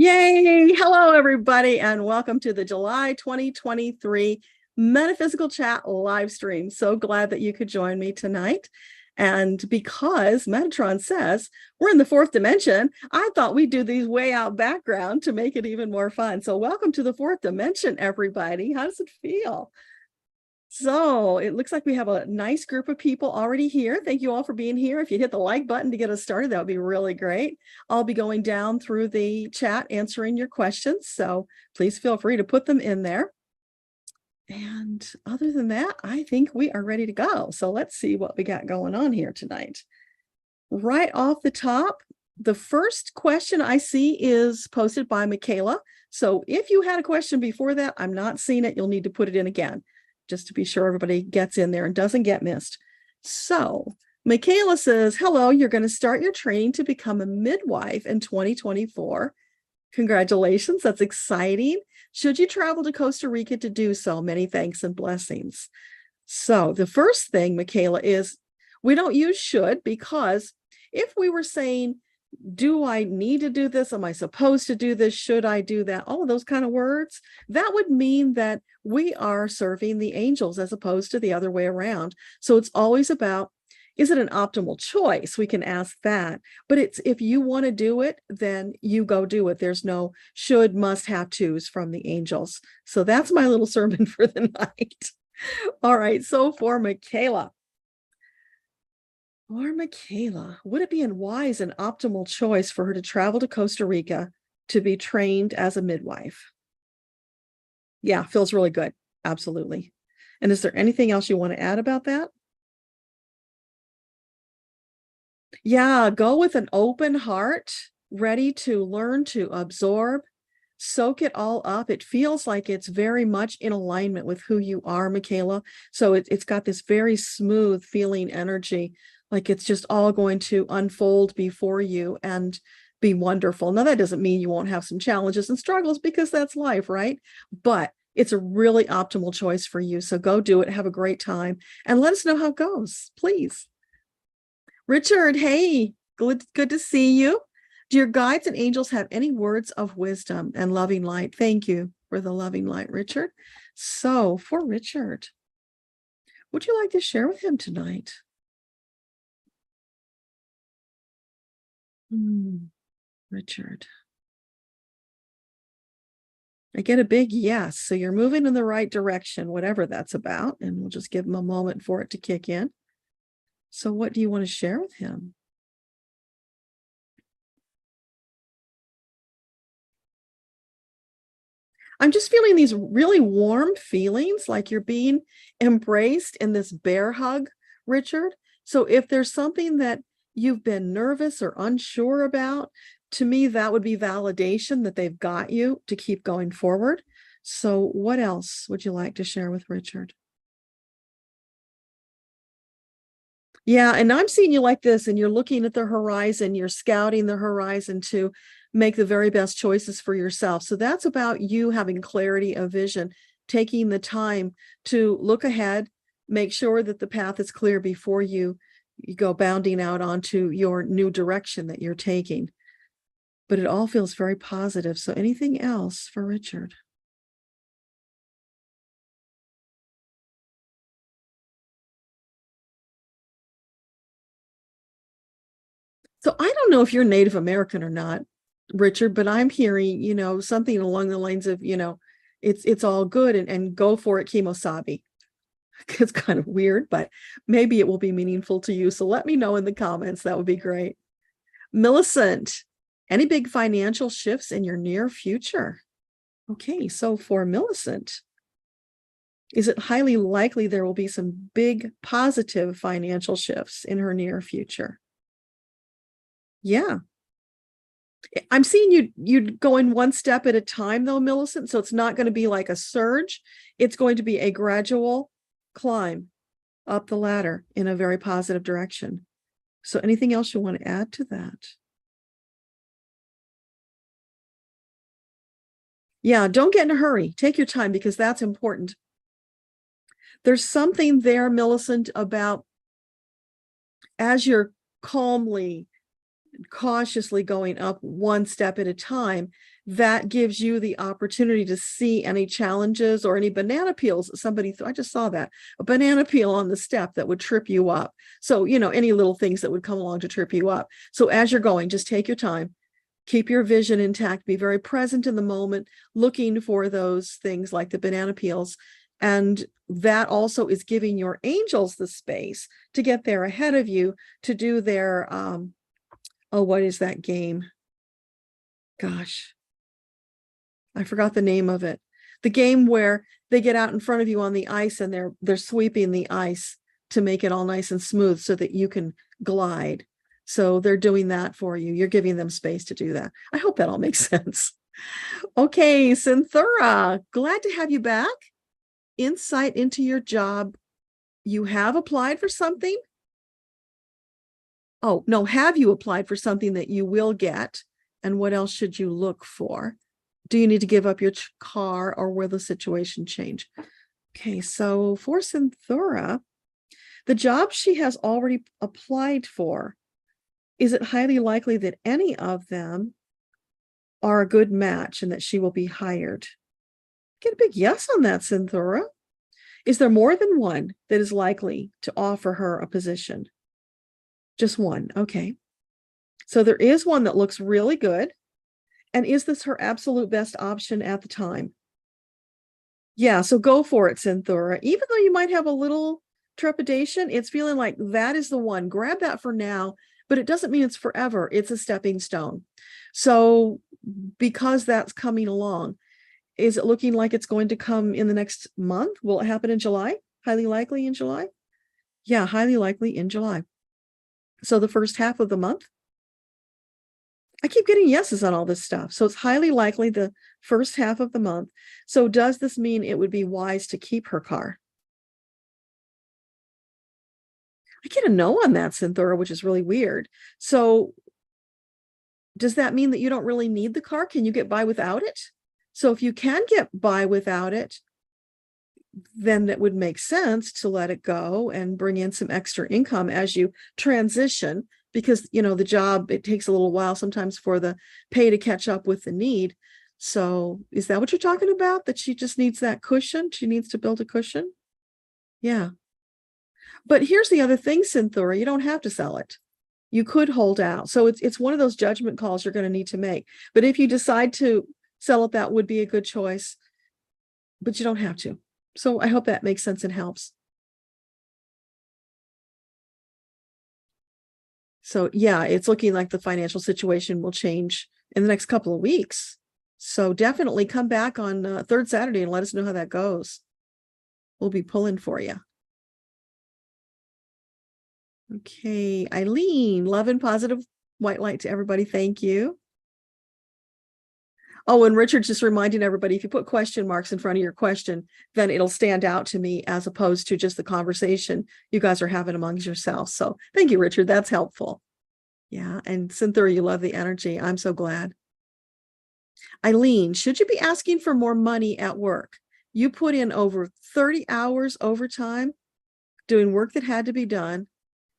Yay! Hello, everybody, and welcome to the July 2023 Metaphysical Chat Livestream. So glad that you could join me tonight. And because Metatron says we're in the fourth dimension, I thought we'd do these way out background to make it even more fun. So welcome to the fourth dimension, everybody. How does it feel? So it looks like we have a nice group of people already here. Thank you all for being here. If you hit the like button to get us started, that would be really great. I'll be going down through the chat answering your questions. So please feel free to put them in there. And other than that, I think we are ready to go. So let's see what we got going on here tonight. Right off the top, the first question I see is posted by Michaela. So if you had a question before that, I'm not seeing it. You'll need to put it in again, just to be sure everybody gets in there and doesn't get missed. So Michaela says, hello, you're going to start your training to become a midwife in 2024. Congratulations, that's exciting. Should you travel to Costa Rica to do so? Many thanks and blessings. So the first thing, Michaela, is we don't use should, because if we were saying, do I need to do this? Am I supposed to do this? Should I do that? All of those kind of words, that would mean that we are serving the angels as opposed to the other way around. So it's always about, is it an optimal choice? We can ask that, but it's, if you want to do it, then you go do it. There's no should, must, have tos from the angels. So that's my little sermon for the night. All right. So for Michaela, would it be a wise and optimal choice for her to travel to Costa Rica to be trained as a midwife? Yeah, feels really good. Absolutely. And is there anything else you want to add about that? Yeah, go with an open heart, ready to learn, to absorb, soak it all up. It feels like it's very much in alignment with who you are, Michaela. So it's got this very smooth feeling energy, like it's just all going to unfold before you and be wonderful. Now, that doesn't mean you won't have some challenges and struggles, because that's life, right? But it's a really optimal choice for you. So go do it. Have a great time and let us know how it goes, please. Richard, hey, good to see you. Do your guides and angels have any words of wisdom and loving light? Thank you for the loving light, Richard. So for Richard, would you like to share with him tonight? Richard. I get a big yes. So you're moving in the right direction, whatever that's about. And we'll just give him a moment for it to kick in. So what do you want to share with him? I'm just feeling these really warm feelings, like you're being embraced in this bear hug, Richard. So if there's something that you've been nervous or unsure about, to me, that would be validation that they've got you to keep going forward. So what else would you like to share with Richard? Yeah, and I'm seeing you like this, and you're looking at the horizon, you're scouting the horizon to make the very best choices for yourself. So that's about you having clarity of vision, taking the time to look ahead, make sure that the path is clear before you go bounding out onto your new direction that you're taking. But it all feels very positive. So anything else for Richard? So I don't know if you're Native American or not, Richard, but I'm hearing, something along the lines of, it's all good and go for it, Kemosabe. It's kind of weird, but maybe it will be meaningful to you. So let me know in the comments. That would be great. Millicent, any big financial shifts in your near future? Okay, so for Millicent, is it highly likely there will be some big positive financial shifts in her near future? Yeah. I'm seeing you going one step at a time, though, Millicent. So it's not going to be like a surge. It's going to be a gradual climb up the ladder in a very positive direction. So anything else you want to add to that? Yeah, don't get in a hurry. Take your time, because that's important. There's something there, Millicent, about as you're calmly, cautiously going up one step at a time, that gives you the opportunity to see any challenges or any banana peels that somebody I just saw that, a banana peel on the step that would trip you up. So, any little things that would come along to trip you up. So as you're going, just take your time, keep your vision intact, be very present in the moment, looking for those things like the banana peels. And that also is giving your angels the space to get there ahead of you to do their, what is that game? Gosh, I forgot the name of it. The game where they get out in front of you on the ice and they're sweeping the ice to make it all nice and smooth so that you can glide. So they're doing that for you. You're giving them space to do that. I hope that all makes sense. Okay, Cynthura, glad to have you back. Insight into your job. You have applied for something? Oh, no, have you applied for something that you will get? And what else should you look for? Do you need to give up your car, or will the situation change? Okay, so for Cynthura, the job she has already applied for, is it highly likely that any of them are a good match and that she will be hired? Get a big yes on that, Cynthura. Is there more than one that is likely to offer her a position? Just one. Okay. So there is one that looks really good. And is this her absolute best option at the time? Yeah, so go for it, Cynthura. Even though you might have a little trepidation, it's feeling like that is the one. Grab that for now, but it doesn't mean it's forever. It's a stepping stone. So because that's coming along, is it looking like it's going to come in the next month? Will it happen in July? Highly likely in July? Yeah, highly likely in July. So the first half of the month? I keep getting yeses on all this stuff. So it's highly likely the first half of the month. So does this mean it would be wise to keep her car? I get a no on that, Cynthura, which is really weird. So does that mean that you don't really need the car? Can you get by without it? So if you can get by without it, then it would make sense to let it go and bring in some extra income as you transition, because the job, it takes a little while sometimes for the pay to catch up with the need. So is that what you're talking about? That she just needs that cushion? She needs to build a cushion? Yeah. But here's the other thing, Cynthura, you don't have to sell it. You could hold out. So it's one of those judgment calls you're going to need to make. But if you decide to sell it, that would be a good choice. But you don't have to. So I hope that makes sense and helps. So yeah, it's looking like the financial situation will change in the next couple of weeks. So definitely come back on third Saturday and let us know how that goes. We'll be pulling for you. Okay, Eileen, love and positive white light to everybody. Thank you. Oh, and Richard's just reminding everybody, if you put question marks in front of your question, then it'll stand out to me as opposed to just the conversation you guys are having amongst yourselves. So thank you, Richard. That's helpful. Yeah. And Cynthia, you love the energy. I'm so glad. Eileen, should you be asking for more money at work? You put in over 30 hours overtime doing work that had to be done.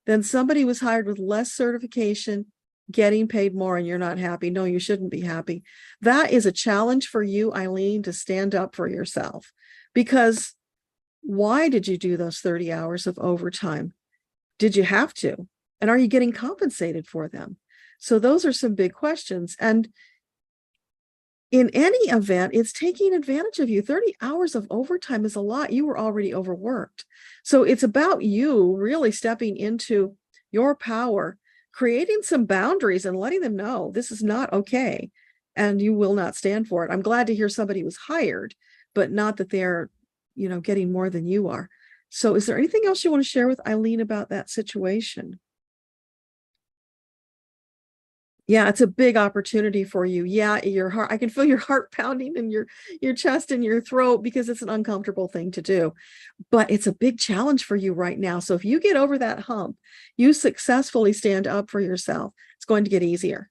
Then somebody was hired with less certification, getting paid more, and you're not happy. No, you shouldn't be happy. That is a challenge for you, Eileen, to stand up for yourself. Because why did you do those 30 hours of overtime? Did you have to? And are you getting compensated for them? So those are some big questions. And in any event, it's taking advantage of you. 30 hours of overtime is a lot. You were already overworked. So it's about you really stepping into your power, creating some boundaries and letting them know this is not okay and you will not stand for it. I'm glad to hear somebody was hired, but not that they're, getting more than you are. So is there anything else you want to share with Eileen about that situation? Yeah, it's a big opportunity for you. Yeah, your heart, I can feel your heart pounding in your chest and your throat because it's an uncomfortable thing to do. But it's a big challenge for you right now. So if you get over that hump, you successfully stand up for yourself, it's going to get easier.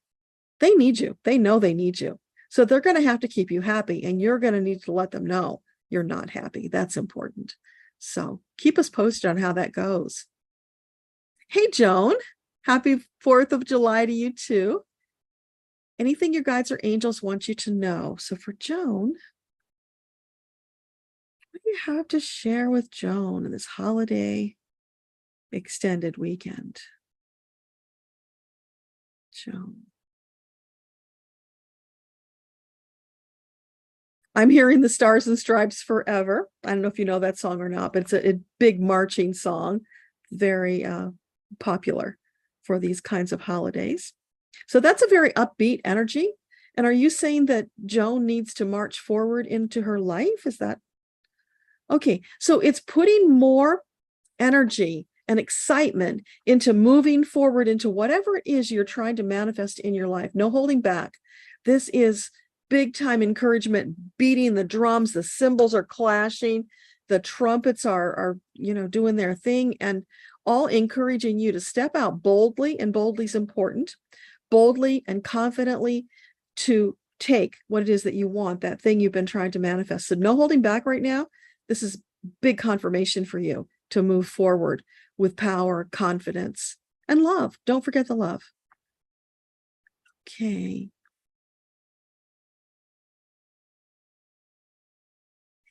They need you. They know they need you. So they're going to have to keep you happy, and you're going to need to let them know you're not happy. That's important. So keep us posted on how that goes. Hey, Joan. Happy 4th of July to you too. Anything your guides or angels want you to know. So for Joan, what do you have to share with Joan in this holiday extended weekend? Joan. I'm hearing the Stars and Stripes Forever. I don't know if you know that song or not, but it's a big marching song, very popular for these kinds of holidays. So that's a very upbeat energy. And are you saying that Joan needs to march forward into her life? Is that okay? So it's putting more energy and excitement into moving forward into whatever it is you're trying to manifest in your life. No holding back. This is big time encouragement, beating the drums, the cymbals are clashing, the trumpets are doing their thing, and all encouraging you to step out boldly, and boldly is important, boldly and confidently to take what it is that you want, that thing you've been trying to manifest. So no holding back right now. This is big confirmation for you to move forward with power, confidence, and love. Don't forget the love. Okay.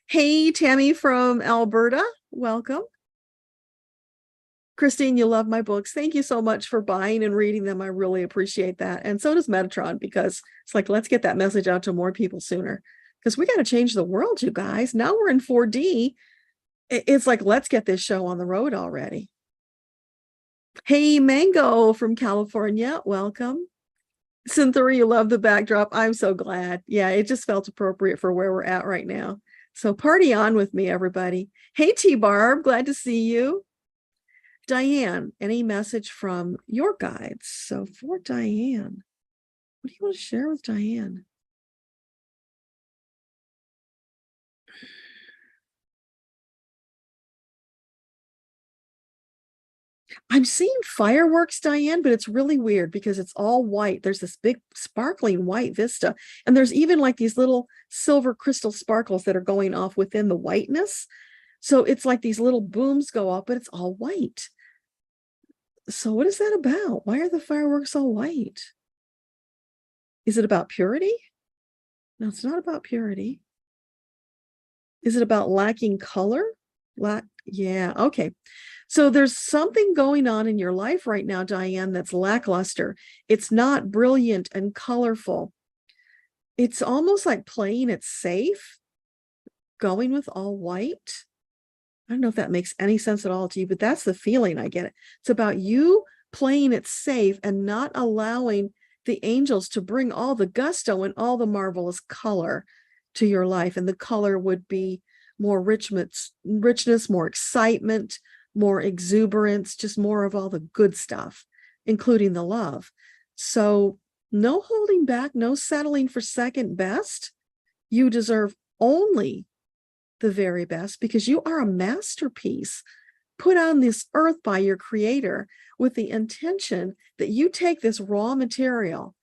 Hey, Tammy from Alberta, welcome. Christine, you love my books. Thank you so much for buying and reading them. I really appreciate that. And so does Metatron, because it's like, let's get that message out to more people sooner, because we got to change the world, you guys. Now we're in 4D. It's like, let's get this show on the road already. Hey, Mango from California, welcome. Cynthia, you love the backdrop. I'm so glad. Yeah, it just felt appropriate for where we're at right now. So party on with me, everybody. Hey, T-Barb, glad to see you. Diane, any message from your guides? So for Diane, what do you want to share with Diane? I'm seeing fireworks, Diane, but it's really weird because it's all white. There's this big sparkling white vista, and there's even like these little silver crystal sparkles that are going off within the whiteness. So it's like these little booms go off, but it's all white. So what is that about? Why are the fireworks all white? Is it about purity? No, it's not about purity. Is it about lacking color? Yeah, okay. So there's something going on in your life right now, Diane, that's lackluster. It's not brilliant and colorful. It's almost like playing it safe, going with all white. I don't know if that makes any sense at all to you, but that's the feeling I get. It's about you playing it safe and not allowing the angels to bring all the gusto and all the marvelous color to your life. And the color would be more richness, more excitement, more exuberance, just more of all the good stuff, including the love. So no holding back, no settling for second best. You deserve only the very best, because you are a masterpiece put on this earth by your creator with the intention that you take this raw material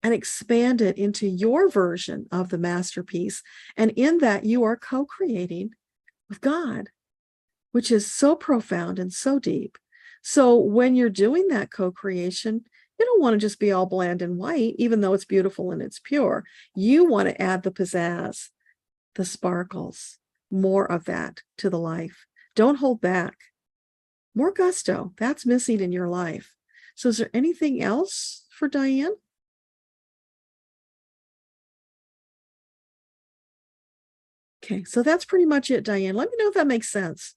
and expand it into your version of the masterpiece. And in that, you are co-creating with God, which is so profound and so deep. So when you're doing that co-creation, you don't want to just be all bland and white, even though it's beautiful and it's pure. You want to add the pizzazz, the sparkles, more of that to the life. Don't hold back. More gusto. That's missing in your life. So is there anything else for Diane? Okay, so that's pretty much it, Diane. Let me know if that makes sense.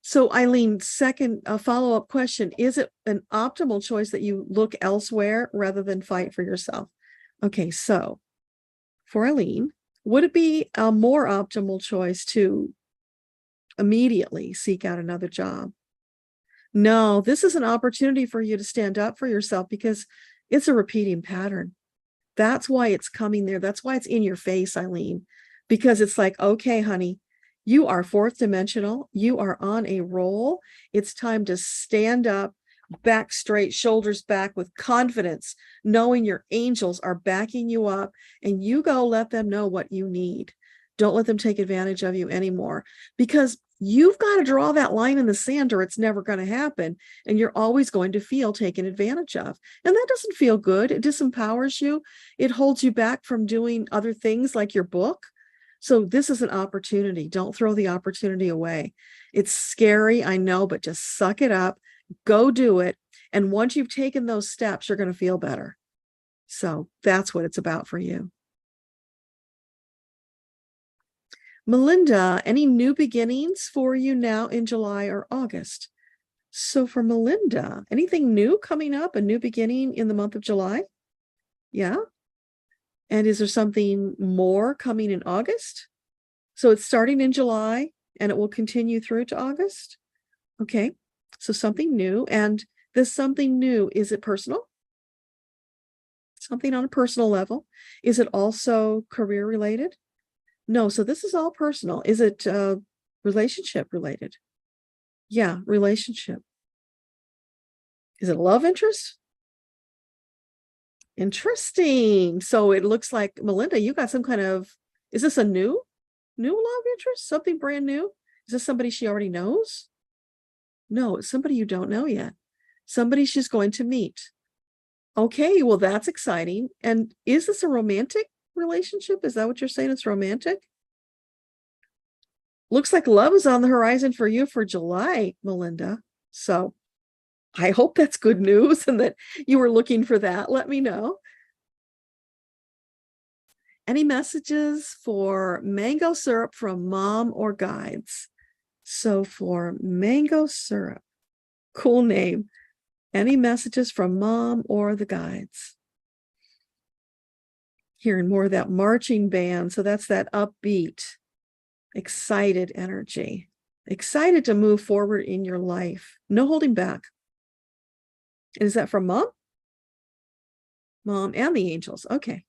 So Eileen, second follow-up question, is it an optimal choice that you look elsewhere rather than fight for yourself? Okay, so for Eileen, would it be a more optimal choice to immediately seek out another job? No, this is an opportunity for you to stand up for yourself, because it's a repeating pattern. That's why it's coming there. That's why it's in your face, Eileen, because it's like, okay, honey, you are fourth dimensional. You are on a roll. It's time to stand up, back straight, shoulders back with confidence, knowing your angels are backing you up, and you go let them know what you need. Don't let them take advantage of you anymore, because You've got to draw that line in the sand or it's never going to happen. And you're always going to feel taken advantage of. And that doesn't feel good. It disempowers you. It holds you back from doing other things like your book. So this is an opportunity. Don't throw the opportunity away. It's scary, I know, but just suck it up. Go do it. And once you've taken those steps, you're going to feel better. So that's what it's about for you. Melinda, any new beginnings for you now in July or August? So for Melinda, anything new coming up, a new beginning in the month of July? Yeah. And is there something more coming in August? So it's starting in July and it will continue through to August? Okay. So something new. And this something new, is it personal? Something on a personal level? Is it also career related? No, so this is all personal. Is it relationship related? Yeah, relationship. Is it a love interest? Interesting. So it looks like, Melinda, you got some kind of, is this a new love interest? Something brand new? Is this somebody she already knows? No, it's somebody you don't know yet. Somebody she's going to meet. Okay, well, that's exciting. And is this a romantic relationship? Is that what you're saying? It's romantic? Looks like love is on the horizon for you for July, Melinda. So I hope that's good news and that you were looking for that. Let me know. Any messages for mango syrup from mom or guides? So for mango syrup, cool name. Any messages from mom or the guides? Hearing more of that marching band. So that's that upbeat, excited energy. Excited to move forward in your life. No holding back. Is that from mom? Mom and the angels. Okay.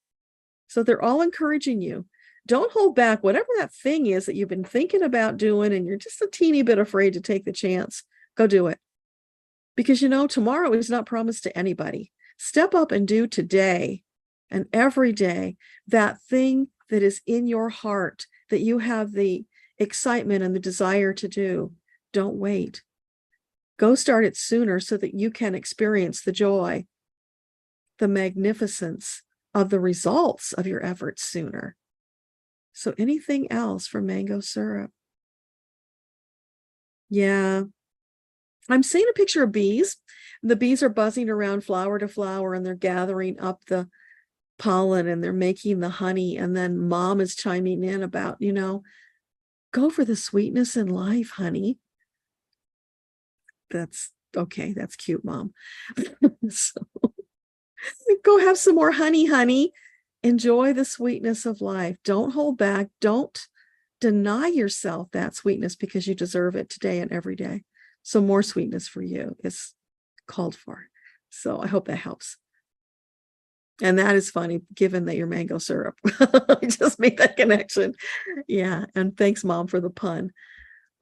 So they're all encouraging you. Don't hold back. Whatever that thing is that you've been thinking about doing and you're just a teeny bit afraid to take the chance, go do it. Because, tomorrow is not promised to anybody. Step up and do today and every day that thing that is in your heart, that you have the excitement and the desire to do. Don't wait. Go start it sooner so that you can experience the joy, the magnificence of the results of your efforts sooner. So anything else for mango syrup? Yeah. I'm seeing a picture of bees. The bees are buzzing around flower to flower and they're gathering up the pollen and they're making the honey. And then mom is chiming in about, go for the sweetness in life, honey. That's okay. That's cute, mom. So go have some more honey. Enjoy the sweetness of life. Don't hold back. Don't deny yourself that sweetness because you deserve it today and every day. So more sweetness for you is called for. So I hope that helps. And that is funny, given that you're mango syrup. I just made that connection. Yeah. And thanks, Mom, for the pun.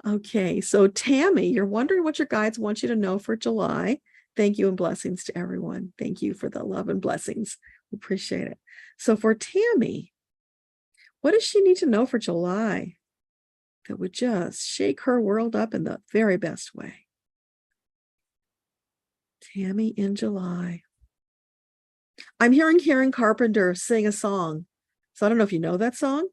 Okay. So Tammy, you're wondering what your guides want you to know for July. Thank you and blessings to everyone. Thank you for the love and blessings. We appreciate it. So for Tammy, what does she need to know for July that would just shake her world up in the very best way? Tammy in July. I'm hearing Karen Carpenter sing a song. So I don't know if you know that song,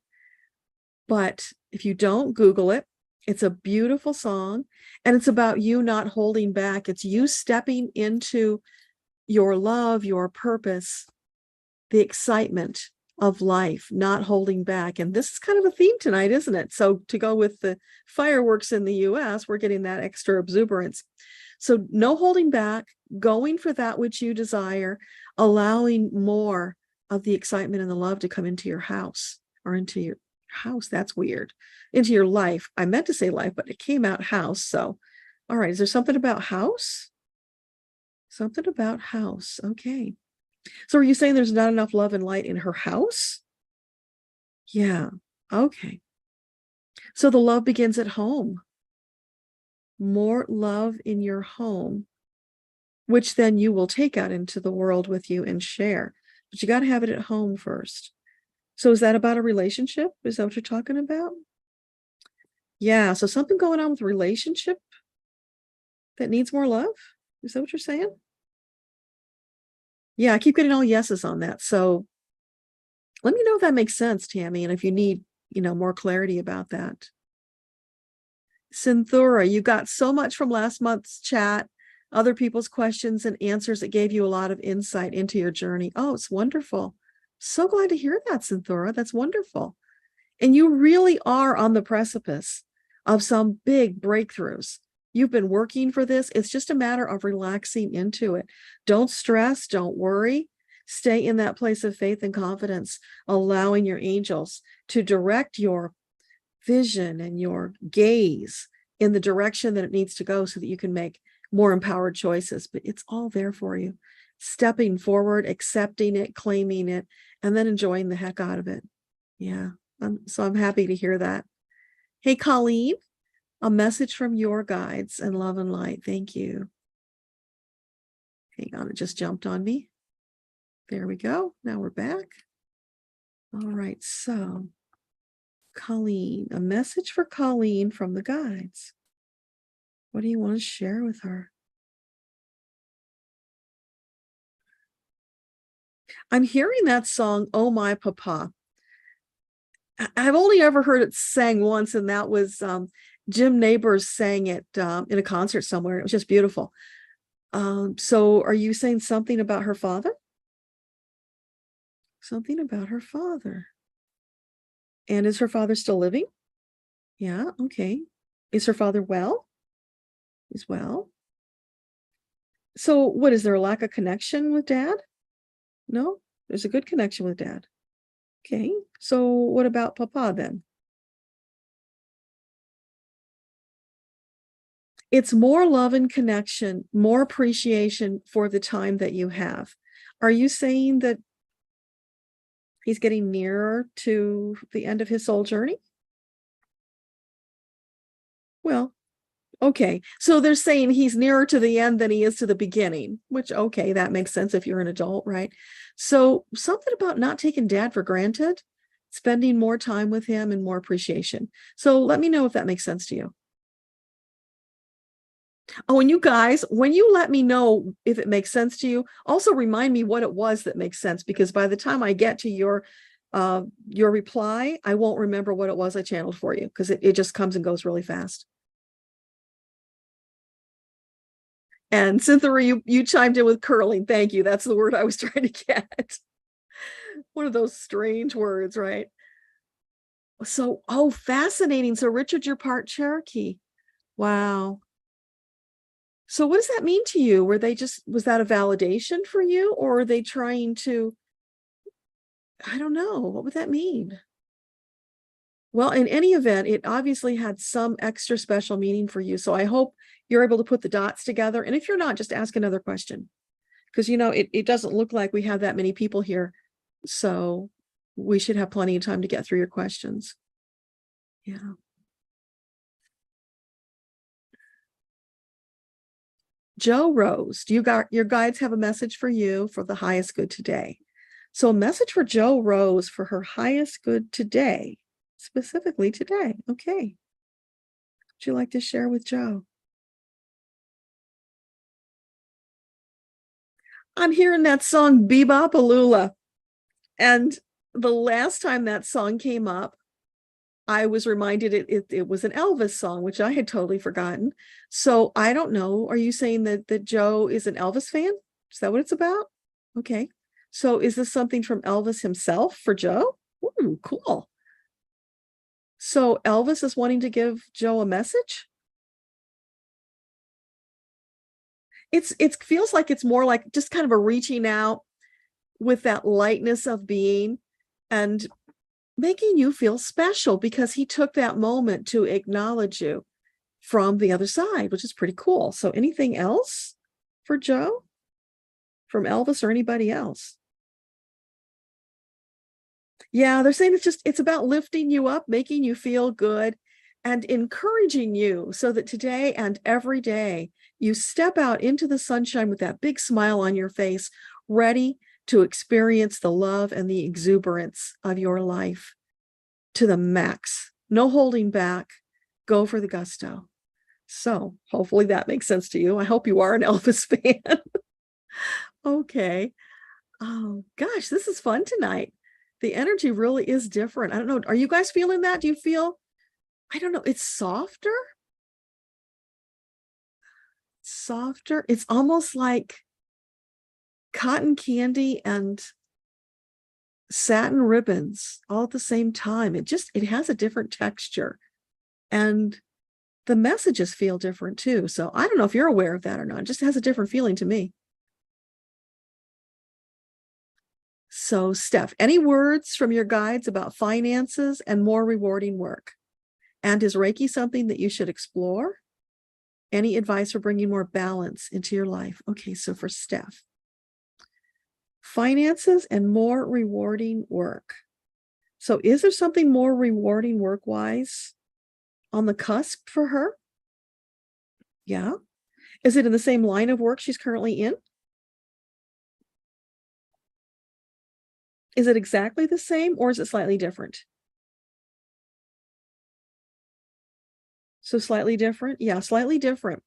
but if you don't, Google it. It's a beautiful song and it's about you not holding back. It's you stepping into your love, your purpose, the excitement of life, not holding back. And this is kind of a theme tonight, isn't it? So to go with the fireworks in the US, we're getting that extra exuberance. So no holding back, going for that which you desire, allowing more of the excitement and the love to come into your house or into your house. That's weird. Into your life. I meant to say life, but it came out house. So, all right. Is there something about house? Something about house. Okay. So are you saying there's not enough love and light in her house? Yeah. Okay. So the love begins at home. More love in your home, which then you will take out into the world with you and share. But you got to have it at home first. So is that about a relationship? Is that what you're talking about? Yeah, so something going on with relationship that needs more love? Is that what you're saying? Yeah, I keep getting all yeses on that. So let me know if that makes sense, Tammy, and if you need, more clarity about that. Synthura, you got so much from last month's chat, other people's questions and answers that gave you a lot of insight into your journey. Oh, it's wonderful. So glad to hear that, Synthura. That's wonderful. And you really are on the precipice of some big breakthroughs. You've been working for this. It's just a matter of relaxing into it. Don't stress, don't worry. Stay in that place of faith and confidence, allowing your angels to direct your vision and your gaze in the direction that it needs to go so that you can make more empowered choices. But it's all there for you. Stepping forward, accepting it, claiming it, and then enjoying the heck out of it. Yeah. So I'm happy to hear that. Hey, Colleen, a message from your guides and love and light. Thank you. Hang on, it just jumped on me. There we go. Now we're back. All right, so Colleen, a message for Colleen from the guides. What do you want to share with her? I'm hearing that song, Oh My Papa. I've only ever heard it sang once, and that was Jim Neighbors sang it in a concert somewhere. It was just beautiful. So are you saying something about her father? Something about her father. And is her father still living? Yeah, okay. Is her father well? He's well. So what, is there a lack of connection with dad? No, there's a good connection with dad. Okay, so what about Papa then? It's more love and connection, more appreciation for the time that you have. Are you saying that he's getting nearer to the end of his soul journey? Well, okay. So they're saying he's nearer to the end than he is to the beginning, which, okay, that makes sense if you're an adult, right? So something about not taking dad for granted, spending more time with him and more appreciation. So let me know if that makes sense to you. Oh, and you guys, when you let me know if it makes sense to you, also remind me what it was that makes sense, because by the time I get to your reply, I won't remember what it was I channeled for you, because it just comes and goes really fast. And Cynthia, you chimed in with curling. Thank you. That's the word I was trying to get. One of those strange words, right? So, oh, fascinating. So Richard, you're part Cherokee. Wow. So what does that mean to you? Was that a validation for you, or are they trying to, I don't know, what would that mean? Well, in any event, it obviously had some extra special meaning for you. So I hope you're able to put the dots together. And if you're not, just ask another question, because, it doesn't look like we have that many people here. So we should have plenty of time to get through your questions. Yeah. Joe Rose, your guides have a message for you for the highest good today. So a message for Joe Rose for her highest good today, specifically today. Okay. Would you like to share with Joe? I'm hearing that song Bebopalula. And the last time that song came up, I was reminded it was an Elvis song, which I had totally forgotten. So I don't know. Are you saying that Joe is an Elvis fan? Is that what it's about? Okay. So is this something from Elvis himself for Joe? Ooh, cool. So Elvis is wanting to give Joe a message? It feels like it's more like just kind of a reaching out with that lightness of being and making you feel special, because he took that moment to acknowledge you from the other side, which is pretty cool. So anything else for Joe from Elvis or anybody else? Yeah, they're saying it's about lifting you up, making you feel good, and encouraging you so that today and every day you step out into the sunshine with that big smile on your face, ready to experience the love and the exuberance of your life to the max. No holding back. Go for the gusto. So hopefully that makes sense to you. I hope you are an Elvis fan. Okay. Oh gosh, this is fun tonight. The energy really is different. I don't know. Are you guys feeling that? Do you feel, I don't know, it's softer? Softer. It's almost like cotton candy and satin ribbons all at the same time. It has a different texture. And the messages feel different too. So I don't know if you're aware of that or not. It just has a different feeling to me. So, Steph, any words from your guides about finances and more rewarding work? And is Reiki something that you should explore? Any advice for bringing more balance into your life? Okay, so for Steph, finances and more rewarding work. So is there something more rewarding work-wise on the cusp for her? Yeah. Is it in the same line of work she's currently in? Is it exactly the same or is it slightly different? So slightly different? Yeah, slightly different.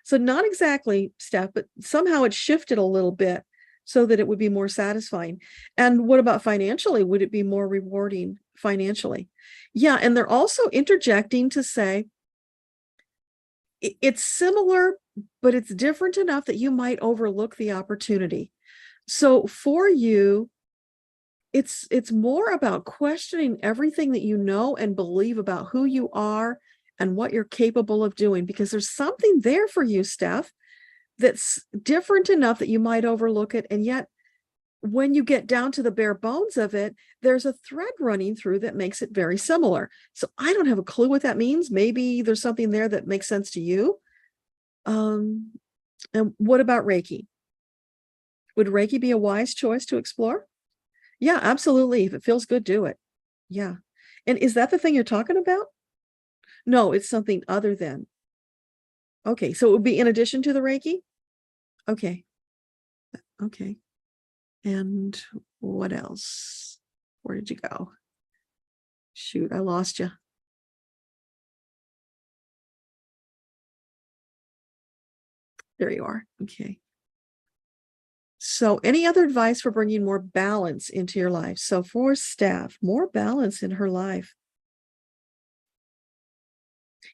So not exactly, Steph, but somehow it shifted a little bit so that it would be more satisfying. And what about financially? Would it be more rewarding financially? Yeah, and they're also interjecting to say it's similar, but it's different enough that you might overlook the opportunity. So for you, it's more about questioning everything that you know and believe about who you are and what you're capable of doing, because there's something there for you, Steph, that's different enough that you might overlook it. And yet, when you get down to the bare bones of it, there's a thread running through that makes it very similar. So I don't have a clue what that means. Maybe there's something there that makes sense to you. And what about Reiki? Would Reiki be a wise choice to explore? Yeah, absolutely. If it feels good, do it. Yeah. And is that the thing you're talking about? No, it's something other than. Okay, so it would be in addition to the Reiki? Okay. Okay. And what else? Where did you go? Shoot, I lost you. There you are. Okay. So any other advice for bringing more balance into your life? So for Steph, more balance in her life.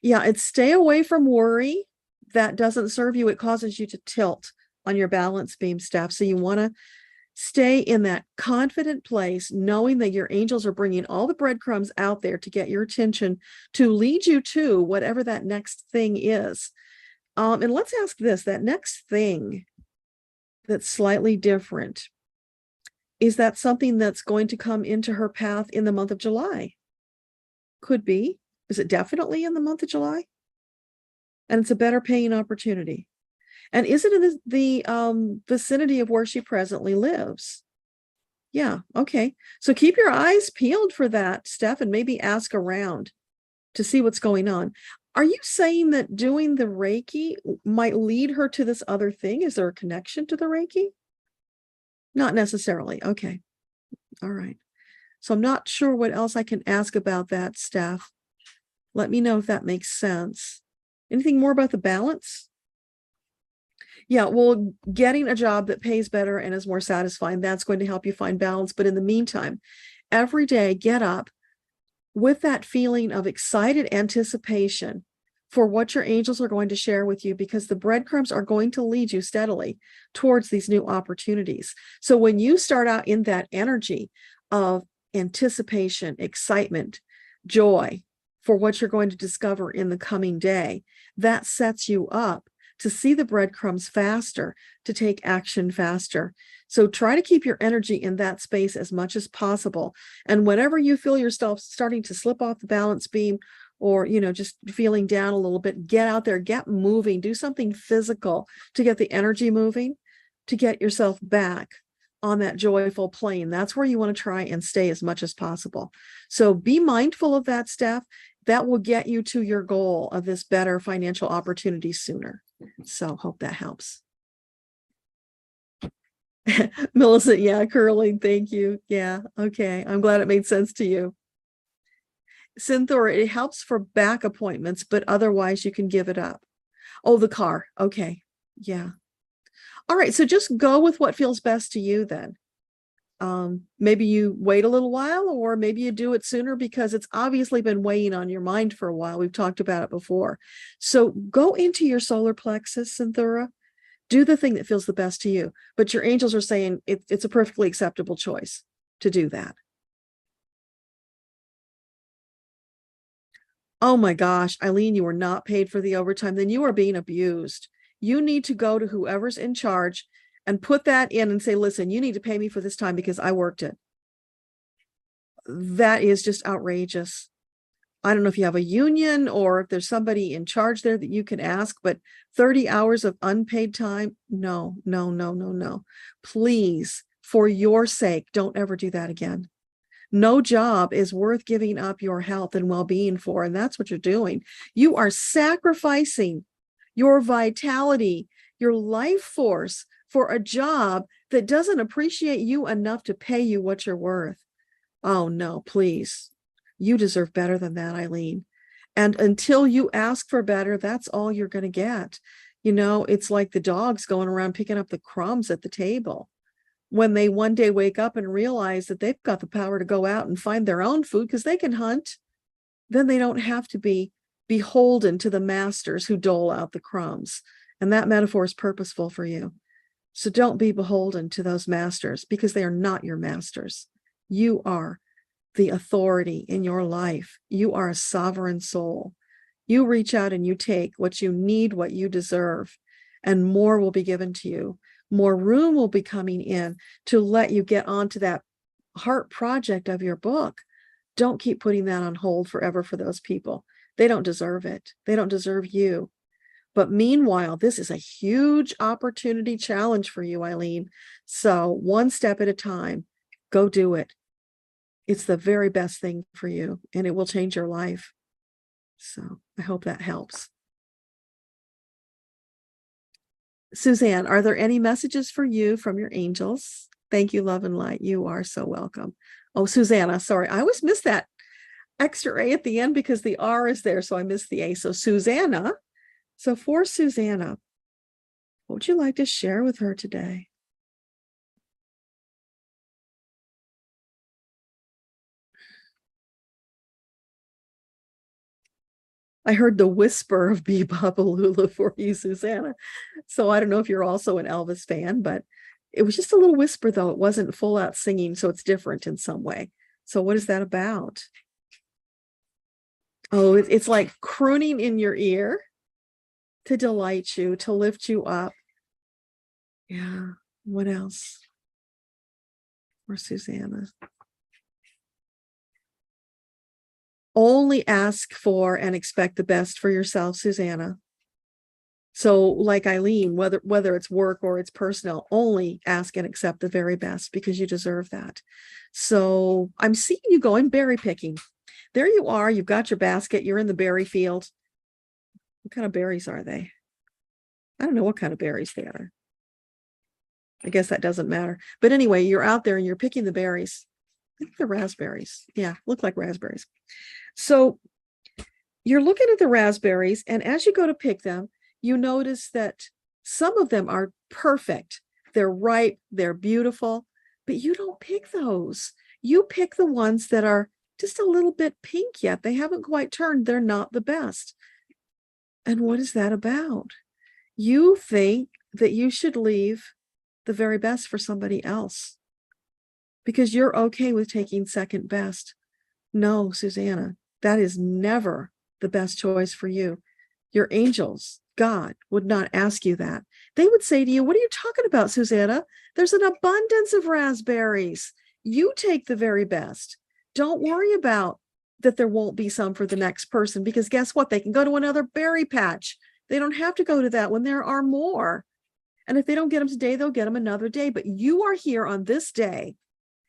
Yeah, it's stay away from worry. That doesn't serve you. It causes you to tilt on your balance beam, Steph. So you want to stay in that confident place, knowing that your angels are bringing all the breadcrumbs out there to get your attention, to lead you to whatever that next thing is. And let's ask this, that next thing that's slightly different, is that something that's going to come into her path in the month of July? Could be. Is it definitely in the month of July? And it's a better paying opportunity. And is it in the vicinity of where she presently lives? Yeah, okay. So keep your eyes peeled for that, Steph, and maybe ask around to see what's going on. Are you saying that doing the Reiki might lead her to this other thing? Is there a connection to the Reiki? Not necessarily. Okay. All right. So I'm not sure what else I can ask about that, Steph. Let me know if that makes sense. Anything more about the balance? Yeah, well, getting a job that pays better and is more satisfying, that's going to help you find balance. But in the meantime, every day, get up with that feeling of excited anticipation for what your angels are going to share with you, because the breadcrumbs are going to lead you steadily towards these new opportunities. So when you start out in that energy of anticipation, excitement, joy for what you're going to discover in the coming day, that sets you up to see the breadcrumbs faster, to take action faster. So try to keep your energy in that space as much as possible. And whenever you feel yourself starting to slip off the balance beam, or, just feeling down a little bit, get out there, get moving, do something physical to get the energy moving, to get yourself back on that joyful plane. That's where you want to try and stay as much as possible. So be mindful of that, Steph. That will get you to your goal of this better financial opportunity sooner. So hope that helps. Melissa, yeah, curling, thank you. Yeah, okay. I'm glad it made sense to you. Cynthia, it helps for back appointments, but otherwise you can give it up. Oh, the car. Okay. Yeah. All right. So just go with what feels best to you then. Maybe you wait a little while, or maybe you do it sooner because it's obviously been weighing on your mind for a while. We've talked about it before. So go into your solar plexus, Cynthia. Do the thing that feels the best to you. But your angels are saying it's a perfectly acceptable choice to do that. Oh my gosh, Eileen, you were not paid for the overtime. Then you are being abused. You need to go to whoever's in charge and put that in and say, listen, you need to pay me for this time because I worked it. That is just outrageous. I don't know if you have a union or if there's somebody in charge there that you can ask, but 30 hours of unpaid time, no, no, no, no, no. Please, for your sake, don't ever do that again. No job is worth giving up your health and well-being for, and that's what you're doing. You are sacrificing your vitality, your life force for a job that doesn't appreciate you enough to pay you what you're worth. Oh no, please. You deserve better than that, Eileen. And until you ask for better, that's all you're going to get. You know, it's like the dogs going around picking up the crumbs at the table. When they one day wake up and realize that they've got the power to go out and find their own food because they can hunt, then they don't have to be beholden to the masters who dole out the crumbs. And that metaphor is purposeful for you. So don't be beholden to those masters because they are not your masters. You are the authority in your life. You are a sovereign soul. You reach out and you take what you need, what you deserve, and more will be given to you. More room will be coming in to let you get onto that heart project of your book. Don't keep putting that on hold forever for those people. They don't deserve it. They don't deserve you. But meanwhile, this is a huge opportunity challenge for you, Eileen. So one step at a time, go do it. It's the very best thing for you, and it will change your life. So I hope that helps. Suzanne, are there any messages for you from your angels? Thank you, love and light. You are so welcome. Oh, Susanna, sorry. I always miss that extra A at the end because the R is there, so I missed the A. So Susanna, so for Susanna, what would you like to share with her today? I heard the whisper of Bebop for you, Susanna. So I don't know if you're also an Elvis fan, but it was just a little whisper, though. It wasn't full out singing, so it's different in some way. So what is that about? Oh, it's like crooning in your ear to delight you, to lift you up. Yeah. What else? For Susanna. Only ask for and expect the best for yourself, Susanna. So like Eileen, whether it's work or it's personal, only ask and accept the very best because you deserve that. So I'm seeing you going berry picking. There you are. You've got your basket. You're in the berry field. What kind of berries are they? I don't know what kind of berries they are. I guess that doesn't matter. But anyway, you're out there and you're picking the berries. I think they're raspberries. Yeah, look like raspberries. So you're looking at the raspberries, and as you go to pick them, you notice that some of them are perfect. They're ripe, they're beautiful, but you don't pick those. You pick the ones that are just a little bit pink yet. They haven't quite turned. They're not the best. And what is that about? You think that you should leave the very best for somebody else because you're okay with taking second best. No, Susanna, that is never the best choice for you. Your angels, God, would not ask you that. They would say to you, what are you talking about, Susanna? There's an abundance of raspberries. You take the very best. Don't worry about that there won't be some for the next person, because guess what? They can go to another berry patch. They don't have to go to that when there are more. And if they don't get them today, they'll get them another day. But you are here on this day.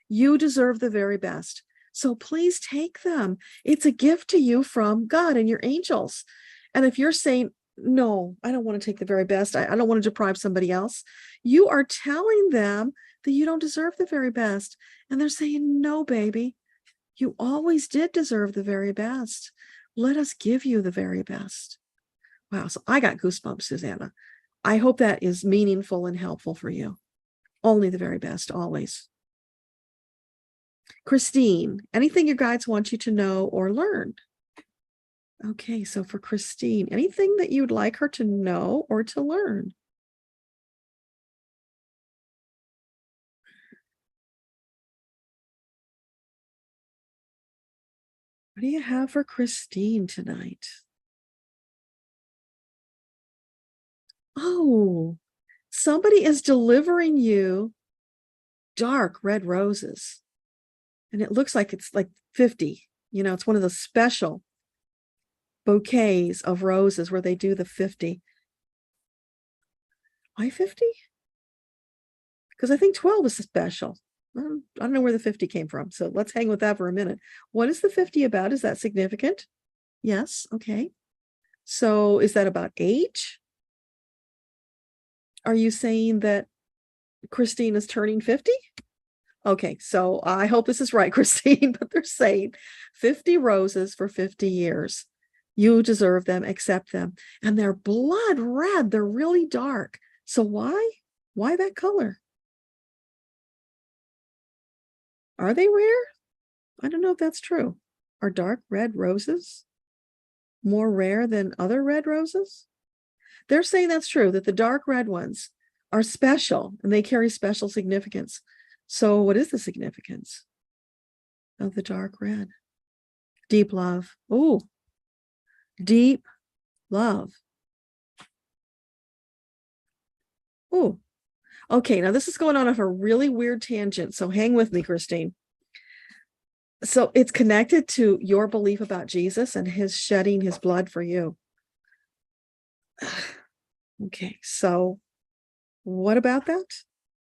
You deserve the very best. So please take them. It's a gift to you from God and your angels. And if you're saying, no, I don't want to take the very best, I don't want to deprive somebody else, you are telling them that you don't deserve the very best. And they're saying, no, baby, You always did deserve the very best. Let us give you the very best. Wow. So I got goosebumps, Susanna. I hope that is meaningful and helpful for you. Only the very best, always. Christine, anything your guides want you to know or learn? Okay, so for Christine, anything that you'd like her to know or to learn? What do you have for Christine tonight? Oh, somebody is delivering you dark red roses. And it looks like it's like 50. It's one of those special bouquets of roses where they do the 50. Why 50? Because I think 12 is special. I don't know where the 50 came from. So let's hang with that for a minute. What is the 50 about? Is that significant? Yes. Okay. So is that about age? Are you saying that Christine is turning 50? Okay, so I hope this is right, Christine, but they're saying 50 roses for 50 years. You deserve them, accept them. And they're blood red. They're really dark. So why? Why that color? Are they rare? I don't know if that's true. Are dark red roses more rare than other red roses? They're saying that's true, that the dark red ones are special and they carry special significance. So what is the significance of the dark red? Deep love. Oh, deep love. Oh, okay. Now this is going on a really weird tangent. So hang with me, Christine. So it's connected to your belief about Jesus and his shedding his blood for you. Okay. So what about that?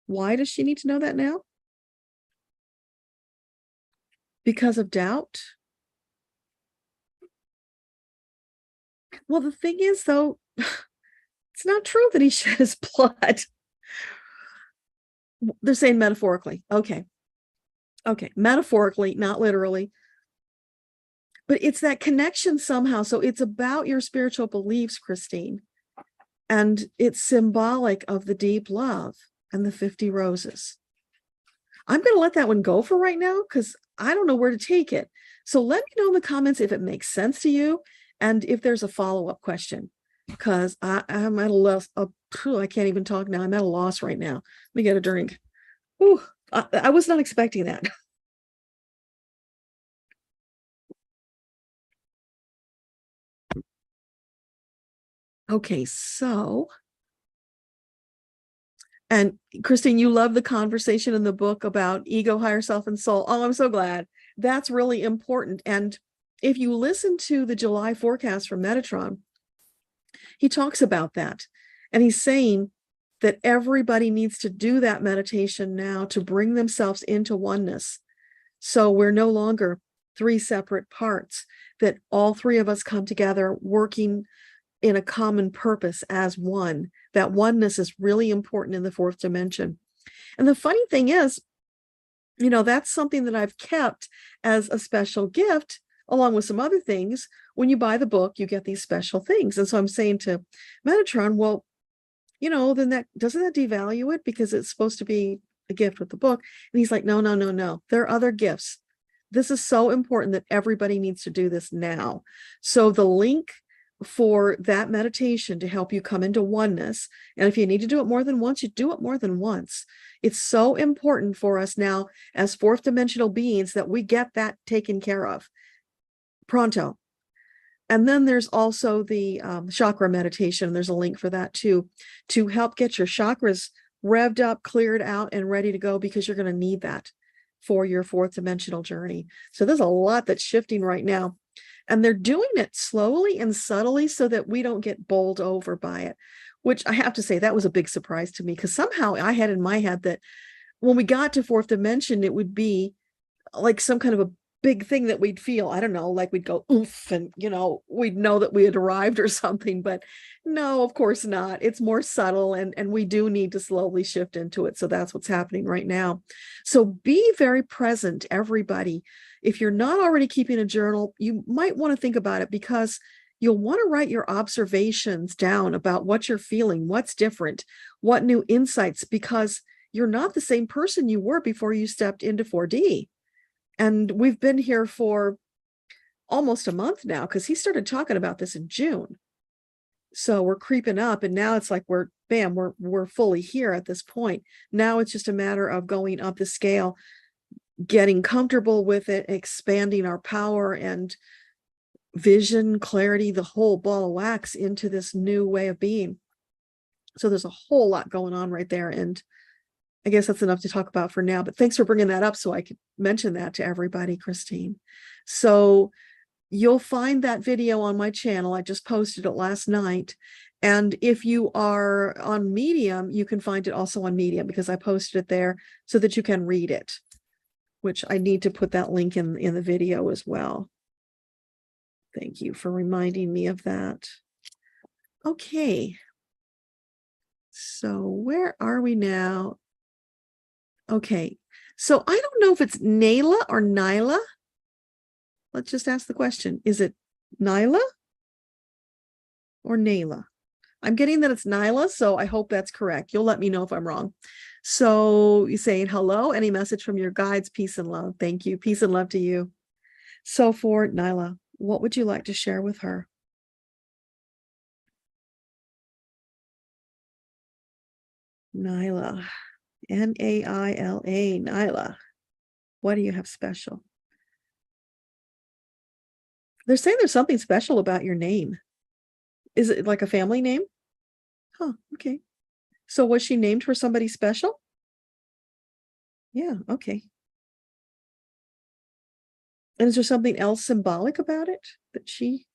Why does she need to know that now? Because of doubt? Well, the thing is, though, it's not true that he shed his blood. They're saying metaphorically. Okay. Okay. Metaphorically, not literally. But it's that connection somehow. So it's about your spiritual beliefs, Christine. And it's symbolic of the deep love and the 50 roses. I'm going to let that one go for right now because I don't know where to take it. So let me know in the comments if it makes sense to you and if there's a follow-up question, because I'm at a loss. I can't even talk now. I'm at a loss right now. Let me get a drink. Ooh, I was not expecting that. Okay, so, and Christine, you love the conversation in the book about ego, higher self, and soul. Oh, I'm so glad. That's really important. And if you listen to the July forecast from Metatron, he talks about that. And he's saying that everybody needs to do that meditation now to bring themselves into oneness. So we're no longer three separate parts, that all three of us come together working in a common purpose as one. That oneness is really important in the fourth dimension. And the funny thing is, that's something that I've kept as a special gift, along with some other things. When you buy the book, you get these special things. And so I'm saying to Metatron, well, then that doesn't that devalue it because it's supposed to be a gift with the book? And he's like, no. There are other gifts. This is so important that everybody needs to do this now. So the link for that meditation to help you come into oneness, and if you need to do it more than once, you do it more than once. It's so important for us now as fourth dimensional beings that we get that taken care of pronto. And then there's also the chakra meditation. There's a link for that too, to help get your chakras revved up, cleared out, and ready to go, because you're going to need that for your fourth dimensional journey. So there's a lot that's shifting right now. And they're doing it slowly and subtly so that we don't get bowled over by it, which I have to say, that was a big surprise to me, because somehow I had in my head that when we got to fourth dimension, it would be like some kind of a big thing that we'd feel. I don't know, like we'd go oof, and we'd know that we had arrived or something. But no, of course not. It's more subtle, and we do need to slowly shift into it. So that's what's happening right now. So be very present, everybody. If you're not already keeping a journal, you might want to think about it, because you'll want to write your observations down about what you're feeling, what's different, what new insights, because you're not the same person you were before you stepped into 4D. And we've been here for almost a month now, because he started talking about this in June. So we're creeping up, and now it's like we're fully here at this point. Now it's just a matter of going up the scale, getting comfortable with it, expanding our power and vision, clarity, the whole ball of wax into this new way of being. So there's a whole lot going on right there. And I guess that's enough to talk about for now, but thanks for bringing that up so I could mention that to everybody, Christine. So you'll find that video on my channel. I just posted it last night. And if you are on Medium, you can find it also on Medium, because I posted it there so that you can read it, which I need to put that link in the video as well. Thank you for reminding me of that. Okay. So where are we now? Okay. So I don't know if it's Nayla or Nyla. Let's just ask the question. Is it Nyla or Nayla? I'm getting that it's Nyla, so I hope that's correct. You'll let me know if I'm wrong. So you're saying hello, any message from your guides, peace and love. Thank you. Peace and love to you. So for Nyla, what would you like to share with her? Nyla, N-A-I-L-A, Nyla. What do you have special? They're saying there's something special about your name. Is it like a family name? Huh, okay. So was she named for somebody special? Yeah, okay. And is there something else symbolic about it that she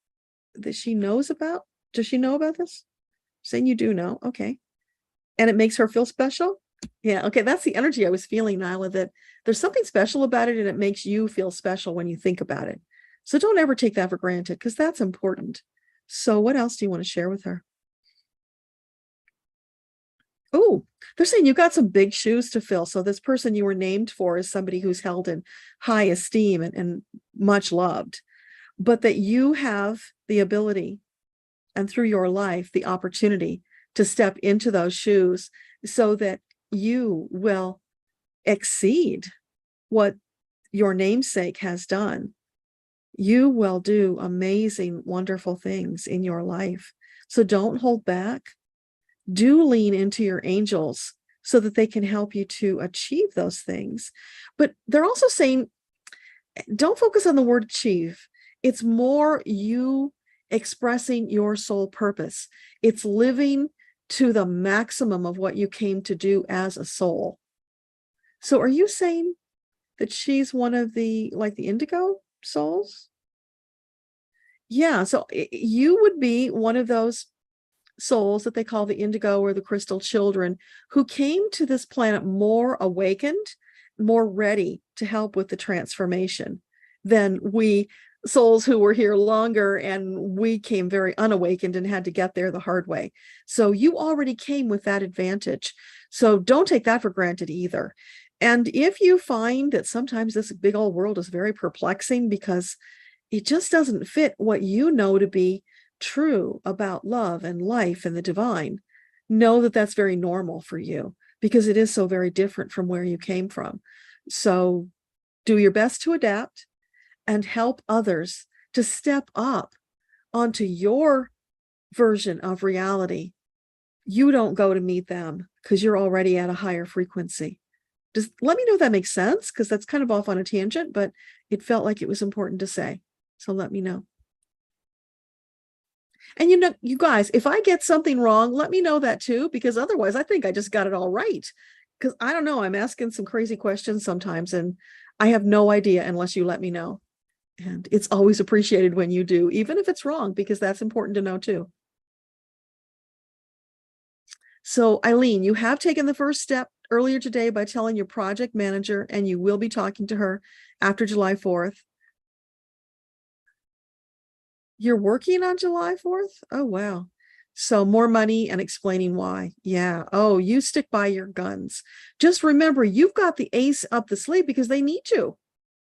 knows about? Does she know about this? Saying you do know, okay. And it makes her feel special? Yeah, okay, that's the energy I was feeling, Nyla, that there's something special about it and it makes you feel special when you think about it. So don't ever take that for granted, because that's important. So what else do you want to share with her? Oh, they're saying you got some big shoes to fill. So this person you were named for is somebody who's held in high esteem and much loved, but that you have the ability, and through your life, the opportunity to step into those shoes so that you will exceed what your namesake has done. You will do amazing, wonderful things in your life. So don't hold back. Do lean into your angels so that they can help you to achieve those things. But they're also saying, don't focus on the word achieve. It's more you expressing your soul purpose. It's living to the maximum of what you came to do as a soul. So are you saying that she's one of the, like the indigo souls? Yeah, so you would be one of those souls that they call the indigo or the crystal children, who came to this planet more awakened, more ready to help with the transformation than we souls who were here longer, and we came very unawakened and had to get there the hard way. So you already came with that advantage. So don't take that for granted either. And if you find that sometimes this big old world is very perplexing because it just doesn't fit what you know to be true about love and life and the divine, know that that's very normal for you, because it is so very different from where you came from. So do your best to adapt and help others to step up onto your version of reality. You don't go to meet them because you're already at a higher frequency. Just let me know if that makes sense, because that's kind of off on a tangent, but it felt like it was important to say. So let me know. And you know, you guys, if I get something wrong, let me know that too, because otherwise I think I just got it all right. Because I don't know, I'm asking some crazy questions sometimes and I have no idea unless you let me know. And it's always appreciated when you do, even if it's wrong, because that's important to know too. So Eileen, you have taken the first step earlier today by telling your project manager, and you will be talking to her after July 4th. You're working on July 4th? Oh, wow. So more money and explaining why. Yeah. Oh, you stick by your guns. Just remember, you've got the ace up the sleeve because they need you.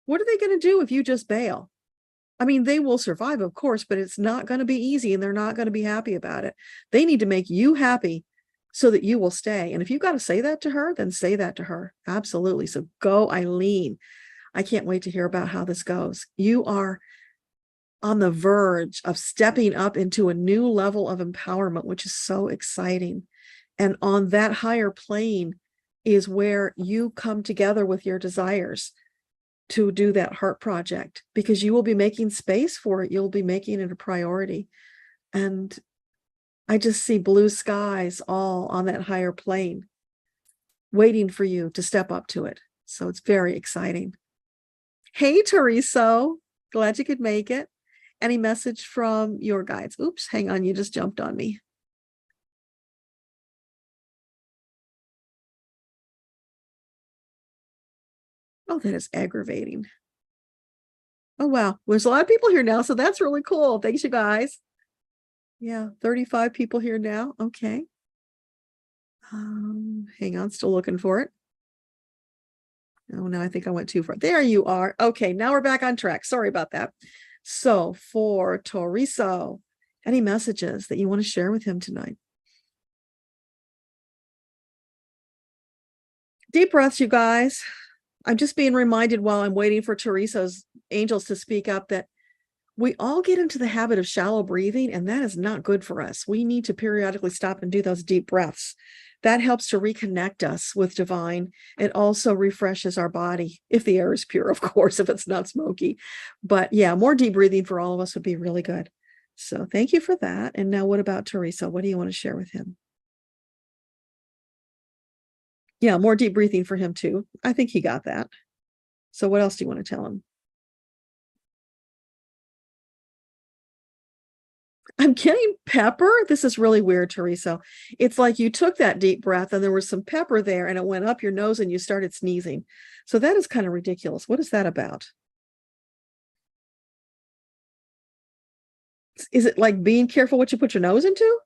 What are they going to do if you just bail? I mean, they will survive, of course, but it's not going to be easy and they're not going to be happy about it. They need to make you happy so that you will stay. And if you've got to say that to her, then say that to her. Absolutely. So go, Eileen. I can't wait to hear about how this goes. You are on the verge of stepping up into a new level of empowerment, which is so exciting. And on that higher plane is where you come together with your desires to do that heart project, because you will be making space for it. You'll be making it a priority. And I just see blue skies all on that higher plane, waiting for you to step up to it. So it's very exciting. Hey, Teresa, glad you could make it. Any message from your guides? Oops, hang on, you just jumped on me. Oh, that is aggravating. Oh, wow. There's a lot of people here now, so that's really cool. Thanks, you guys. Yeah, 35 people here now. Okay. Hang on, still looking for it. Oh, no, I think I went too far. There you are. Okay, now we're back on track. Sorry about that. So for Teresa, any messages that you want to share with him tonight? Deep breaths, you guys. I'm just being reminded while I'm waiting for Teresa's angels to speak up that we all get into the habit of shallow breathing, and that is not good for us. We need to periodically stop and do those deep breaths. That helps to reconnect us with divine. It also refreshes our body, if the air is pure, of course, if it's not smoky. But yeah, more deep breathing for all of us would be really good. So thank you for that. And now what about Teresa? What do you want to share with him? Yeah, more deep breathing for him too. I think he got that. So what else do you want to tell him? I'm getting pepper. This is really weird, Teresa. It's like you took that deep breath and there was some pepper there and it went up your nose and you started sneezing. So that is kind of ridiculous. What is that about? Is it like being careful what you put your nose into?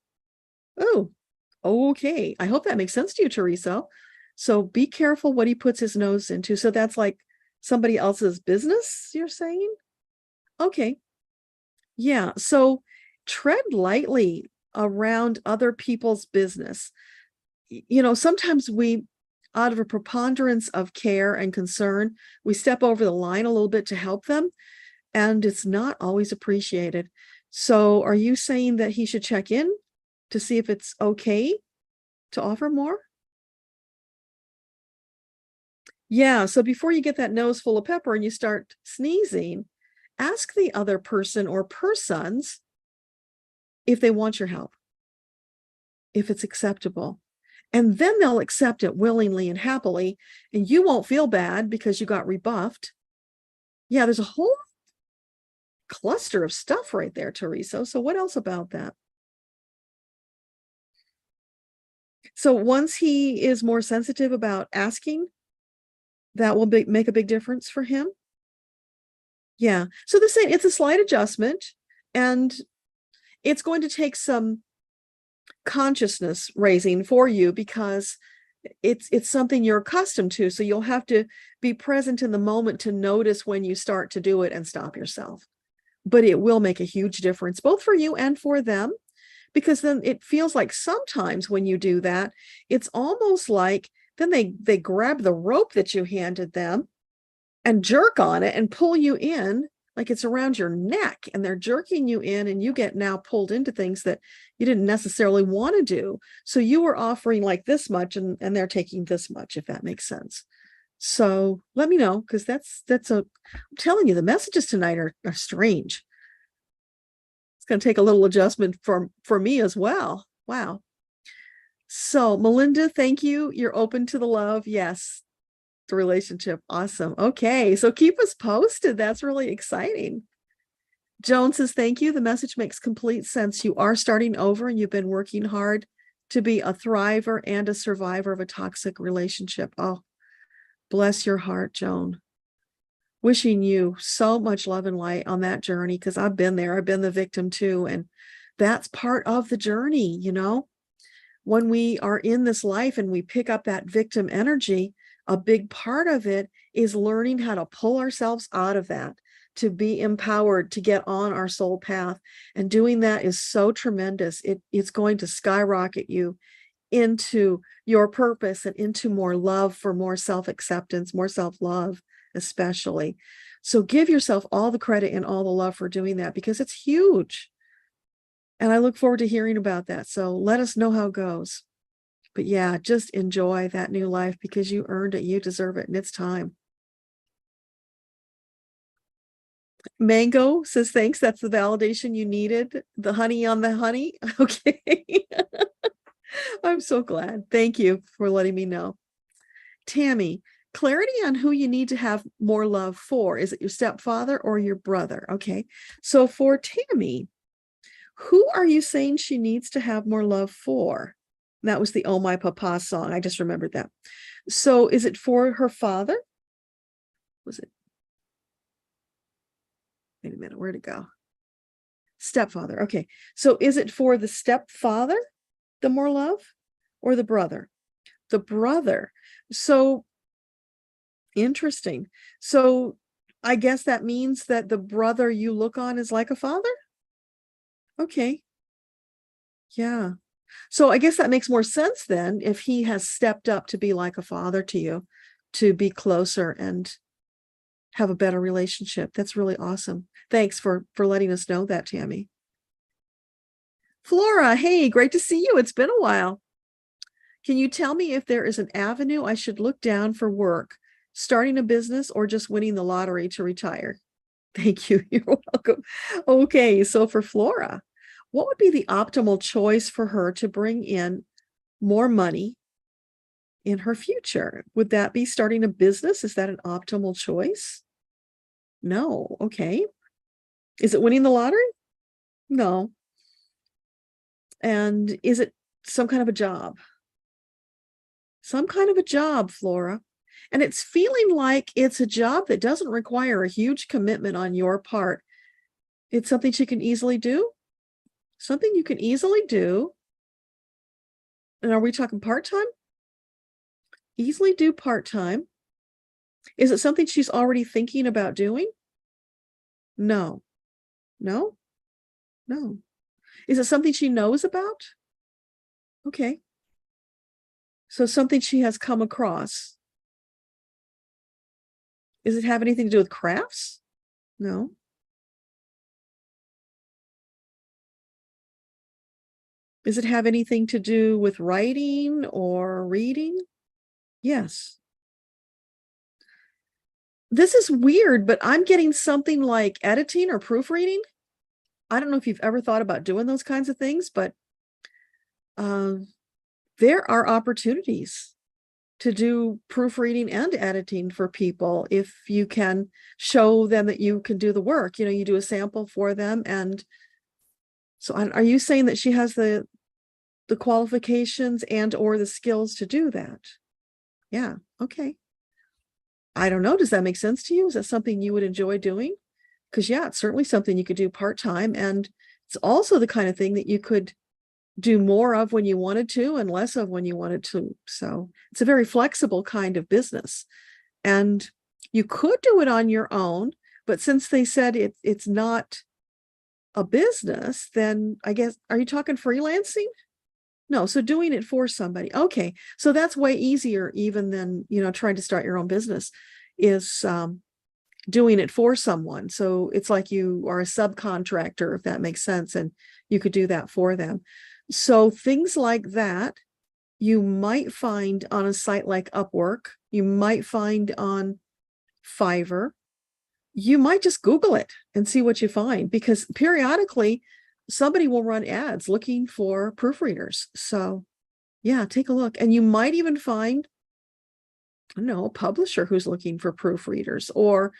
Oh, okay. I hope that makes sense to you, Teresa. So be careful what he puts his nose into. So that's like somebody else's business, you're saying? Okay. Yeah. So tread lightly around other people's business. You know, sometimes we, out of a preponderance of care and concern, we step over the line a little bit to help them, and it's not always appreciated. So are you saying that he should check in to see if it's okay to offer more? Yeah, so before you get that nose full of pepper and you start sneezing, ask the other person or persons if they want your help, if it's acceptable. And then they'll accept it willingly and happily, and you won't feel bad because you got rebuffed. Yeah, there's a whole cluster of stuff right there, Teresa. So what else about that? So once he is more sensitive about asking, that will make a big difference for him. Yeah. So the same, it's a slight adjustment, and it's going to take some consciousness raising for you because it's something you're accustomed to. So you'll have to be present in the moment to notice when you start to do it and stop yourself. But it will make a huge difference, both for you and for them, because then it feels like sometimes when you do that, it's almost like then they grab the rope that you handed them and jerk on it and pull you in, like it's around your neck, and they're jerking you in, and you get now pulled into things that you didn't necessarily want to do. So you were offering like this much, and they're taking this much, if that makes sense. So let me know, because I'm telling you, the messages tonight are strange. It's going to take a little adjustment for me as well. Wow. So Melinda, thank you. You're open to the love. Yes. The relationship. Awesome. Okay. So keep us posted. That's really exciting. Joan says, thank you. The message makes complete sense. You are starting over and you've been working hard to be a thriver and a survivor of a toxic relationship. Oh, bless your heart, Joan. Wishing you so much love and light on that journey, because I've been there. I've been the victim too. And that's part of the journey, you know? When we are in this life and we pick up that victim energy, a big part of it is learning how to pull ourselves out of that, to be empowered to get on our soul path. And doing that is so tremendous. It's going to skyrocket you into your purpose and into more love, for more self-acceptance, more self-love, especially. So give yourself all the credit and all the love for doing that, because it's huge. And I look forward to hearing about that. So let us know how it goes. But yeah, just enjoy that new life, because you earned it. You deserve it. And it's time. Mango says, thanks. That's the validation you needed. The honey on the honey. Okay. I'm so glad. Thank you for letting me know. Tammy, clarity on who you need to have more love for. Is it your stepfather or your brother? Okay. So for Tammy, who are you saying she needs to have more love for? That was the Oh My Papa song. I just remembered that. So is it for her father? Was it? Wait a minute, where'd it go? Stepfather. Okay. So is it for the stepfather, the more love, or the brother? The brother. So interesting. So I guess that means that the brother you look on is like a father? Okay. Yeah. So I guess that makes more sense then, if he has stepped up to be like a father to you, to be closer and have a better relationship. That's really awesome. Thanks for letting us know that, Tammy. Flora, hey, great to see you. It's been a while. Can you tell me if there is an avenue I should look down for work, starting a business, or just winning the lottery to retire? Thank you. You're welcome. Okay, so for Flora, what would be the optimal choice for her to bring in more money in her future? Would that be starting a business? Is that an optimal choice? No. Okay. Is it winning the lottery? No. And is it some kind of a job? Some kind of a job, Flora. And it's feeling like it's a job that doesn't require a huge commitment on your part. It's something she can easily do. Something you can easily do. And are we talking part-time? Easily do part-time. Is it something she's already thinking about doing? No. No? No. Is it something she knows about? Okay. So something she has come across. Does it have anything to do with crafts? No. Does it have anything to do with writing or reading? Yes. This is weird, but I'm getting something like editing or proofreading. I don't know if you've ever thought about doing those kinds of things, but there are opportunities to do proofreading and editing for people if you can show them that you can do the work. You know, you do a sample for them. And so are you saying that she has the qualifications and or the skills to do that? Yeah. Okay. I don't know. Does that make sense to you? Is that something you would enjoy doing? Because yeah, it's certainly something you could do part-time. And it's also the kind of thing that you could do more of when you wanted to and less of when you wanted to. So it's a very flexible kind of business. And you could do it on your own, but since they said it's not a business, then I guess, are you talking freelancing? No, so doing it for somebody. Okay, so that's way easier even than, you know, trying to start your own business, is doing it for someone. So it's like you are a subcontractor, if that makes sense, and you could do that for them. So things like that, you might find on a site like Upwork, you might find on Fiverr, you might just Google it and see what you find, because periodically somebody will run ads looking for proofreaders. So yeah, take a look. And you might even find, I don't know, a publisher who's looking for proofreaders, or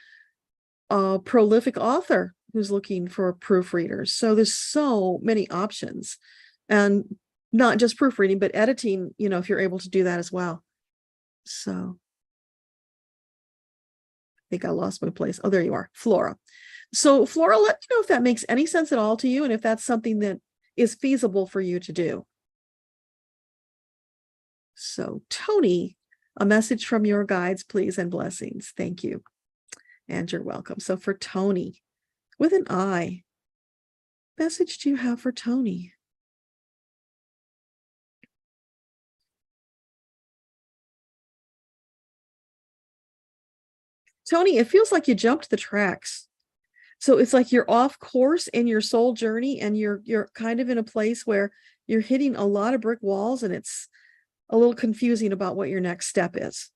a prolific author who's looking for proofreaders. So there's so many options, and not just proofreading, but editing, you know, if you're able to do that as well. So I think I lost my place. Oh, there you are, Flora. So Flora, let me know if that makes any sense at all to you, and if that's something that is feasible for you to do. So Tony, A message from your guides, please, and blessings. Thank you. And you're welcome. So for Tony, with an I, message do you have for Tony? Tony, it feels like you jumped the tracks. So it's like you're off course in your soul journey, and you're kind of in a place where you're hitting a lot of brick walls, and it's a little confusing about what your next step is.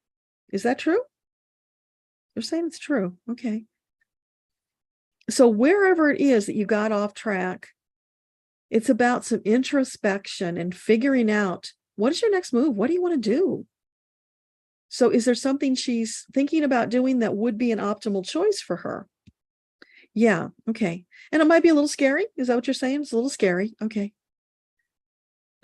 Is that true? You're saying it's true. Okay. So wherever it is that you got off track, it's about some introspection and figuring out, what is your next move? What do you want to do? So is there something she's thinking about doing that would be an optimal choice for her? Yeah. Okay. And it might be a little scary. Is that what you're saying? It's a little scary. Okay.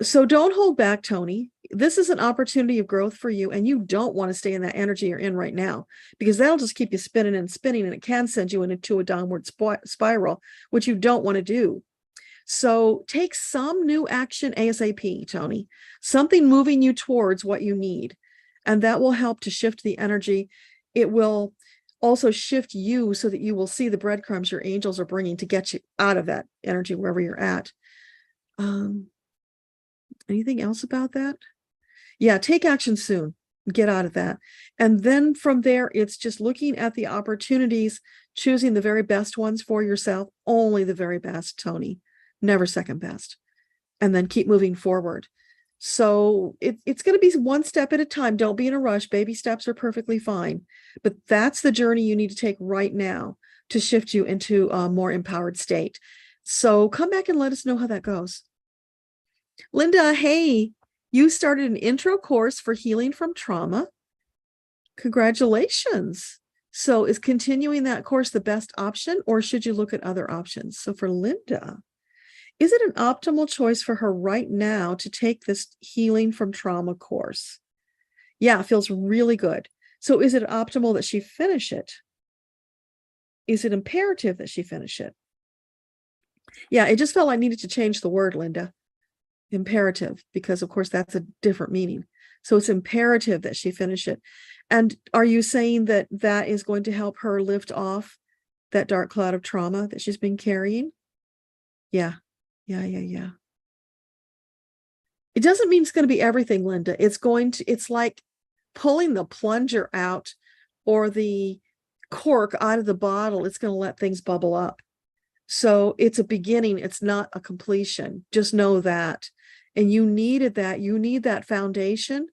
So don't hold back, Tony. This is an opportunity of growth for you, and you don't want to stay in that energy you're in right now, because that'll just keep you spinning and spinning, and it can send you into a downward spiral, which you don't want to do. So take some new action ASAP, Tony, something moving you towards what you need, and that will help to shift the energy. It will also shift you so that you will see the breadcrumbs your angels are bringing to get you out of that energy wherever you're at. Anything else about that? Yeah, take action soon. Get out of that. And then from there, it's just looking at the opportunities, choosing the very best ones for yourself, only the very best, Tony, never second best. And then keep moving forward. So it's going to be one step at a time. Don't be in a rush. Baby steps are perfectly fine. But that's the journey you need to take right now to shift you into a more empowered state. So come back and let us know how that goes. Linda, hey, you started an intro course for healing from trauma. Congratulations. So is continuing that course the best option, or should you look at other options? So for Linda, is it an optimal choice for her right now to take this healing from trauma course? Yeah, it feels really good. So is it optimal that she finish it? Is it imperative that she finish it? Yeah, it just felt I needed to change the word, Linda. Imperative, because of course that's a different meaning. So it's imperative that she finish it. And are you saying that that is going to help her lift off that dark cloud of trauma that she's been carrying? Yeah. It doesn't mean it's going to be everything, Linda. It's like pulling the plunger out, or the cork out of the bottle. It's going to let things bubble up. So it's a beginning. It's not a completion. Just know that. And you needed that. You need that foundation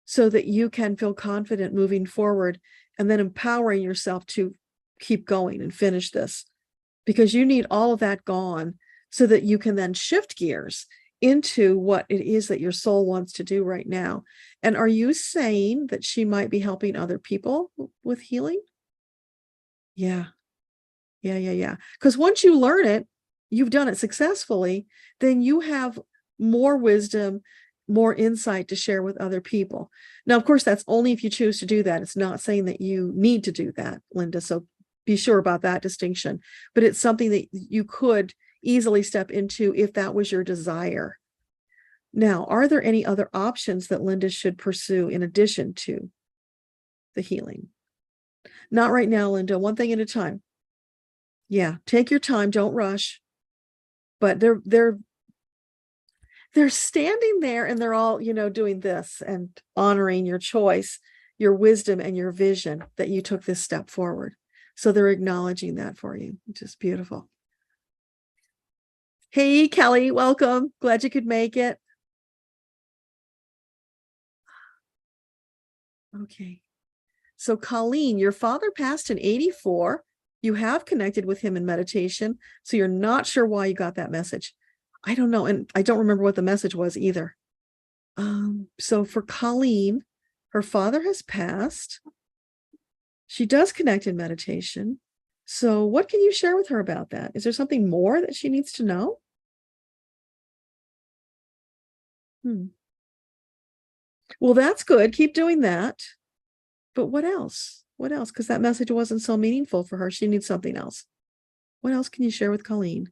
so that you can feel confident moving forward, and then empowering yourself to keep going and finish this, because you need all of that gone so that you can then shift gears into what it is that your soul wants to do right now. And are you saying that she might be helping other people with healing? Yeah. Because once you learn it, you've done it successfully, then you have more wisdom, more insight to share with other people. Now, of course, that's only if you choose to do that. It's not saying that you need to do that, Linda. So be sure about that distinction. But it's something that you could easily step into if that was your desire. Now, are there any other options that Linda should pursue in addition to the healing? Not right now, Linda. One thing at a time. Yeah, take your time. Don't rush. But they're standing there, and they're all, doing this and honoring your choice, your wisdom, and your vision that you took this step forward. So they're acknowledging that for you, which is beautiful. Hey, Kelly, welcome. Glad you could make it. Okay. So Colleen, your father passed in 1984. You have connected with him in meditation, so you're not sure why you got that message. I don't know, and I don't remember what the message was either. So for Colleen, her father has passed. She does connect in meditation. So what can you share with her about that? Is there something more that she needs to know? Well, that's good. Keep doing that. But what else? What else? Because that message wasn't so meaningful for her. She needs something else. What else can you share with Colleen?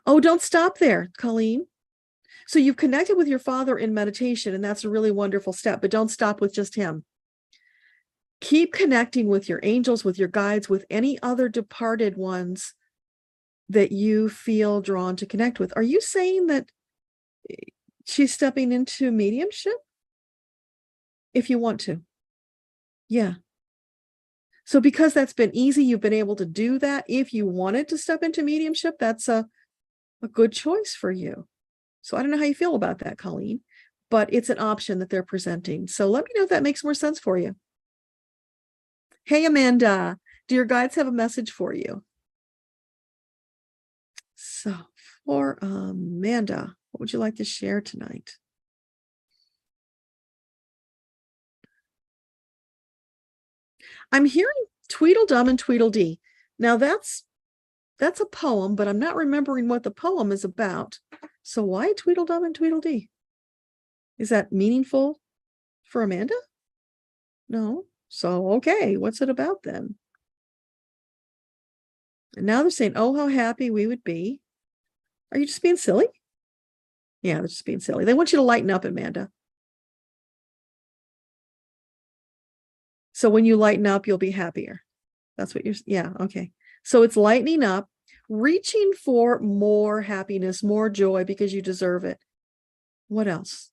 Oh, don't stop there, Colleen. So you've connected with your father in meditation, and that's a really wonderful step, but don't stop with just him. Keep connecting with your angels, with your guides, with any other departed ones that you feel drawn to connect with. Are you saying that she's stepping into mediumship? If you want to. Yeah. So because that's been easy, you've been able to do that. If you wanted to step into mediumship, that's a good choice for you. So I don't know how you feel about that, Colleen, but it's an option that they're presenting. So let me know if that makes more sense for you. Hey, Amanda, do your guides have a message for you? So for Amanda, what would you like to share tonight? I'm hearing Tweedledum and Tweedledee. Now that's a poem, but I'm not remembering what the poem is about. So why Tweedledum and Tweedledee? Is that meaningful for Amanda? No. So, okay, what's it about then? And now they're saying, oh, how happy we would be. Are you just being silly? Yeah, they're just being silly. They want you to lighten up, Amanda. So when you lighten up, you'll be happier. That's what yeah, okay. So it's lightening up, reaching for more happiness, more joy, because you deserve it. What else?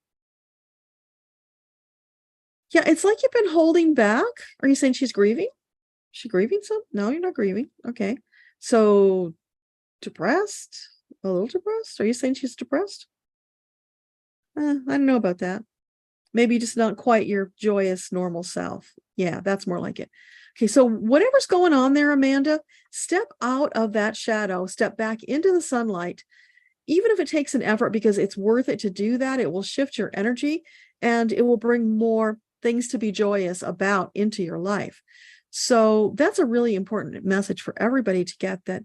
Yeah, it's like you've been holding back. Are you saying she's grieving? Is she grieving something? No, you're not grieving. Okay. So depressed? A little depressed? Are you saying she's depressed? I don't know about that. Maybe just not quite your joyous, normal self. Yeah, that's more like it. Okay, so whatever's going on there, Amanda, step out of that shadow, step back into the sunlight, even if it takes an effort, because it's worth it to do that. It will shift your energy and it will bring more things to be joyous about into your life. So that's a really important message for everybody to get, that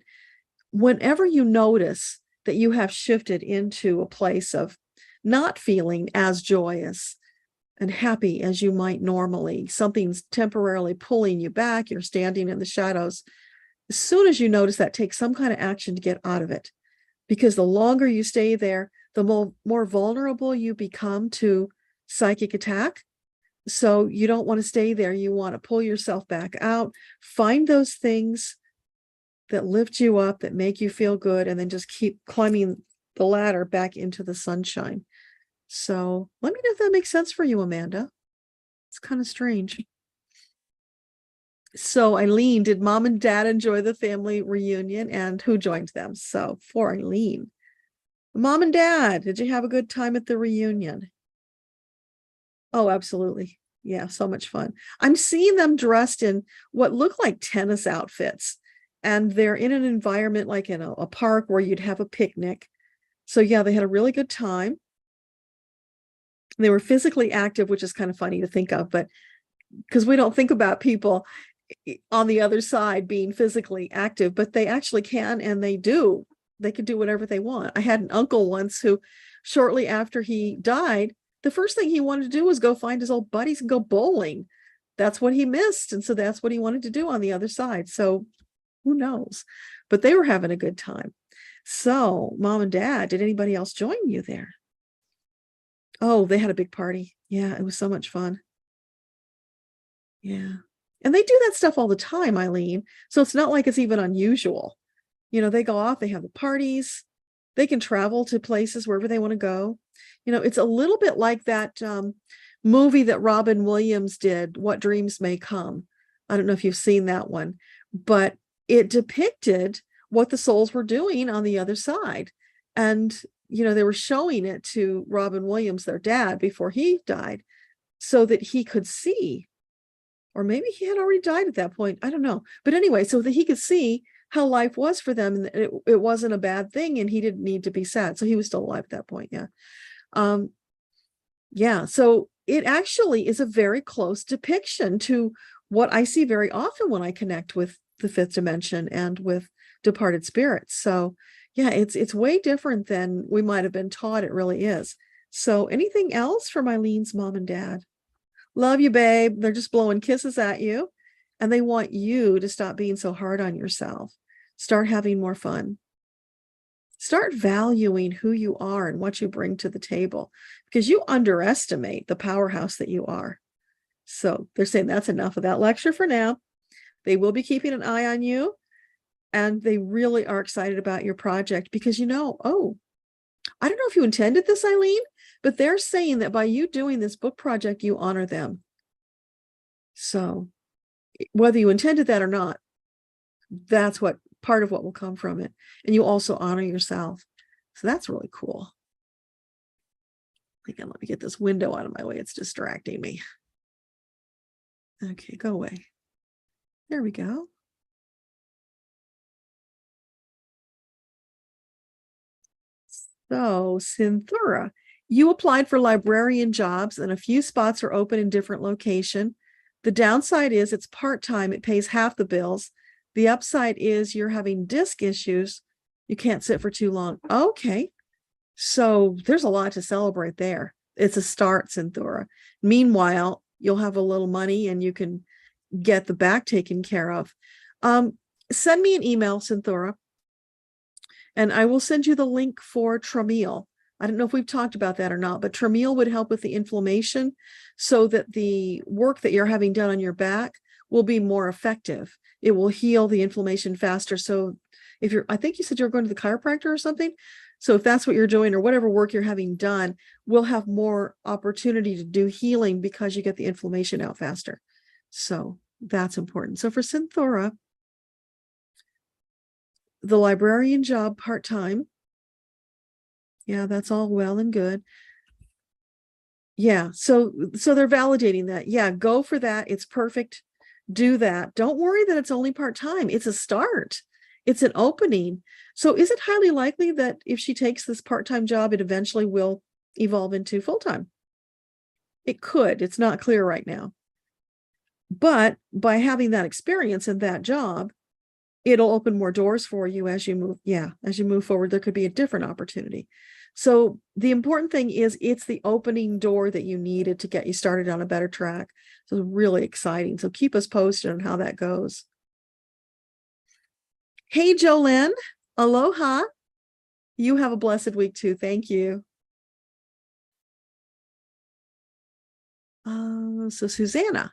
whenever you notice that you have shifted into a place of not feeling as joyous and happy as you might normally, something's temporarily pulling you back, you're standing in the shadows. As soon as you notice that, take some kind of action to get out of it. Because the longer you stay there, the more vulnerable you become to psychic attack. So you don't want to stay there. You want to pull yourself back out, find those things that lift you up, that make you feel good, and then just keep climbing the ladder back into the sunshine. So let me know if that makes sense for you, Amanda. It's kind of strange. So Eileen, did mom and dad enjoy the family reunion, and who joined them? So for Eileen, mom and dad, did you have a good time at the reunion? Oh, absolutely. Yeah, so much fun. I'm seeing them dressed in what look like tennis outfits, and they're in an environment like in a park where you'd have a picnic. So yeah, they had a really good time. They were physically active, which is kind of funny to think of, but because we don't think about people on the other side being physically active, but they actually can, and they do. They can do whatever they want. I had an uncle once who, shortly after he died, the first thing he wanted to do was go find his old buddies and go bowling. That's what he missed. And so that's what he wanted to do on the other side. So who knows? But they were having a good time. So mom and dad, did anybody else join you there? Oh, they had a big party. Yeah, it was so much fun. Yeah. And they do that stuff all the time, Eileen. So it's not like it's even unusual. You know, they go off, they have the parties, they can travel to places wherever they want to go. You know, it's a little bit like that movie that Robin Williams did, What Dreams May Come. I don't know if you've seen that one, but it depicted what the souls were doing on the other side. And, you know, they were showing it to Robin Williams, their dad, before he died, so that he could see, or maybe he had already died at that point. I don't know. But anyway, so that he could see how life was for them, and it wasn't a bad thing, and he didn't need to be sad. So he was still alive at that point. Yeah. Yeah. So it actually is a very close depiction to what I see very often when I connect with the fifth dimension and with departed spirits. So yeah, it's way different than we might have been taught it really is. So anything else from Eileen's mom and dad? Love you, babe. They're just blowing kisses at you, and they want you to stop being so hard on yourself. Start having more fun. Start valuing who you are and what you bring to the table, because you underestimate the powerhouse that you are. So they're saying that's enough of that lecture for now. They will be keeping an eye on you, and they really are excited about your project because, oh, I don't know if you intended this, Eileen, but they're saying that by you doing this book project, you honor them. So whether you intended that or not, that's what part of what will come from it. And you also honor yourself. So that's really cool. Again, let me get this window out of my way. It's distracting me. Okay, go away. There we go. So, Cynthura, you applied for librarian jobs and a few spots are open in different locations. The downside is it's part-time. It pays half the bills. The upside is you're having disc issues. You can't sit for too long. Okay. So there's a lot to celebrate there. It's a start, Cynthura. Meanwhile, you'll have a little money and you can get the back taken care of. Send me an email, Cynthura, and I will send you the link for Trameal. I don't know if we've talked about that or not, but Trameal would help with the inflammation so that the work that you're having done on your back will be more effective. It will heal the inflammation faster. So if I think you said you're going to the chiropractor or something. So if that's what you're doing or whatever work you're having done, we'll have more opportunity to do healing because you get the inflammation out faster. So that's important. So for Cynthura, the librarian job part-time. Yeah, that's all well and good. Yeah, so they're validating that. Yeah, go for that. It's perfect. Do that. Don't worry that it's only part-time. It's a start. It's an opening. So is it highly likely that if she takes this part-time job, it eventually will evolve into full-time? It could. It's not clear right now. But by having that experience in that job, it'll open more doors for you as you move. Yeah, as you move forward, there could be a different opportunity. So the important thing is it's the opening door that you needed to get you started on a better track. So it's really exciting. So keep us posted on how that goes. Hey, Jolene. Aloha. You have a blessed week too. Thank you. So Susanna,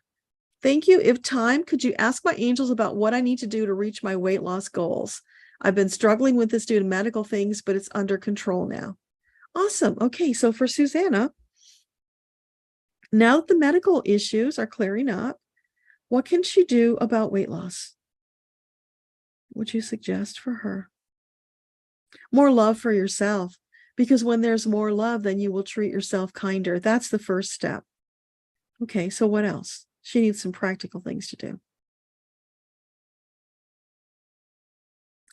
thank you. If time, could you ask my angels about what I need to do to reach my weight loss goals? I've been struggling with this due to medical things, but it's under control now. Awesome. Okay, so for Susanna, now that the medical issues are clearing up, what can she do about weight loss? What would you suggest for her? More love for yourself, because when there's more love, then you will treat yourself kinder. That's the first step. Okay, so what else? She needs some practical things to do.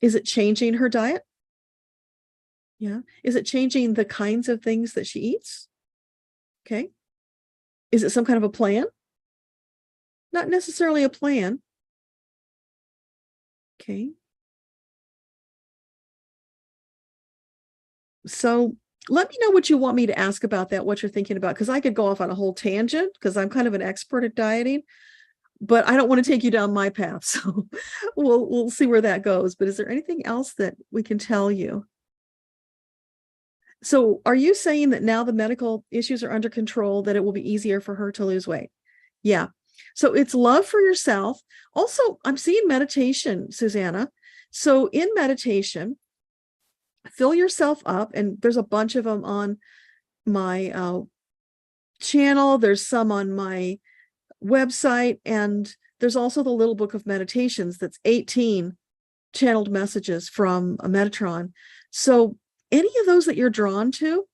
Is it changing her diet? Yeah. Is it changing the kinds of things that she eats? Okay. Is it some kind of a plan? Not necessarily a plan. Okay. So let me know what you want me to ask about that, what you're thinking about, because I could go off on a whole tangent because I'm kind of an expert at dieting, but I don't want to take you down my path. So we'll see where that goes. But is there anything else that we can tell you? So are you saying that now the medical issues are under control, that it will be easier for her to lose weight? Yeah. So it's love for yourself. Also, I'm seeing meditation, Susanna. So in meditation, fill yourself up, and there's a bunch of them on my channel. There's some on my website, and there's also the little book of meditations that's 18 channeled messages from a Metatron. So any of those that you're drawn to,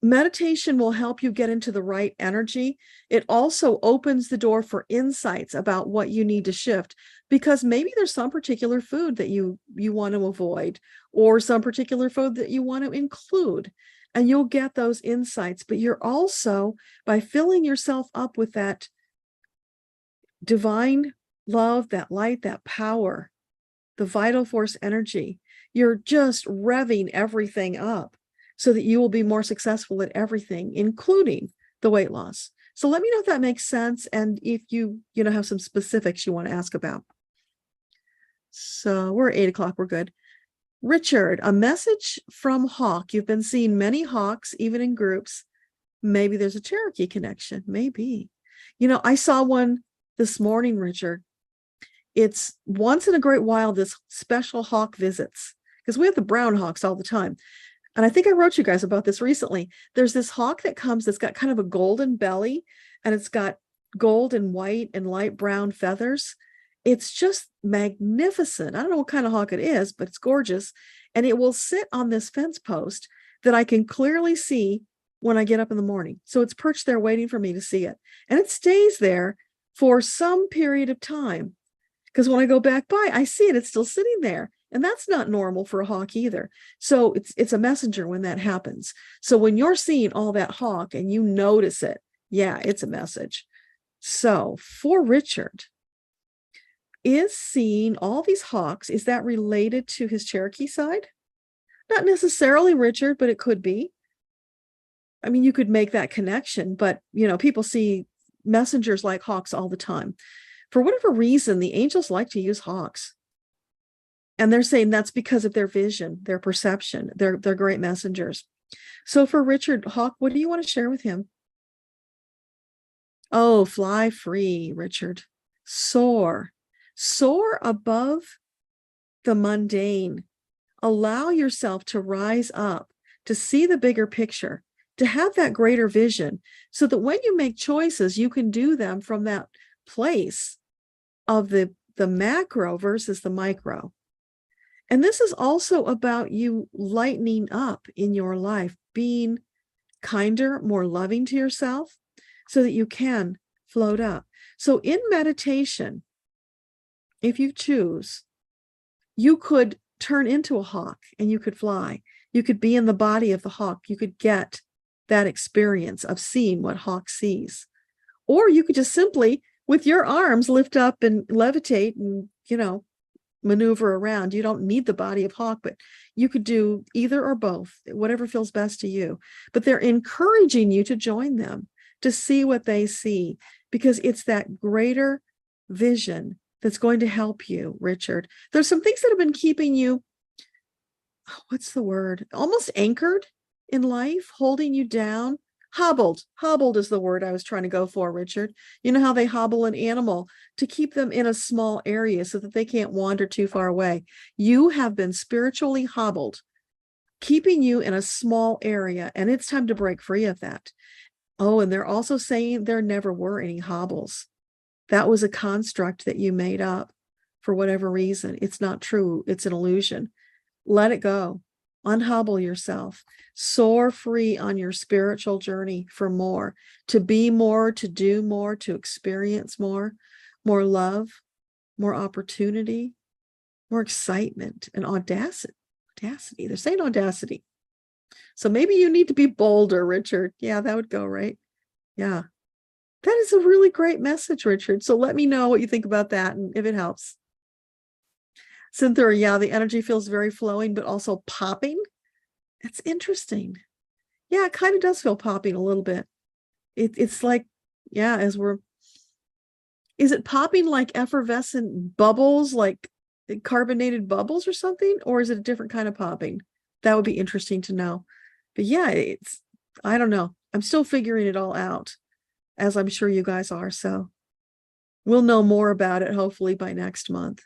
meditation will help you get into the right energy. It also opens the door for insights about what you need to shift, because maybe there's some particular food that you want to avoid, or some particular food that you want to include, and you'll get those insights. But you're also, by filling yourself up with that divine love, that light, that power, the vital force energy, you're just revving everything up so that you will be more successful at everything, including the weight loss. So let me know if that makes sense, and if you have some specifics you want to ask about. So we're at 8 o'clock. We're good. Richard, a message from Hawk. You've been seeing many hawks, even in groups. Maybe there's a Cherokee connection. Maybe. I saw one this morning, Richard. It's once in a great while this special hawk visits, because we have the brown hawks all the time. And I think I wrote you guys about this recently. There's this hawk that comes that's got kind of a golden belly, and it's got gold and white and light brown feathers. It's just magnificent. I don't know what kind of hawk it is, but it's gorgeous. And it will sit on this fence post that I can clearly see when I get up in the morning. So it's perched there waiting for me to see it. And it stays there for some period of time, because when I go back by, I see it. It's still sitting there. And that's not normal for a hawk either. So it's a messenger when that happens. So when you're seeing all that hawk and you notice it, yeah, it's a message. So for Richard, is seeing all these hawks, is that related to his Cherokee side? Not necessarily, Richard, but it could be. I mean, you could make that connection, but people see messengers like hawks all the time. For whatever reason, the angels like to use hawks. And they're saying that's because of their vision, their perception. They're great messengers. So for Richard, Hawk, what do you want to share with him? Oh, fly free, Richard. Soar above the mundane. Allow yourself to rise up, to see the bigger picture, to have that greater vision, so that when you make choices, you can do them from that place of the macro versus the micro. And this is also about you lightening up in your life, being kinder, more loving to yourself, so that you can float up. So in meditation, if you choose, you could turn into a hawk and you could fly. You could be in the body of the hawk. You could get that experience of seeing what hawk sees. Or you could just simply, with your arms, lift up and levitate and, maneuver around. You don't need the body of hawk, but you could do either or both, whatever feels best to you. But they're encouraging you to join them, to see what they see, because it's that greater vision that's going to help you, Richard. There's some things that have been keeping you, what's the word? Almost anchored in life, holding you down. Hobbled is the word I was trying to go for, Richard. You know how they hobble an animal to keep them in a small area so that they can't wander too far away. You have been spiritually hobbled, keeping you in a small area, and it's time to break free of that. Oh, and they're also saying there never were any hobbles. That was a construct that you made up for whatever reason. It's not true. It's an illusion. Let it go. Unhobble yourself. Soar free on your spiritual journey for more, to be more, to do more, to experience more love, more opportunity, more excitement, and audacity. They're saying audacity. So maybe you need to be bolder, Richard. Yeah, that would go, right? Yeah. That is a really great message, Richard. So let me know what you think about that and if it helps. Cynthia, yeah, the energy feels very flowing, but also popping. It's interesting. Yeah, it kind of does feel popping a little bit. It's like, yeah, is it popping like effervescent bubbles, like carbonated bubbles or something? Or is it a different kind of popping? That would be interesting to know. But yeah, I don't know. I'm still figuring it all out, as I'm sure you guys are. So we'll know more about it, hopefully by next month.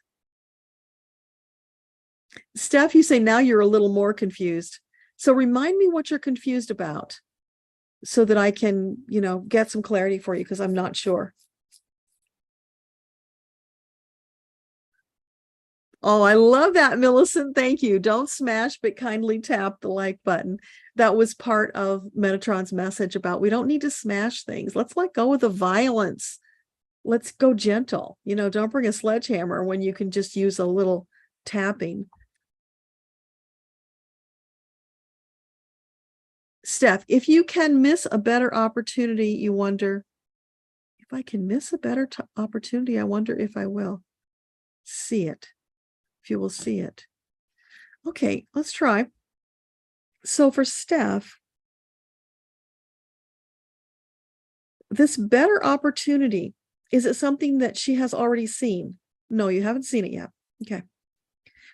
Steph, you say now you're a little more confused. So remind me what you're confused about so that I can, get some clarity for you, because I'm not sure. Oh, I love that, Millicent. Thank you. Don't smash, but kindly tap the like button. That was part of Metatron's message about we don't need to smash things. Let's let go of the violence. Let's go gentle. Don't bring a sledgehammer when you can just use a little tapping. Steph, if you can miss a better opportunity, you wonder, if I can miss a better opportunity, I wonder if I will see it. If you will see it. Okay, let's try. So for Steph, this better opportunity, is it something that she has already seen? No, you haven't seen it yet. Okay.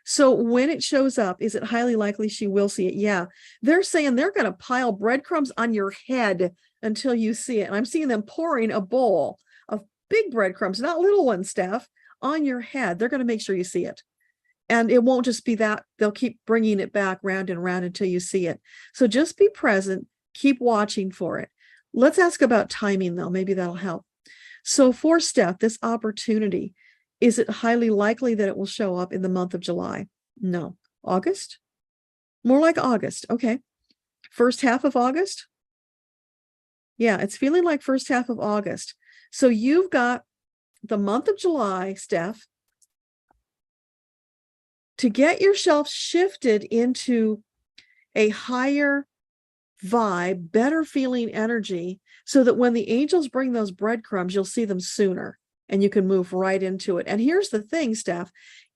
So when it shows up, is it highly likely she will see it? Yeah. They're saying they're going to pile breadcrumbs on your head until you see it. And I'm seeing them pouring a bowl of big breadcrumbs, not little ones, Steph, on your head. They're going to make sure you see it. And it won't just be that. They'll keep bringing it back round and round until you see it. So just be present. Keep watching for it. Let's ask about timing, though. Maybe that'll help. So for Steph, this opportunity, is it highly likely that it will show up in the month of July? No. August? More like August. Okay. First half of August? Yeah, it's feeling like first half of August. So you've got the month of July, Steph, to get yourself shifted into a higher vibe, better feeling energy, so that when the angels bring those breadcrumbs, you'll see them sooner and you can move right into it. And here's the thing, Steph,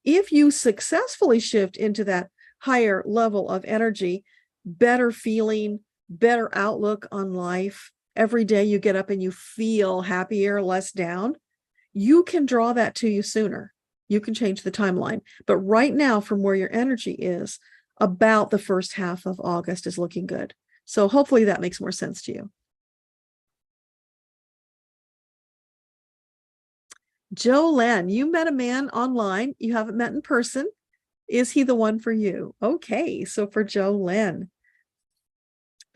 if you successfully shift into that higher level of energy, better feeling, better outlook on life, every day you get up and you feel happier, less down, you can draw that to you sooner. You can change the timeline. But right now, from where your energy is, about the first half of August is looking good. So hopefully that makes more sense to you. Jolene, you met a man online. You haven't met in person. Is he the one for you? Okay, so for Jolene,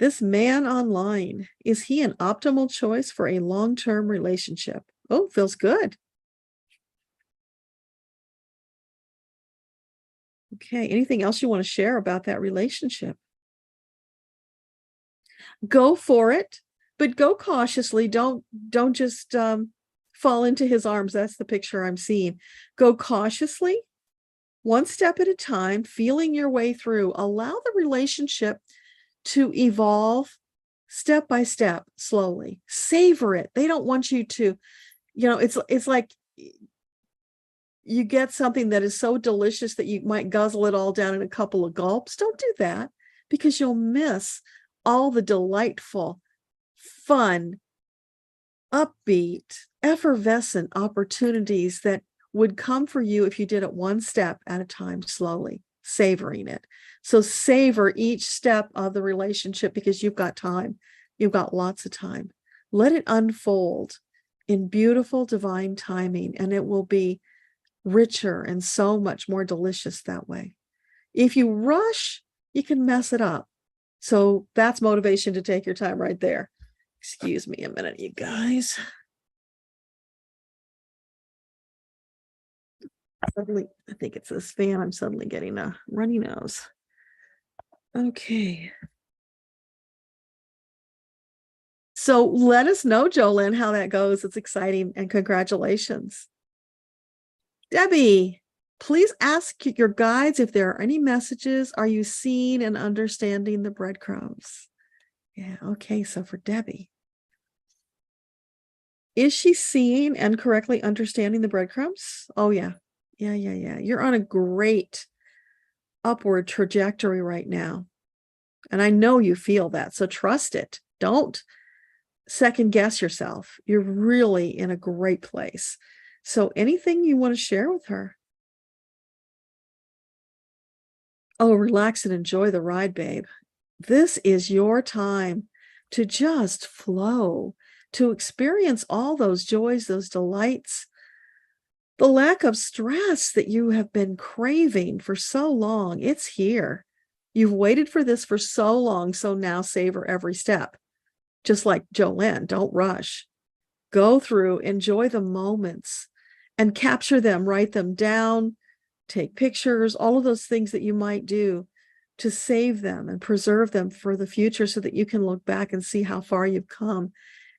this man online, is he an optimal choice for a long-term relationship? Oh, feels good. Okay, anything else you want to share about that relationship? Go for it, but go cautiously. Don't just fall into his arms. That's the picture I'm seeing. Go cautiously, one step at a time, feeling your way through. Allow the relationship to evolve step by step, slowly. Savor it. They don't want you to, it's like you get something that is so delicious that you might guzzle it all down in a couple of gulps. Don't do that, because you'll miss all the delightful, fun, upbeat, effervescent opportunities that would come for you if you did it one step at a time, slowly, savoring it. So savor each step of the relationship, because you've got time. You've got lots of time. Let it unfold in beautiful divine timing, and it will be richer and so much more delicious that way. If you rush, you can mess it up. So that's motivation to take your time right there. Excuse me a minute, you guys. Suddenly, I think it's this fan. I'm suddenly getting a runny nose. Okay. So let us know, Jolene, how that goes. It's exciting, and congratulations. Debbie, please ask your guides if there are any messages. Are you seeing and understanding the breadcrumbs? Yeah, okay, so for Debbie, is she seeing and correctly understanding the breadcrumbs? Oh, yeah. Yeah. You're on a great upward trajectory right now. And I know you feel that, so trust it. Don't second guess yourself. You're really in a great place. So anything you want to share with her? Oh, relax and enjoy the ride, babe. This is your time to just flow, to experience all those joys, those delights, the lack of stress that you have been craving for so long. It's here. You've waited for this for so long, so now savor every step. Just like Jolene, don't rush. Go through, enjoy the moments, and capture them, write them down, take pictures, all of those things that you might do to save them and preserve them for the future, so that you can look back and see how far you've come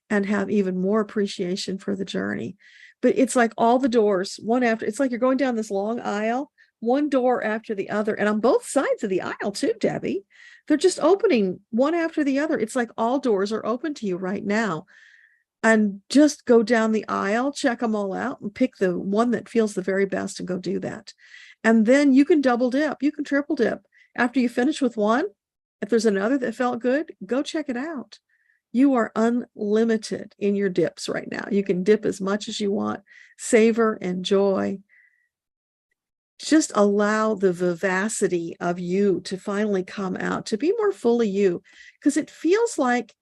and have even more appreciation for the journey. But it's like all the doors, one after, it's like you're going down this long aisle, one door after the other, and on both sides of the aisle too, Debbie. They're just opening one after the other. It's like all doors are open to you right now. And just go down the aisle, check them all out, and pick the one that feels the very best and go do that. And then you can double dip, you can triple dip. After you finish with one, if there's another that felt good, go check it out. You are unlimited in your dips right now. You can dip as much as you want. Savor, enjoy. just allow the vivacity of you to finally come out, to be more fully you, because it feels like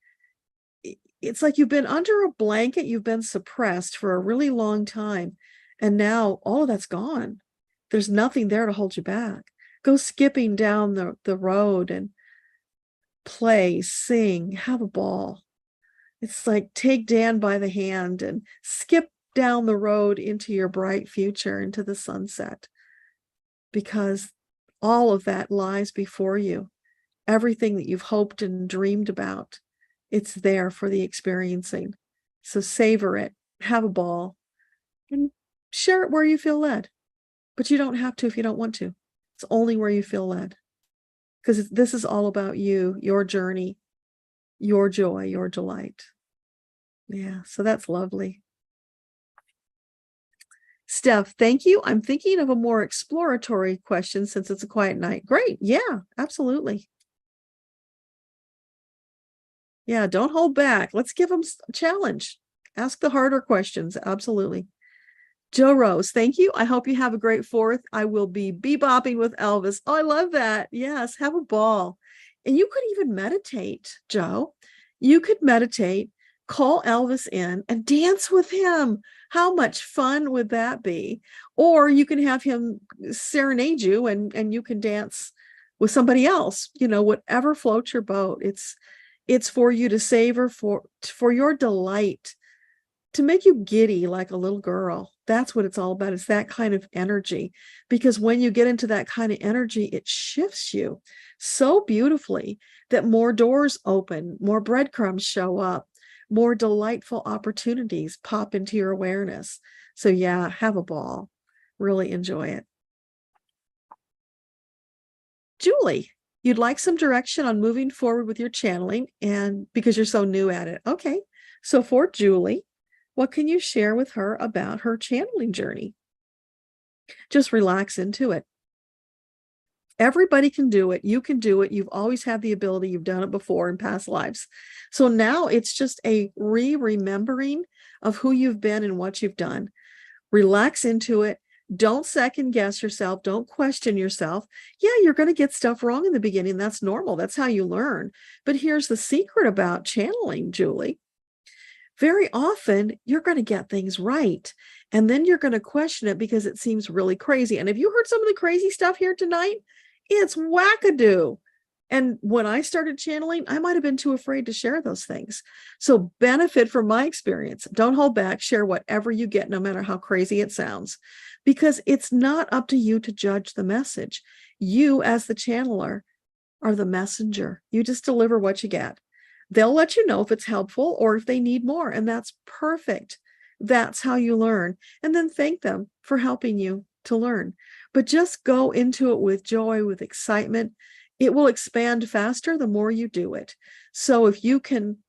it's like you've been under a blanket, you've been suppressed for a really long time, and now all of that's gone. There's nothing there to hold you back. Go skipping down the road and play, sing, have a ball. It's like take Dan by the hand and skip down the road into your bright future, into the sunset, because all of that lies before you. Everything that you've hoped and dreamed about, it's there for the experiencing. So savor it, have a ball, and share it where you feel led. But you don't have to if you don't want to. It's only where you feel led. Because this is all about you, your journey, your joy, your delight. Yeah, so that's lovely. Steph, thank you. I'm thinking of a more exploratory question since it's a quiet night. Great. Yeah, absolutely. Yeah, don't hold back. Let's give them a challenge. Ask the harder questions. Absolutely. Joe Rose, thank you. I hope you have a great 4th. I will be bebopping with Elvis. Oh, I love that. Yes, have a ball. And you could even meditate, Joe. You could meditate, call Elvis in and dance with him. How much fun would that be? Or you can have him serenade you and you can dance with somebody else, whatever floats your boat. It's for you to savor, for your delight, to make you giddy like a little girl. That's what it's all about. It's that kind of energy, because when you get into that kind of energy, it shifts you so beautifully that more doors open, more breadcrumbs show up, more delightful opportunities pop into your awareness. So yeah, have a ball. Really enjoy it. Julie, you'd like some direction on moving forward with your channeling, and because you're so new at it. Okay. So for Julie, what can you share with her about her channeling journey? Just relax into it. Everybody can do it. You can do it. You've always had the ability. You've done it before in past lives. So now it's just a remembering of who you've been and what you've done. Relax into it. Don't second guess yourself. Don't question yourself. Yeah, you're going to get stuff wrong in the beginning. That's normal. That's how you learn. But here's the secret about channeling, Julie. Very often you're going to get things right. And then you're going to question it because it seems really crazy. And have you heard some of the crazy stuff here tonight? It's wackadoo. And when I started channeling, I might have been too afraid to share those things. So benefit from my experience. Don't hold back. Share whatever you get, no matter how crazy it sounds, because it's not up to you to judge the message. You, as the channeler, are the messenger. You just deliver what you get. They'll let you know if it's helpful or if they need more, and that's perfect. That's how you learn. And then thank them for helping you to learn. But just go into it with joy, with excitement. It will expand faster the more you do it. So if you can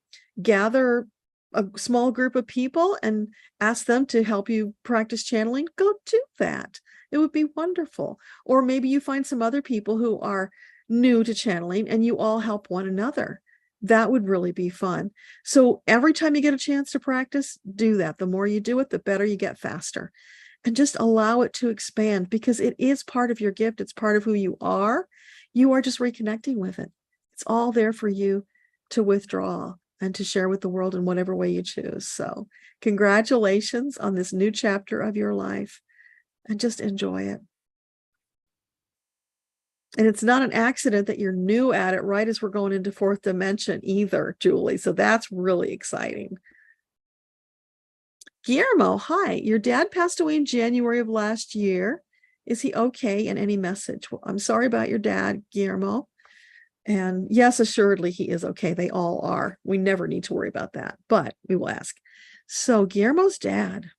gather a small group of people and ask them to help you practice channeling, go do that. It would be wonderful. Or maybe you find some other people who are new to channeling and you all help one another. That would really be fun. So every time you get a chance to practice, do that. The more you do it, the better you get, faster. And just allow it to expand, because it is part of your gift. It's part of who you are. You are just reconnecting with it. It's all there for you to withdraw and to share with the world in whatever way you choose. So congratulations on this new chapter of your life, and just enjoy it. And it's not an accident that you're new at it right as we're going into 4th dimension either, Julie. So that's really exciting. Guillermo, hi. Your dad passed away in January of last year. Is he okay? And any message? Well, I'm sorry about your dad, Guillermo. And yes, assuredly, he is okay. They all are. We never need to worry about that, but we will ask. So Guillermo's dad.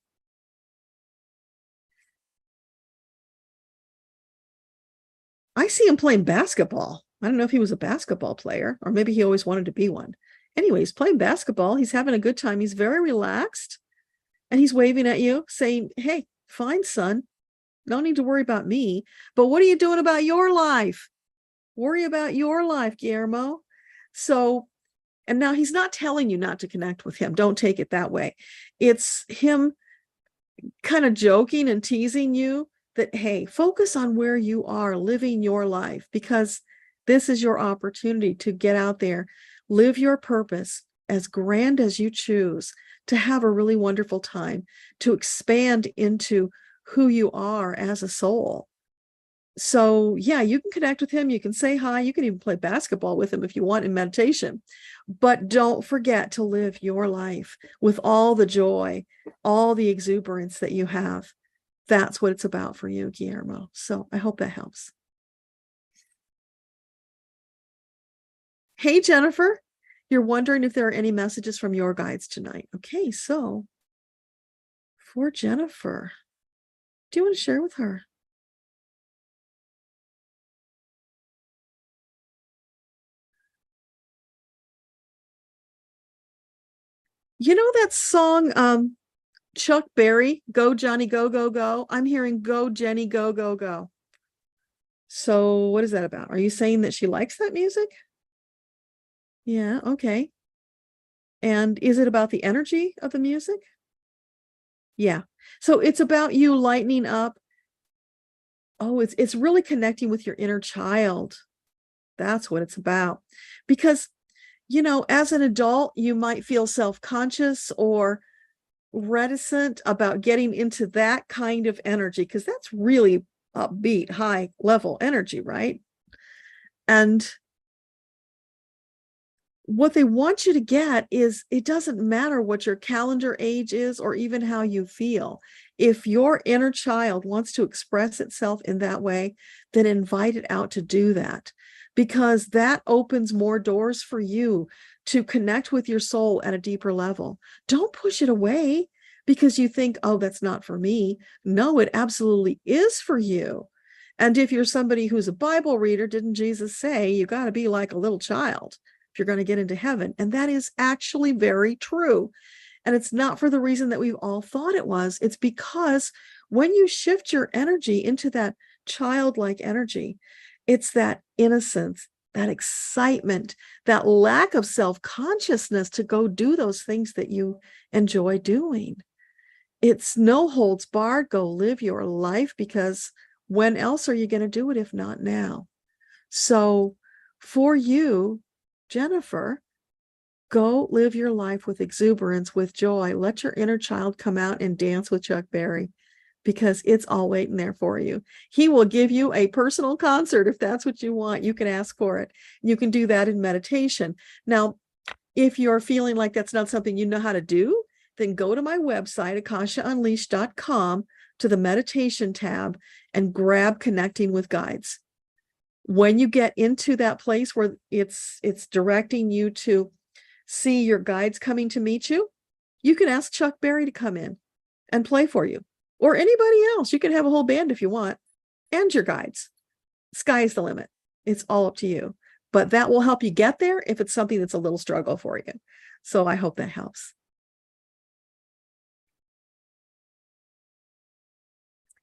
I see him playing basketball. I don't know if he was a basketball player, or maybe he always wanted to be one. Anyways, playing basketball. He's having a good time. He's very relaxed. And he's waving at you saying, hey, fine, son. No need to worry about me. But what are you doing about your life? Worry about your life, Guillermo. So, and now he's not telling you not to connect with him. Don't take it that way. It's him kind of joking and teasing you that, hey, focus on where you are living your life, because this is your opportunity to get out there, live your purpose as grand as you choose, to have a really wonderful time, to expand into who you are as a soul. So yeah, you can connect with him. You can say hi. You can even play basketball with him if you want in meditation. But don't forget to live your life with all the joy, all the exuberance that you have. That's what it's about for you, Guillermo. So I hope that helps. Hey, Jennifer, you're wondering if there are any messages from your guides tonight. Okay, so for Jennifer, do you want to share with her? You know that song, Chuck Berry, Go Johnny Go Go Go? I'm hearing Go Jenny Go Go Go. So what is that about? Are you saying that she likes that music? Yeah, okay. And is it about the energy of the music? Yeah. So it's about you lightening up. Oh, it's really connecting with your inner child. That's what it's about. Because, you know, as an adult, you might feel self-conscious or reticent about getting into that kind of energy, because that's really upbeat, high level energy, right? And what they want you to get is, it doesn't matter what your calendar age is or even how you feel. If your inner child wants to express itself in that way, then invite it out to do that, because that opens more doors for you to connect with your soul at a deeper level. Don't push it away because you think, oh, that's not for me. No, it absolutely is for you. And if you're somebody who's a Bible reader, didn't Jesus say you got to be like a little child if you're going to get into heaven? And that is actually very true. And it's not for the reason that we've all thought it was. It's because when you shift your energy into that childlike energy, it's that innocence, that excitement, that lack of self-consciousness to go do those things that you enjoy doing. It's no holds barred. Go live your life, because when else are you going to do it if not now? So for you, Jennifer, go live your life with exuberance, with joy. Let your inner child come out and dance with Chuck Berry, because it's all waiting there for you. He will give you a personal concert if that's what you want. You can ask for it. You can do that in meditation. Now, if you're feeling like that's not something you know how to do, then go to my website, akashaunleashed.com, to the meditation tab and grab Connecting with Guides. When you get into that place where it's directing you to see your guides coming to meet you, you can ask Chuck Berry to come in and play for you, or anybody else. You can have a whole band if you want, and your guides. Sky's the limit. It's all up to you. But that will help you get there if it's something that's a little struggle for you. So I hope that helps.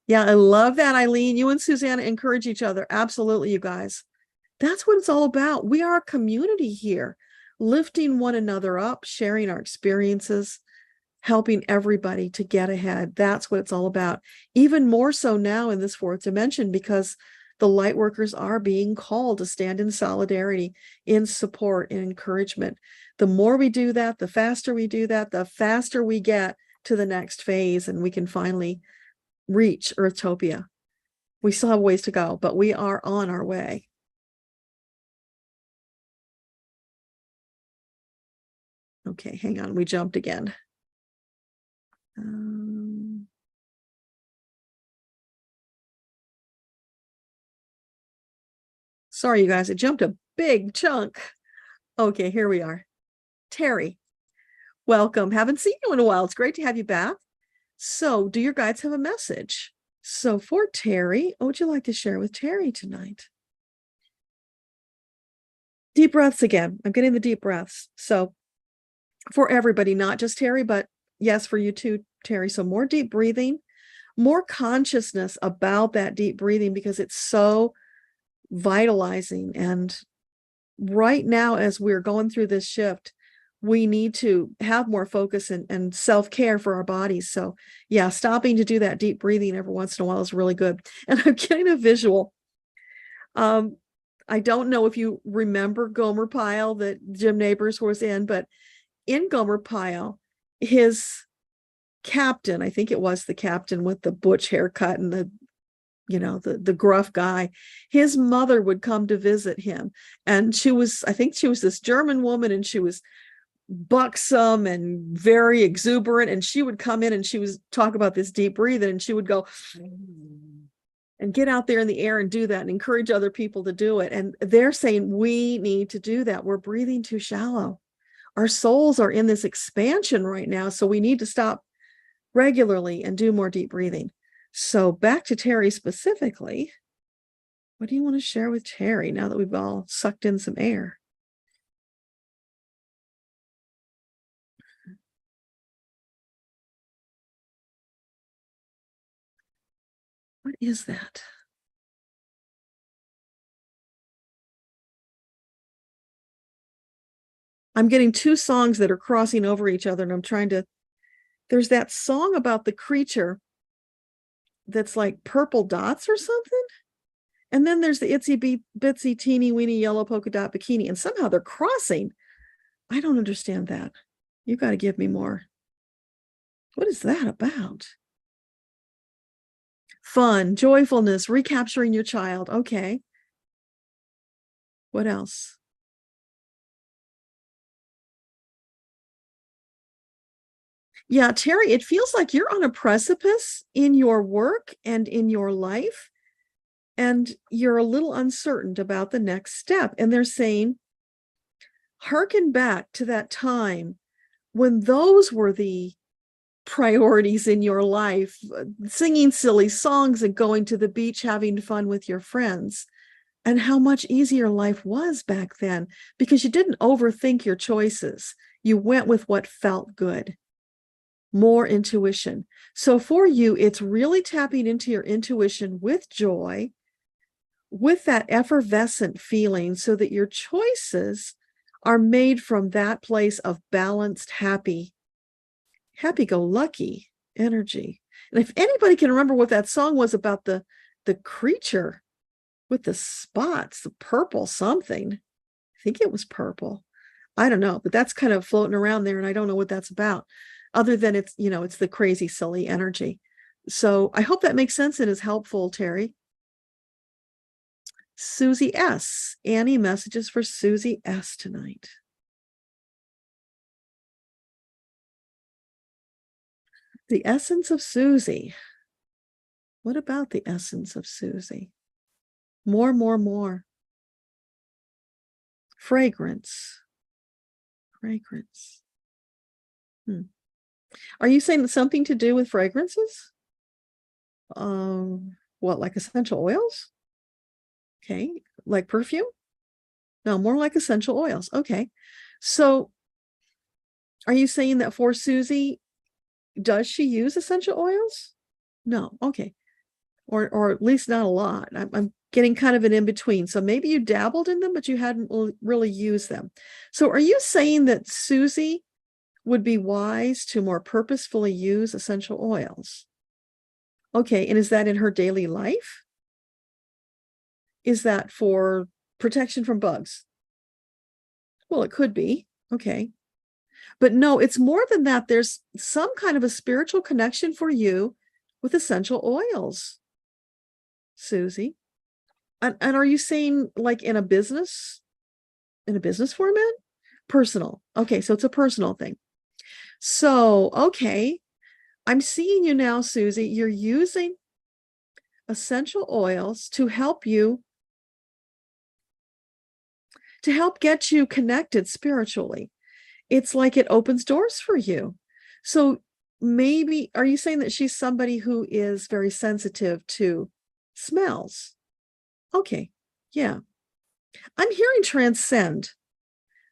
Yeah, I love that, Eileen. You and Susanna encourage each other. Absolutely, you guys. That's what it's all about. We are a community here, lifting one another up, sharing our experiences, helping everybody to get ahead. That's what it's all about. Even more so now in this fourth dimension, because the light workers are being called to stand in solidarity, in support, in encouragement. The more we do that, the faster we do that, the faster we get to the next phase, and we can finally reach Earthtopia. We still have ways to go, but we are on our way. Okay, hang on, we jumped again. Sorry, you guys, it jumped a big chunk. Okay, here we are. Terry, welcome. Haven't seen you in a while. It's great to have you back. So, do your guides have a message? So for Terry, what would you like to share with Terry tonight? Deep breaths again. I'm getting the deep breaths. So for everybody, not just Terry, but yes, for you too, Terry. So more deep breathing, more consciousness about that deep breathing, because it's so vitalizing. And right now, as we're going through this shift, we need to have more focus and self-care for our bodies. So yeah, stopping to do that deep breathing every once in a while is really good. And I'm getting a visual. I don't know if you remember Gomer Pyle that Jim Nabors was in, but in Gomer Pyle, his captain, I think it was the captain with the butch haircut and the gruff guy, his mother would come to visit him. And I think she was this German woman, and she was buxom and very exuberant. And she would come in and she was talk about this deep breathing, and she would go and get out there in the air and do that and encourage other people to do it. And they're saying we need to do that. We're breathing too shallow. Our souls are in this expansion right now. So we need to stop regularly and do more deep breathing. So back to Terry specifically. What do you want to share with Terry now that we've all sucked in some air? What is that? I'm getting two songs that are crossing over each other, and I'm trying to, there's that song about the creature that's like purple dots or something. And then there's the itsy bitsy teeny weeny yellow polka dot bikini, and somehow they're crossing. I don't understand that. You got to give me more. What is that about? Fun, joyfulness, recapturing your child. Okay. What else? Yeah, Terry, it feels like you're on a precipice in your work and in your life, and you're a little uncertain about the next step. And they're saying, hearken back to that time when those were the priorities in your life, singing silly songs and going to the beach, having fun with your friends, and how much easier life was back then because you didn't overthink your choices. You went with what felt good. More intuition. So for you, it's really tapping into your intuition with joy, with that effervescent feeling, so that your choices are made from that place of balanced, happy-go-lucky energy. And if anybody can remember what that song was about, the creature with the spots, the purple something, I think it was purple. I don't know, but that's kind of floating around there, and I don't know what that's about, other than it's the crazy, silly energy. So I hope that makes sense and is helpful, Terry. Susie S. Any messages for Susie S. tonight? The essence of Susie. What about the essence of Susie? More. Fragrance. Are you saying something to do with fragrances? What, like essential oils? Okay, like perfume? No, more like essential oils. Okay. So are you saying that for Susie, does she use essential oils? No. Okay. Or at least not a lot. I'm getting kind of an in-between. So maybe you dabbled in them, but you hadn't really used them. So are you saying that Susie would be wise to more purposefully use essential oils? Okay. And is that in her daily life? Is that for protection from bugs? Well, it could be. Okay. But no, it's more than that. There's some kind of a spiritual connection for you with essential oils, Susie. And are you saying like in a business format? Personal. Okay. So it's a personal thing. So, okay. I'm seeing you now, Susie. You're using essential oils to help get you connected spiritually. It's like it opens doors for you. So maybe, are you saying that she's somebody who is very sensitive to smells? Okay. Yeah. I'm hearing transcend.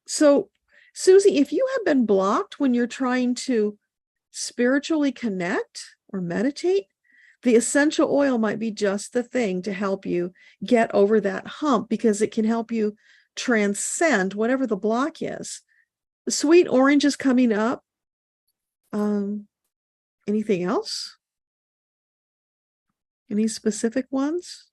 So Susie, if you have been blocked when you're trying to spiritually connect or meditate, the essential oil might be just the thing to help you get over that hump, because it can help you transcend whatever the block is. Sweet orange is coming up. Anything else? Any specific ones?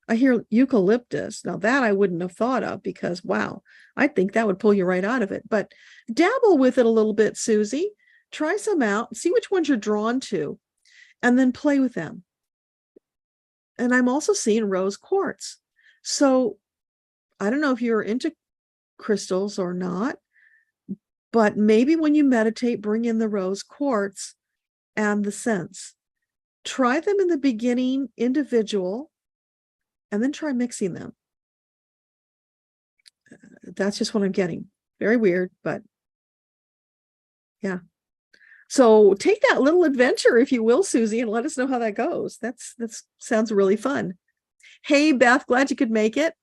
I hear eucalyptus. Now that I wouldn't have thought of because, wow, I think that would pull you right out of it. But dabble with it a little bit, Susie. Try some out, see which ones you're drawn to, and then play with them. And I'm also seeing rose quartz. So I don't know if you're into crystals or not, but maybe when you meditate, bring in the rose quartz and the scents. Try them in the beginning individual, and then try mixing them. That's just what I'm getting. Very weird, but yeah. So take that little adventure, if you will, Susie, and let us know how that goes. That sounds really fun. Hey, Beth, glad you could make it.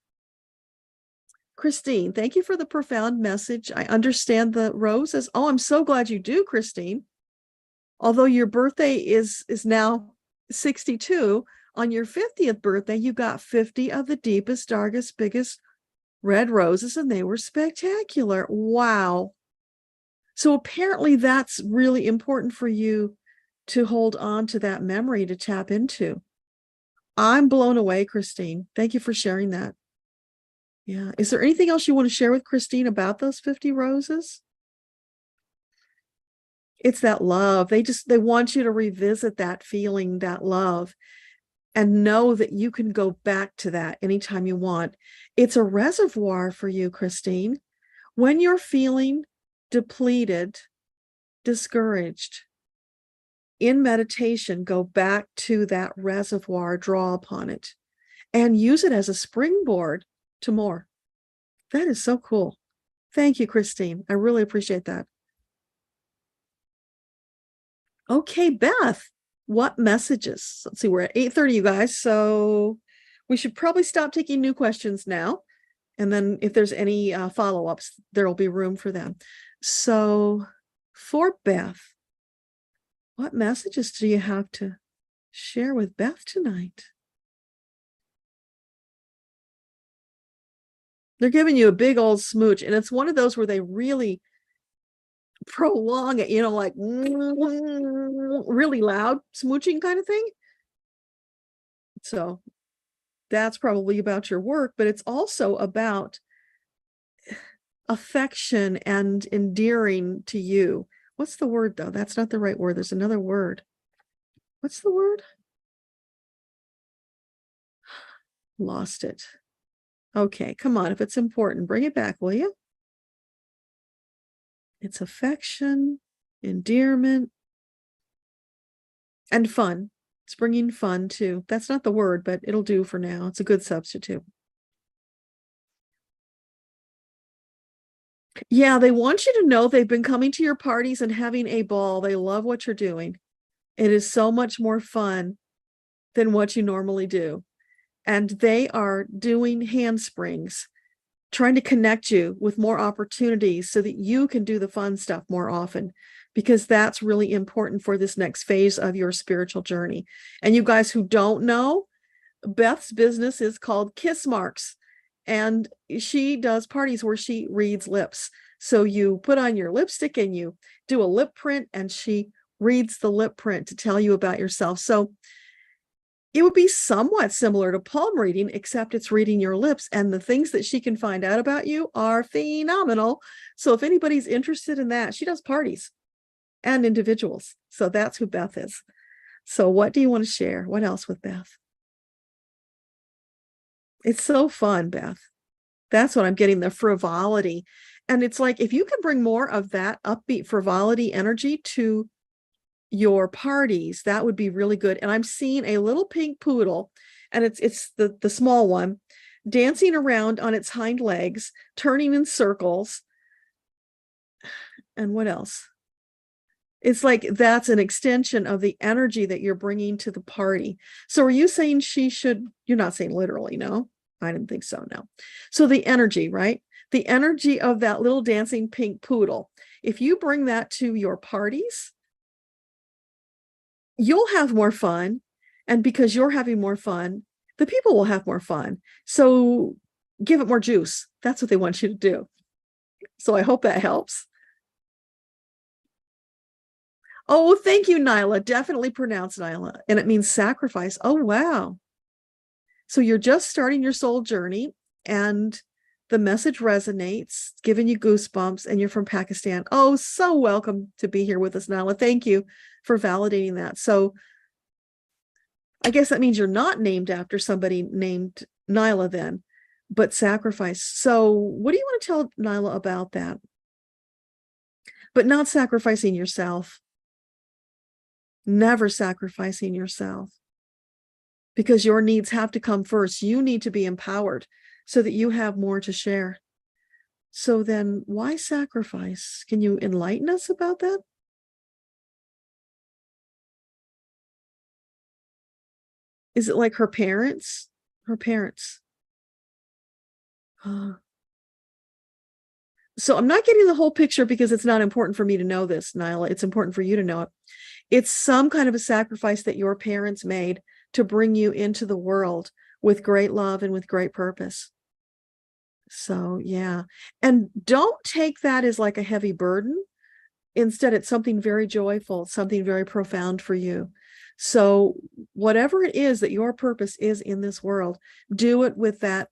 Christine, thank you for the profound message. I understand the roses. Oh, I'm so glad you do, Christine. Although your birthday is now 62, on your 50th birthday, you got 50 of the deepest, darkest, biggest red roses, and they were spectacular. Wow. So apparently that's really important for you to hold on to that memory to tap into. I'm blown away, Christine. Thank you for sharing that. Yeah. Is there anything else you want to share with Christine about those 50 roses? It's that love. They want you to revisit that feeling, that love, and know that you can go back to that anytime you want. It's a reservoir for you, Christine. When you're feeling depleted, discouraged, in meditation, go back to that reservoir, draw upon it, and use it as a springboard to more. That is so cool. Thank you, Christine. I really appreciate that. Okay, Beth, what messages? Let's see, we're at 8:30, you guys, so we should probably stop taking new questions now. And then if there's any follow-ups, there will be room for them. So for Beth, what messages do you have to share with Beth tonight? They're giving you a big old smooch, and it's one of those where they really prolong it, like really loud smooching kind of thing. So that's probably about your work, but it's also about affection and endearing to you. What's the word, though? That's not the right word. There's another word. What's the word? Lost it. Okay, come on. If it's important, bring it back, will you? It's affection, endearment, and fun. It's bringing fun too. That's not the word, but it'll do for now. It's a good substitute. Yeah, they want you to know they've been coming to your parties and having a ball. They love what you're doing. It is so much more fun than what you normally do. And they are doing handsprings, trying to connect you with more opportunities so that you can do the fun stuff more often, because that's really important for this next phase of your spiritual journey. And you guys who don't know, Beth's business is called Kiss Marks, and she does parties where she reads lips. So you put on your lipstick and you do a lip print, and she reads the lip print to tell you about yourself. So it would be somewhat similar to palm reading, except it's reading your lips, and the things that she can find out about you are phenomenal. So if anybody's interested in that, she does parties and individuals. So that's who Beth is. So what do you want to share? What else with Beth? It's so fun, Beth. That's what I'm getting, the frivolity. And it's like, if you can bring more of that upbeat frivolity energy to your parties, that would be really good. And I'm seeing a little pink poodle, and it's the small one, dancing around on its hind legs, turning in circles. And what else? It's like that's an extension of the energy that you're bringing to the party. So are you saying you're not saying literally, no? I didn't think so, no. So the energy, right? The energy of that little dancing pink poodle, if you bring that to your parties, you'll have more fun. And because you're having more fun, the people will have more fun. So give it more juice. That's what they want you to do. So I hope that helps. Oh, thank you, Nyla. Definitely pronounce Nyla. And it means sacrifice. Oh, wow. So you're just starting your soul journey and the message resonates, giving you goosebumps, and you're from Pakistan. Oh, so welcome to be here with us, Nyla. Thank you for validating that. So I guess that means you're not named after somebody named Nyla then, but sacrifice. So what do you want to tell Nyla about that? But not sacrificing yourself. Never sacrificing yourself. Because your needs have to come first. You need to be empowered so that you have more to share. So then why sacrifice? Can you enlighten us about that? Is it like her parents? Her parents. So I'm not getting the whole picture because it's not important for me to know this, Nyla. It's important for you to know it. It's some kind of a sacrifice that your parents made to bring you into the world with great love and with great purpose. So, yeah. And don't take that as like a heavy burden. Instead, it's something very joyful, something very profound for you. So whatever it is that your purpose is in this world, do it with that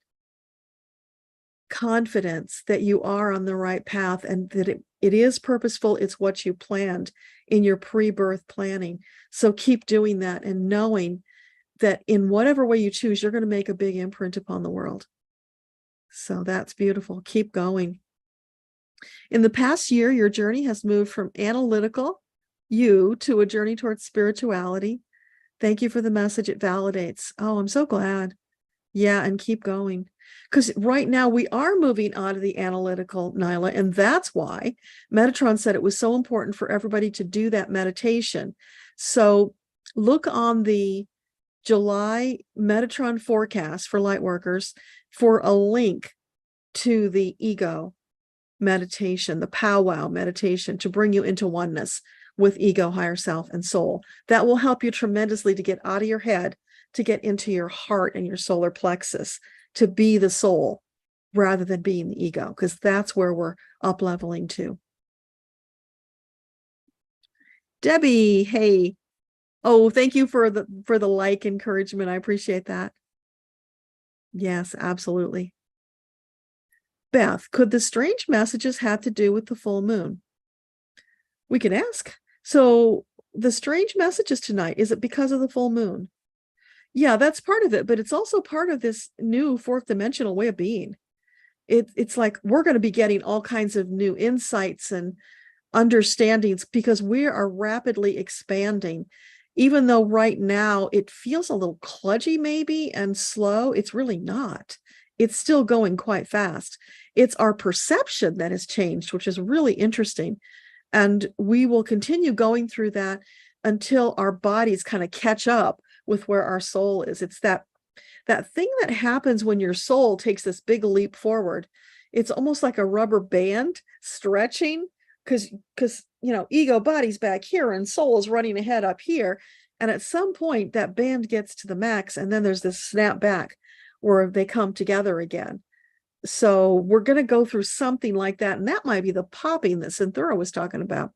confidence that you are on the right path and that it is purposeful. It's what you planned in your pre-birth planning. So keep doing that and knowing that in whatever way you choose, you're going to make a big imprint upon the world. So that's beautiful. Keep going. In the past year, your journey has moved from analytical you to a journey towards spirituality. Thank you for the message. It validates. Oh, I'm so glad. Yeah, and keep going. Because right now we are moving out of the analytical, Nyla, and that's why Metatron said it was so important for everybody to do that meditation. So look on the July Metatron forecast for Lightworkers for a link to the ego meditation, the powwow meditation, to bring you into oneness with ego, higher self, and soul. That will help you tremendously to get out of your head, to get into your heart and your solar plexus, to be the soul rather than being the ego, because that's where we're up leveling to. Debbie, hey. Oh, thank you for the like encouragement. I appreciate that. Yes, absolutely. Beth, could the strange messages have to do with the full moon? We can ask. So the strange messages tonight, is it because of the full moon? Yeah, that's part of it, but it's also part of this new fourth dimensional way of being. It's like we're going to be getting all kinds of new insights and understandings because we are rapidly expanding. Even though right now it feels a little kludgy maybe and slow, it's really not. It's still going quite fast. It's our perception that has changed, which is really interesting. And we will continue going through that until our bodies kind of catch up with where our soul is. It's that thing that happens when your soul takes this big leap forward. It's almost like a rubber band stretching because ego body's back here and soul is running ahead up here. And at some point that band gets to the max and then there's this snap back where they come together again. So we're going to go through something like that. And that might be the popping that Cynthura was talking about.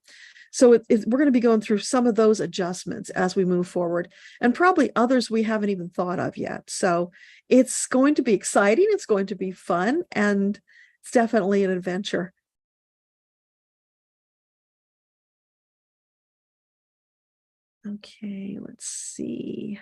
So we're going to be going through some of those adjustments as we move forward, and probably others we haven't even thought of yet. So it's going to be exciting. It's going to be fun, and it's definitely an adventure. Okay, let's see.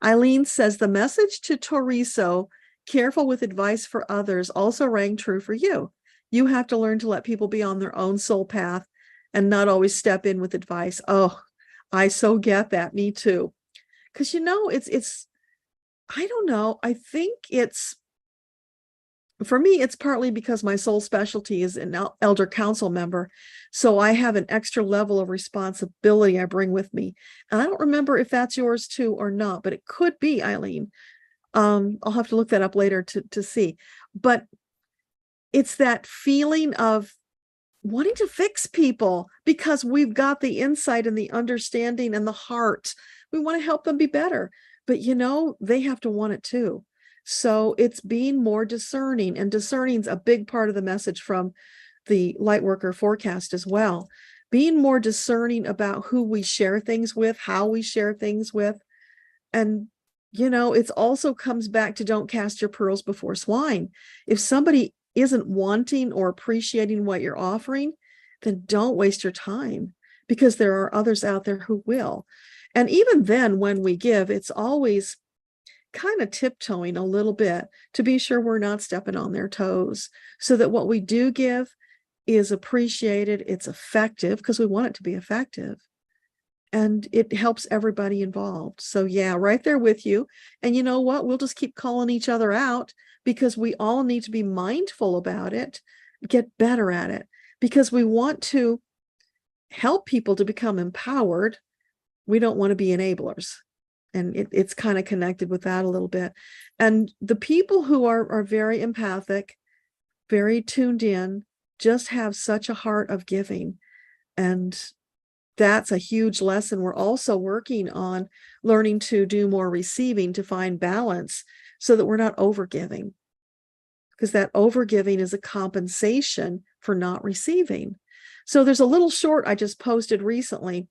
Eileen says the message to Toriso, careful with advice for others, also rang true for you. You have to learn to let people be on their own soul path and not always step in with advice. Oh, I so get that. Me too. Because, it's, I don't know. I think for me, it's partly because my soul specialty is an elder council member. So I have an extra level of responsibility I bring with me. And I don't remember if that's yours too or not, but it could be, Eileen. I'll have to look that up later to see. But it's that feeling of wanting to fix people because we've got the insight and the understanding and the heart. We want to help them be better, but they have to want it too. So it's being more discerning, and discerning is a big part of the message from the Lightworker forecast as well. Being more discerning about who we share things with, how we share things with. And, it also comes back to don't cast your pearls before swine. If somebody isn't wanting or appreciating what you're offering, then don't waste your time, because there are others out there who will. And even then, when we give, it's always kind of tiptoeing a little bit to be sure we're not stepping on their toes, so that what we do give is appreciated, it's effective, because we want it to be effective, and it helps everybody involved. So yeah, right there with you. And you know what? We'll just keep calling each other out, because we all need to be mindful about it, get better at it, because we want to help people to become empowered. We don't want to be enablers. And it's kind of connected with that a little bit. And the people who are very empathic, very tuned in, just have such a heart of giving. And that's a huge lesson. We're also working on learning to do more receiving, to find balance, so that we're not overgiving, because that overgiving is a compensation for not receiving. So there's a little short I just posted recently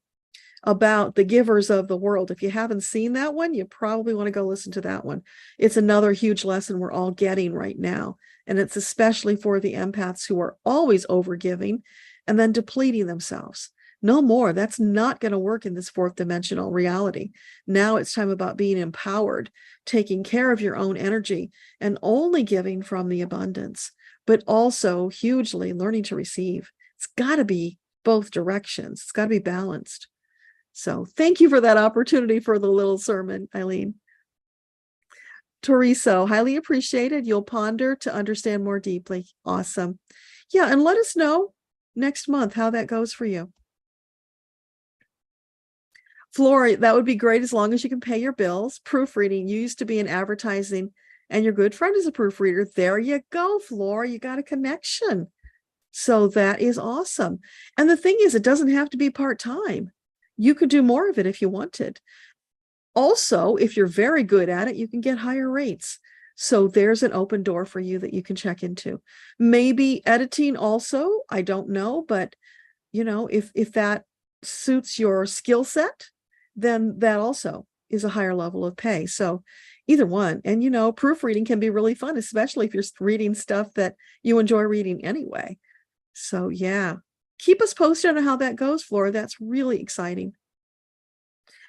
about the givers of the world. If you haven't seen that one, you probably want to go listen to that one. It's another huge lesson we're all getting right now. And it's especially for the empaths who are always overgiving and then depleting themselves. No more. That's not going to work in this fourth dimensional reality. Now it's time about being empowered, taking care of your own energy, and only giving from the abundance, but also hugely learning to receive. It's got to be both directions. It's got to be balanced. So thank you for that opportunity for the little sermon, Eileen. Toriso, highly appreciated. You'll ponder to understand more deeply. Awesome. Yeah, and let us know next month how that goes for you. Flory, that would be great as long as you can pay your bills. Proofreading, you used to be in advertising, and your good friend is a proofreader. There you go, Flory. You got a connection. So that is awesome. And the thing is, it doesn't have to be part-time. You could do more of it if you wanted. Also, if you're very good at it, you can get higher rates. So there's an open door for you that you can check into. Maybe editing also, I don't know, but if that suits your skill set, then that also is a higher level of pay. So either one. And proofreading can be really fun, especially if you're reading stuff that you enjoy reading anyway. So yeah, keep us posted on how that goes, Flora. That's really exciting.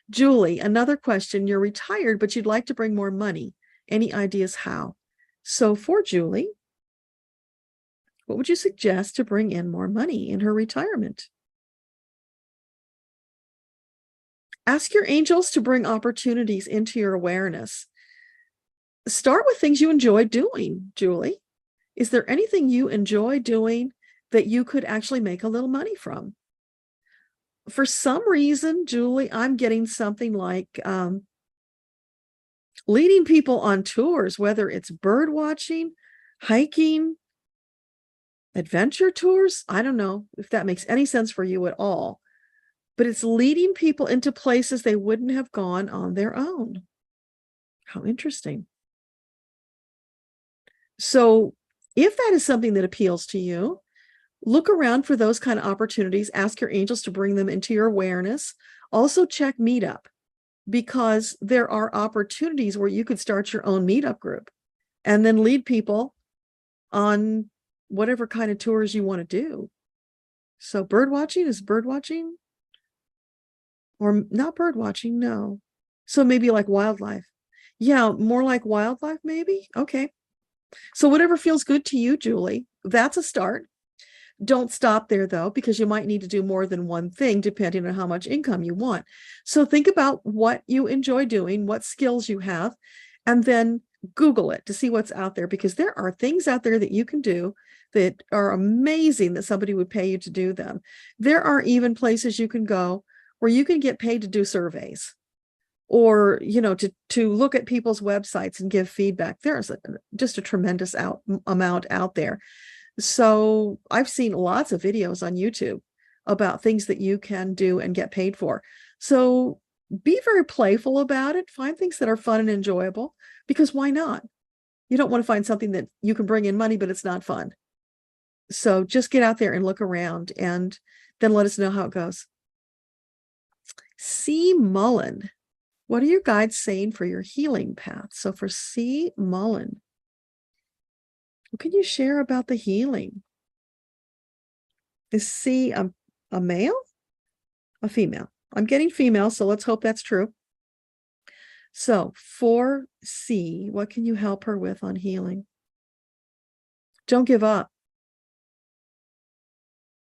Julie, another question. You're retired, but you'd like to bring more money. Any ideas how? So for Julie, what would you suggest to bring in more money in her retirement? Ask your angels to bring opportunities into your awareness. Start with things you enjoy doing, Julie. Is there anything you enjoy doing that you could actually make a little money from? For some reason, Julie, I'm getting something like leading people on tours, whether it's bird watching, hiking, adventure tours. I don't know if that makes any sense for you at all, but it's leading people into places they wouldn't have gone on their own. How interesting. So if that is something that appeals to you, look around for those kind of opportunities. Ask your angels to bring them into your awareness. Also check Meetup, because there are opportunities where you could start your own meetup group and then lead people on whatever kind of tours you want to do. So bird watching is bird watching, or not bird watching. No. So maybe like wildlife. Yeah. More like wildlife, maybe. Okay. So whatever feels good to you, Julie, that's a start. Don't stop there though, because you might need to do more than one thing depending on how much income you want. So think about what you enjoy doing, what skills you have, and then Google it to see what's out there, because there are things out there that you can do that are amazing that somebody would pay you to do them. There are even places you can go where you can get paid to do surveys, or to look at people's websites and give feedback. There's just a tremendous amount out there. So I've seen lots of videos on YouTube about things that you can do and get paid for. So be very playful about it. Find things that are fun and enjoyable, because why not? You don't want to find something that you can bring in money, but it's not fun. So just get out there and look around and then let us know how it goes. C. Mullen, what are your guides saying for your healing path? So for C. Mullen, what can you share about the healing? Is C a male? A female? I'm getting female, so let's hope that's true. So for C, what can you help her with on healing? Don't give up.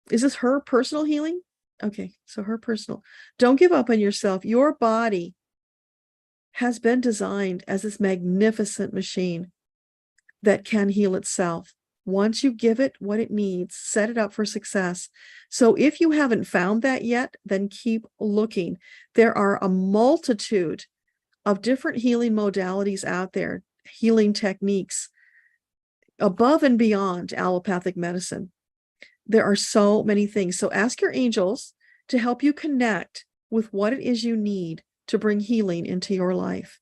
Is this her personal healing? Okay, so her personal. Don't give up on yourself. Your body has been designed as this magnificent machine that can heal itself. Once you give it what it needs, set it up for success. So if you haven't found that yet, then keep looking. There are a multitude of different healing modalities out there, healing techniques above and beyond allopathic medicine. There are so many things. So ask your angels to help you connect with what it is you need to bring healing into your life.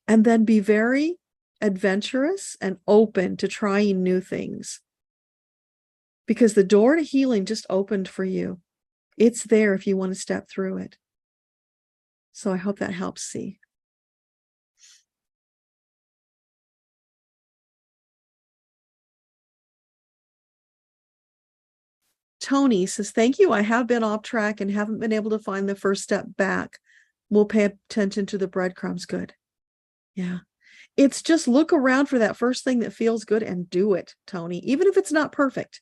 And then be very adventurous and open to trying new things. Because the door to healing just opened for you. It's there if you want to step through it. So I hope that helps, C. Tony says, thank you. I have been off track and haven't been able to find the first step back. We'll pay attention to the breadcrumbs. Good. Yeah. It's just look around for that first thing that feels good and do it, Tony, even if it's not perfect.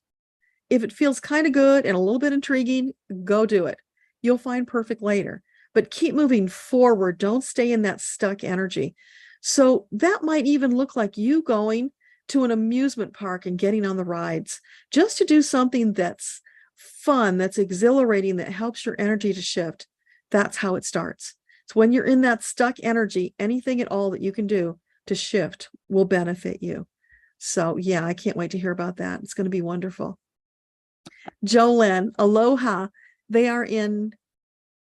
If it feels kind of good and a little bit intriguing, go do it. You'll find perfect later, but keep moving forward. Don't stay in that stuck energy. So that might even look like you going to an amusement park and getting on the rides just to do something that's fun, that's exhilarating, that helps your energy to shift. That's how it starts. So when you're in that stuck energy, anything at all that you can do to shift will benefit you. So yeah, I can't wait to hear about that. It's going to be wonderful. Jolene, aloha. They are in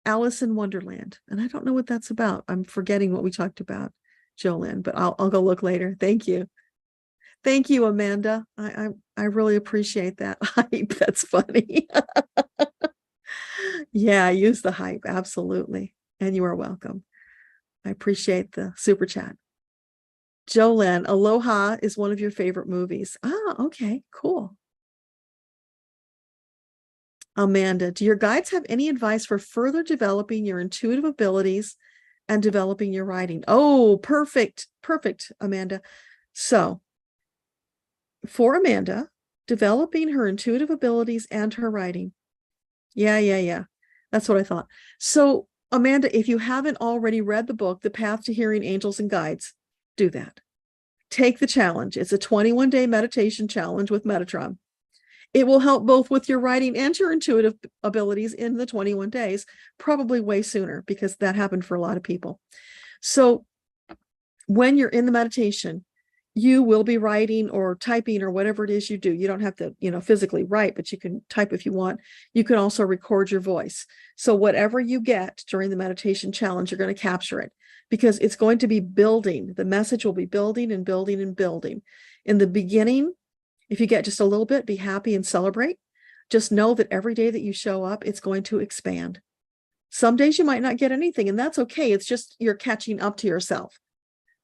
Alice in Wonderland. And I don't know what that's about. I'm forgetting what we talked about, Jolene, but I'll go look later. Thank you. Thank you, Amanda. I really appreciate that hype. That's funny. Yeah, use the hype. Absolutely. And you are welcome. I appreciate the super chat. Jolene, Aloha is one of your favorite movies. Ah, okay, cool. Amanda, do your guides have any advice for further developing your intuitive abilities and developing your writing? Oh, perfect. Perfect, Amanda. So for Amanda, developing her intuitive abilities and her writing. Yeah. That's what I thought. So Amanda, if you haven't already read the book, The Path to Hearing Angels and Guides, do that. Take the challenge. It's a 21-day meditation challenge with Metatron. It will help both with your writing and your intuitive abilities in the 21 days, probably way sooner, because that happened for a lot of people. So when you're in the meditation, you will be writing or typing or whatever it is you do. You don't have to, physically write, but you can type if you want. You can also record your voice. So whatever you get during the meditation challenge, you're going to capture it because it's going to be building. The message will be building and building and building. In the beginning, if you get just a little bit, be happy and celebrate. Just know that every day that you show up, it's going to expand. Some days you might not get anything, and that's okay. It's just you're catching up to yourself.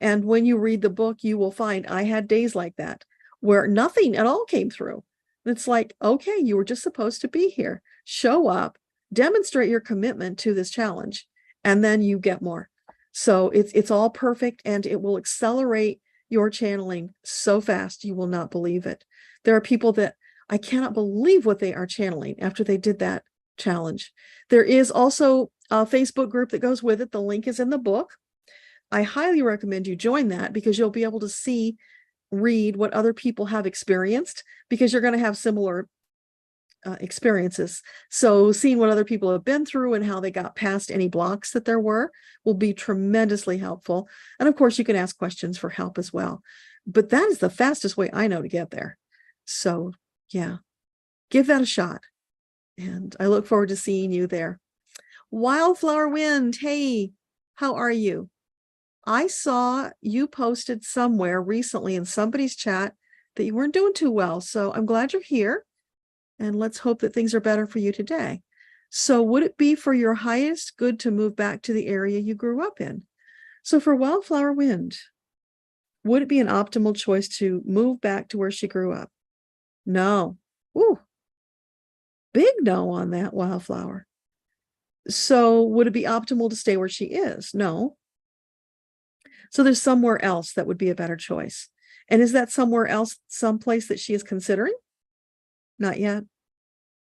And when you read the book, you will find I had days like that where nothing at all came through. It's like, okay, you were just supposed to be here. Show up, demonstrate your commitment to this challenge, and then you get more. So it's all perfect, and it will accelerate your channeling so fast you will not believe it. There are people that I cannot believe what they are channeling after they did that challenge. There is also a Facebook group that goes with it. The link is in the book. I highly recommend you join that because you'll be able to read what other people have experienced, because you're going to have similar experiences. So seeing what other people have been through and how they got past any blocks that there were will be tremendously helpful. And of course, you can ask questions for help as well. But that is the fastest way I know to get there. So yeah, give that a shot. And I look forward to seeing you there. Wildflower Wind, hey, how are you? I saw you posted somewhere recently in somebody's chat that you weren't doing too well. So I'm glad you're here. And let's hope that things are better for you today. So would it be for your highest good to move back to the area you grew up in? So for Wildflower Wind, would it be an optimal choice to move back to where she grew up? No. Ooh, big no on that, Wildflower. So would it be optimal to stay where she is? No. So there's somewhere else that would be a better choice. And is that somewhere else, someplace that she is considering? Not yet.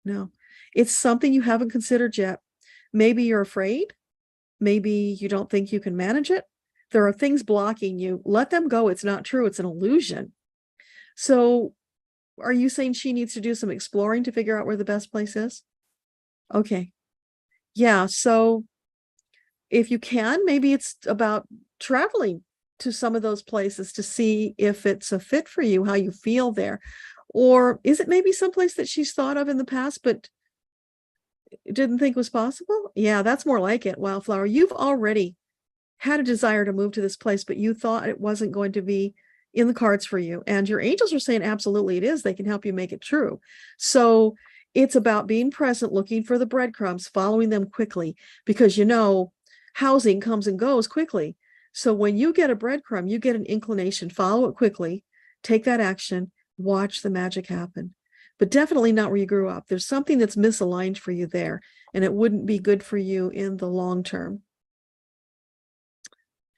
No. It's something you haven't considered yet. Maybe you're afraid. Maybe you don't think you can manage it. There are things blocking you. Let them go. It's not true. It's an illusion. So are you saying she needs to do some exploring to figure out where the best place is? Okay. Yeah. So if you can, maybe it's about traveling to some of those places to see if it's a fit for you, how you feel there. Or is it maybe someplace that she's thought of in the past, but didn't think was possible? Yeah, that's more like it, Wildflower. You've already had a desire to move to this place, but you thought it wasn't going to be in the cards for you. And your angels are saying, absolutely it is. They can help you make it true. So it's about being present, looking for the breadcrumbs, following them quickly, because housing comes and goes quickly. So when you get a breadcrumb, you get an inclination, follow it quickly, take that action, watch the magic happen. But definitely not where you grew up. There's something that's misaligned for you there, and it wouldn't be good for you in the long term.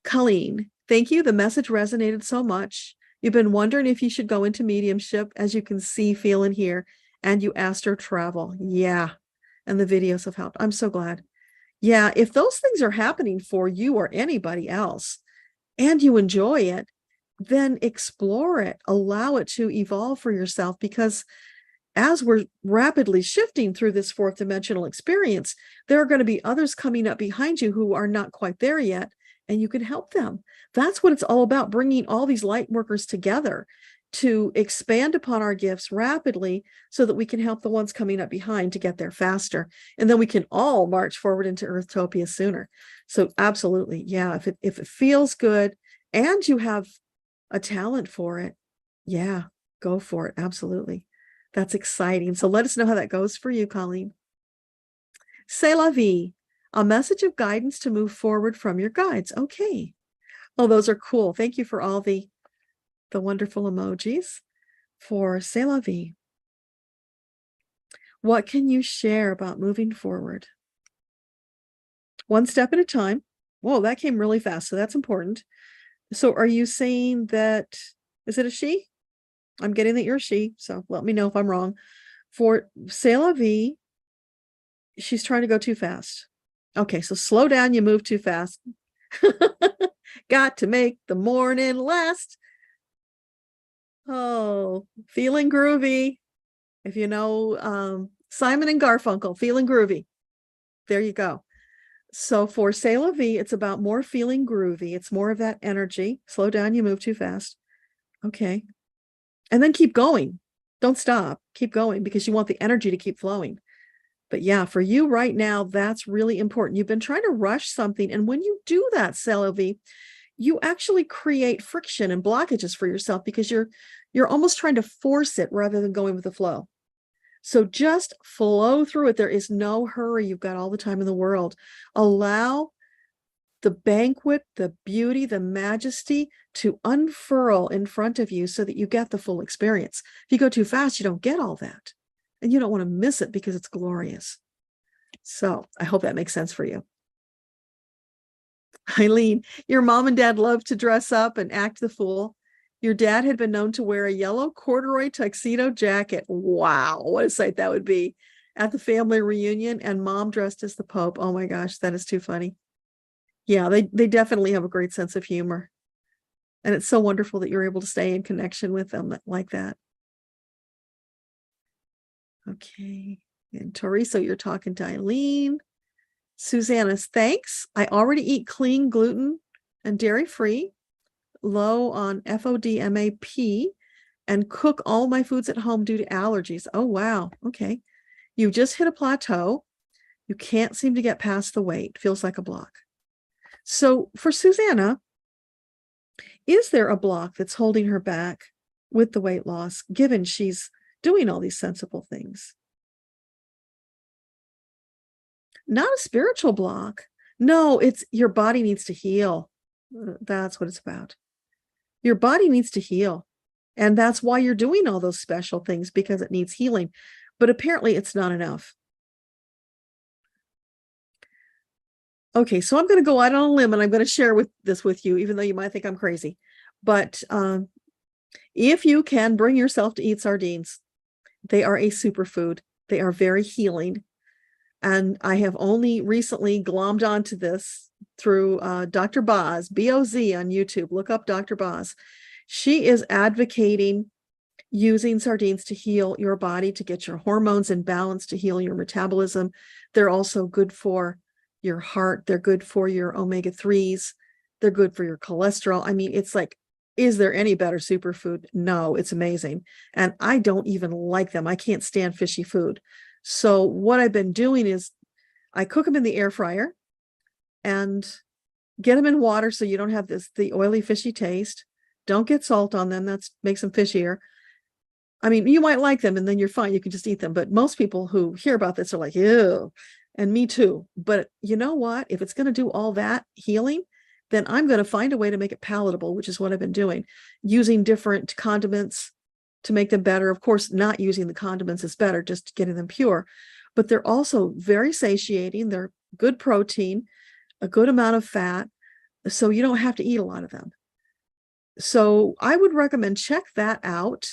Colleen, thank you. The message resonated so much. You've been wondering if you should go into mediumship, as you can see, feel, and hear, and you asked her travel. Yeah. And the videos have helped. I'm so glad. Yeah. If those things are happening for you or anybody else, and you enjoy it, then explore it, allow it to evolve for yourself, because as we're rapidly shifting through this fourth dimensional experience, there are going to be others coming up behind you who are not quite there yet, and you can help them. That's what it's all about, bringing all these light workers together to expand upon our gifts rapidly so that we can help the ones coming up behind to get there faster. And then we can all march forward into Earthtopia sooner. So absolutely. Yeah. If it feels good and you have a talent for it, yeah, go for it. Absolutely. That's exciting. So let us know how that goes for you, Colleen. C'est la vie. A message of guidance to move forward from your guides. Okay. Oh, those are cool. Thank you for all the wonderful emojis for C'est la vie. What can you share about moving forward? One step at a time. Whoa, that came really fast. So that's important. So are you saying that, is it a she? I'm getting that you're a she, so let me know if I'm wrong. For C'est la vie, she's trying to go too fast. Okay, so slow down, you move too fast. Got to make the morning last. Oh, feeling groovy. If you know Simon and Garfunkel, feeling groovy. There you go. So for C'est la vie, it's about more feeling groovy. It's more of that energy. Slow down, you move too fast. Okay. And then keep going. Don't stop. Keep going, because you want the energy to keep flowing. But yeah, for you right now, that's really important. You've been trying to rush something. And when you do that, C'est la vie, you actually create friction and blockages for yourself, because you're almost trying to force it rather than going with the flow. So just flow through it. There is no hurry. You've got all the time in the world. Allow the banquet, the beauty, the majesty to unfurl in front of you so that you get the full experience. If you go too fast, you don't get all that. And you don't want to miss it because it's glorious. So I hope that makes sense for you. Eileen, your mom and dad love to dress up and act the fool. Your dad had been known to wear a yellow corduroy tuxedo jacket. Wow, what a sight that would be at the family reunion, and mom dressed as the Pope. Oh my gosh, that is too funny. Yeah, they definitely have a great sense of humor. And it's so wonderful that you're able to stay in connection with them like that. Okay. And Toriso, you're talking to Eileen. Susanna's, thanks. I already eat clean, gluten and dairy free, low on FODMAP, and cook all my foods at home due to allergies. Oh, wow. Okay. You just hit a plateau. You can't seem to get past the weight. Feels like a block. So for Susanna, Is there a block that's holding her back with the weight loss, given she's doing all these sensible things? Not a spiritual block. No, it's your body needs to heal. That's what it's about. Your body needs to heal. And that's why you're doing all those special things, because it needs healing. But apparently it's not enough. Okay, so I'm going to go out on a limb and I'm going to share this with you, even though you might think I'm crazy. But if you can bring yourself to eat sardines, they are a superfood. They are very healing. And I have only recently glommed onto this through Dr. Boz, B-O-Z on YouTube. Look up Dr. Boz. She is advocating using sardines to heal your body, to get your hormones in balance, to heal your metabolism. They're also good for your heart. They're good for your omega-3s. They're good for your cholesterol. I mean, it's like, is there any better superfood? No, it's amazing. And I don't even like them. I can't stand fishy food. So what I've been doing is I cook them in the air fryer and get them in water so you don't have the oily, fishy taste. Don't get salt on them. That makes them fishier. I mean, you might like them and then you're fine. You can just eat them. But most people who hear about this are like, ew, and me too. But you know what? If it's going to do all that healing, then I'm going to find a way to make it palatable, which is what I've been doing, using different condiments to make them better. Of course, not using the condiments is better, just getting them pure. But they're also very satiating. They're good protein, a good amount of fat, so you don't have to eat a lot of them. So I would recommend check that out,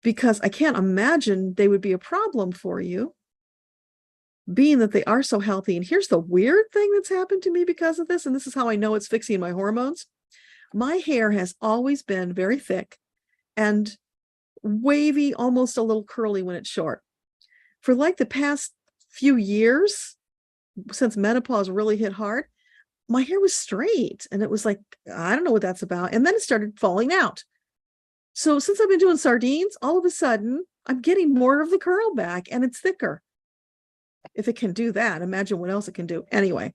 because I can't imagine they would be a problem for you, being that they are so healthy. And here's the weird thing that's happened to me because of this, and this is how I know it's fixing my hormones. My hair has always been very thick and wavy, almost a little curly when it's short. For like the past few years, since menopause really hit hard, my hair was straight, and it was like, I don't know what that's about. And then it started falling out. So since I've been doing sardines, all of a sudden I'm getting more of the curl back, and it's thicker. If it can do that, imagine what else it can do. Anyway,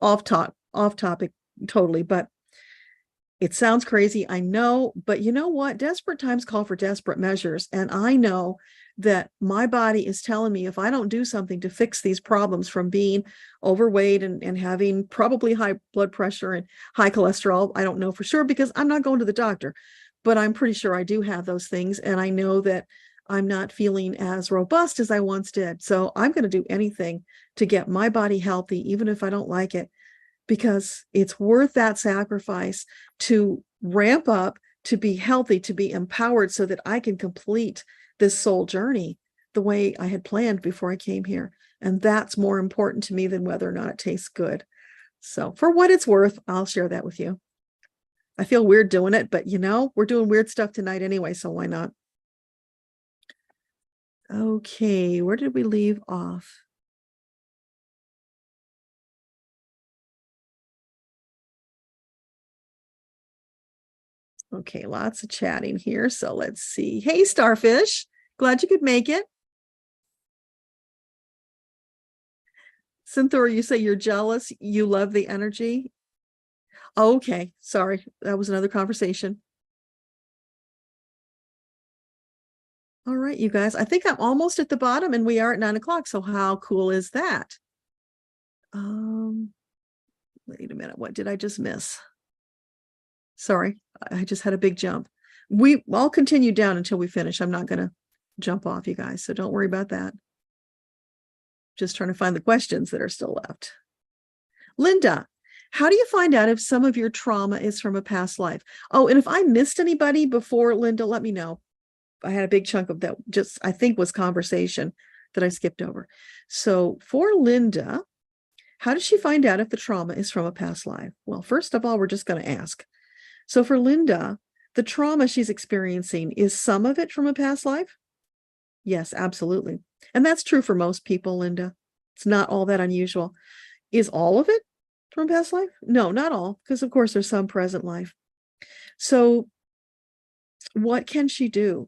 off topic totally, but it sounds crazy, I know, but you know what? Desperate times call for desperate measures. And I know that my body is telling me if I don't do something to fix these problems from being overweight and having probably high blood pressure and high cholesterol, I don't know for sure because I'm not going to the doctor, but I'm pretty sure I do have those things. And I know that I'm not feeling as robust as I once did. So I'm going to do anything to get my body healthy, even if I don't like it, because it's worth that sacrifice to ramp up, to be healthy, to be empowered so that I can complete this soul journey the way I had planned before I came here. And that's more important to me than whether or not it tastes good. So for what it's worth, I'll share that with you. I feel weird doing it, but you know, we're doing weird stuff tonight anyway, so why not? Okay, where did we leave off? Okay, lots of chatting here. So let's see. Hey, Starfish. Glad you could make it. Cynthia, you say you're jealous. You love the energy. Oh, okay. Sorry. That was another conversation. All right, you guys. I think I'm almost at the bottom and we are at 9 o'clock. So how cool is that? Wait a minute. What did I just miss? Sorry, I just had a big jump. I'll continue down until we finish. I'm not going to jump off, you guys, so don't worry about that. Just trying to find the questions that are still left. Linda, how do you find out if some of your trauma is from a past life? Oh, and if I missed anybody before, Linda, let me know. I had a big chunk of that just, I think, was conversation that I skipped over. So for Linda, how does she find out if the trauma is from a past life? Well, first of all, we're just going to ask. So for Linda, the trauma she's experiencing, is some of it from a past life? Yes, absolutely. And that's true for most people, Linda. It's not all that unusual. Is all of it from past life? No, not all, because of course there's some present life. So what can she do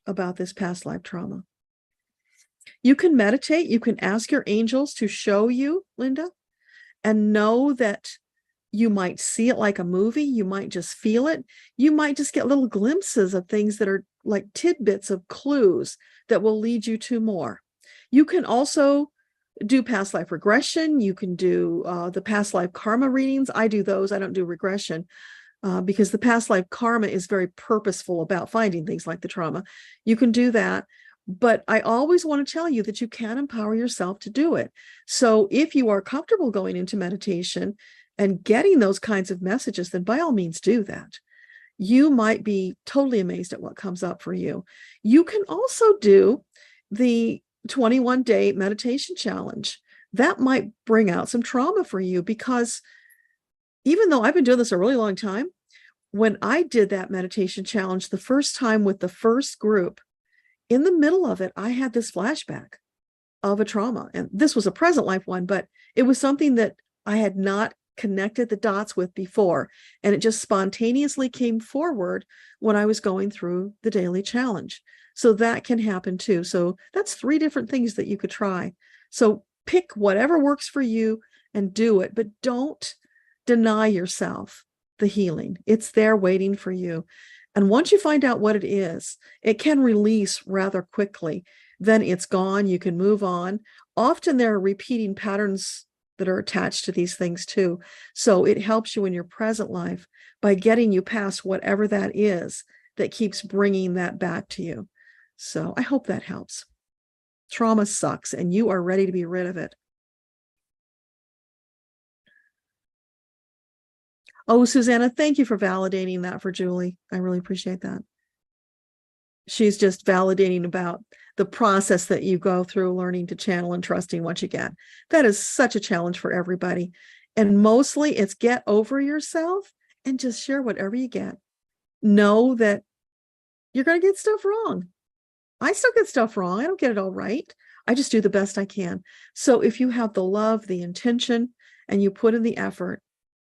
about this past life trauma? You can meditate. You can ask your angels to show you, Linda, and know that You might see it like a movie. You might just feel it. You might just get little glimpses of things that are like tidbits of clues that will lead you to more. You can also do past life regression. You can do the past life karma readings. I do those. I don't do regression because the past life karma is very purposeful about finding things like the trauma. You can do that. But I always want to tell you that you can empower yourself to do it. So if you are comfortable going into meditation and getting those kinds of messages, then by all means do that. You might be totally amazed at what comes up for you. You can also do the 21-day meditation challenge. That might bring out some trauma for you, because even though I've been doing this a really long time, when I did that meditation challenge the first time with the first group, in the middle of it, I had this flashback of a trauma. And this was a present life one, but it was something that I had not connected the dots with before. And it just spontaneously came forward when I was going through the daily challenge. So that can happen too. So that's 3 different things that you could try. So pick whatever works for you and do it, but don't deny yourself the healing. It's there waiting for you. And once you find out what it is, it can release rather quickly. Then it's gone. You can move on. Often there are repeating patterns that are attached to these things too. So it helps you in your present life by getting you past whatever that is that keeps bringing that back to you. So I hope that helps. Trauma sucks, and you are ready to be rid of it. Oh, Susanna, thank you for validating that for Julie. I really appreciate that. She's just validating about the process that you go through learning to channel and trusting what you get. That is such a challenge for everybody. And mostly it's get over yourself and just share whatever you get. Know that you're going to get stuff wrong. I still get stuff wrong. I don't get it all right. I just do the best I can. So if you have the love, the intention, and you put in the effort,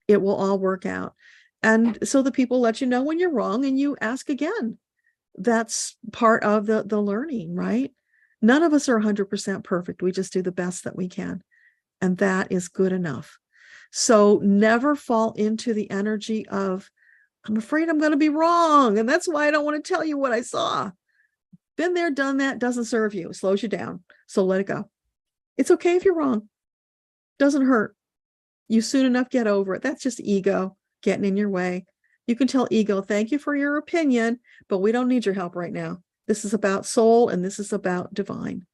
it will all work out. And so the people let you know when you're wrong and you ask again. That's part of the learning, right? None of us are 100% perfect. We just do the best that we can. And that is good enough. So never fall into the energy of, I'm afraid I'm going to be wrong. And that's why I don't want to tell you what I saw. Been there, done that, doesn't serve you. It slows you down. So let it go. It's okay if you're wrong. Doesn't hurt. You soon enough get over it. That's just ego getting in your way. You can tell ego, thank you for your opinion, but we don't need your help right now. This is about soul and this is about divine.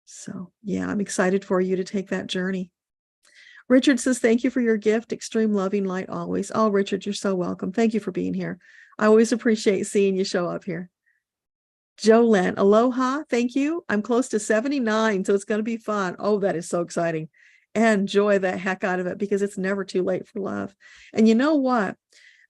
So yeah, I'm excited for you to take that journey. Richard says, thank you for your gift. Extreme loving light always. Oh, Richard, you're so welcome. Thank you for being here. I always appreciate seeing you show up here. Jolene, aloha. Thank you. I'm close to 79, so it's going to be fun. Oh, that is so exciting. Enjoy the heck out of it, because it's never too late for love. And you know what?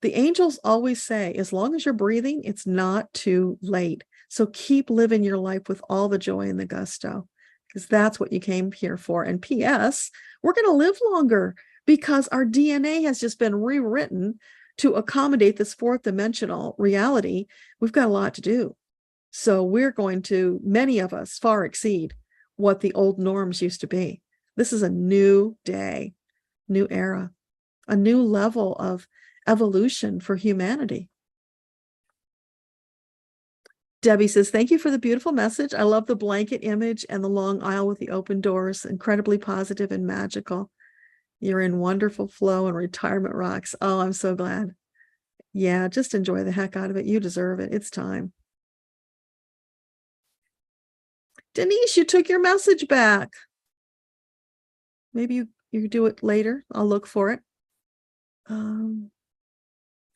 The angels always say, as long as you're breathing, it's not too late. So keep living your life with all the joy and the gusto, because that's what you came here for. And P.S., we're going to live longer because our DNA has just been rewritten to accommodate this 4th dimensional reality. We've got a lot to do. So we're going to, many of us, far exceed what the old norms used to be. This is a new day, new era, a new level of evolution for humanity. Debbie says, thank you for the beautiful message. I love the blanket image and the long aisle with the open doors, incredibly positive and magical. You're in wonderful flow and retirement rocks. Oh, I'm so glad. Yeah, just enjoy the heck out of it. You deserve it. It's time. Denise, you took your message back. Maybe you do it later. I'll look for it.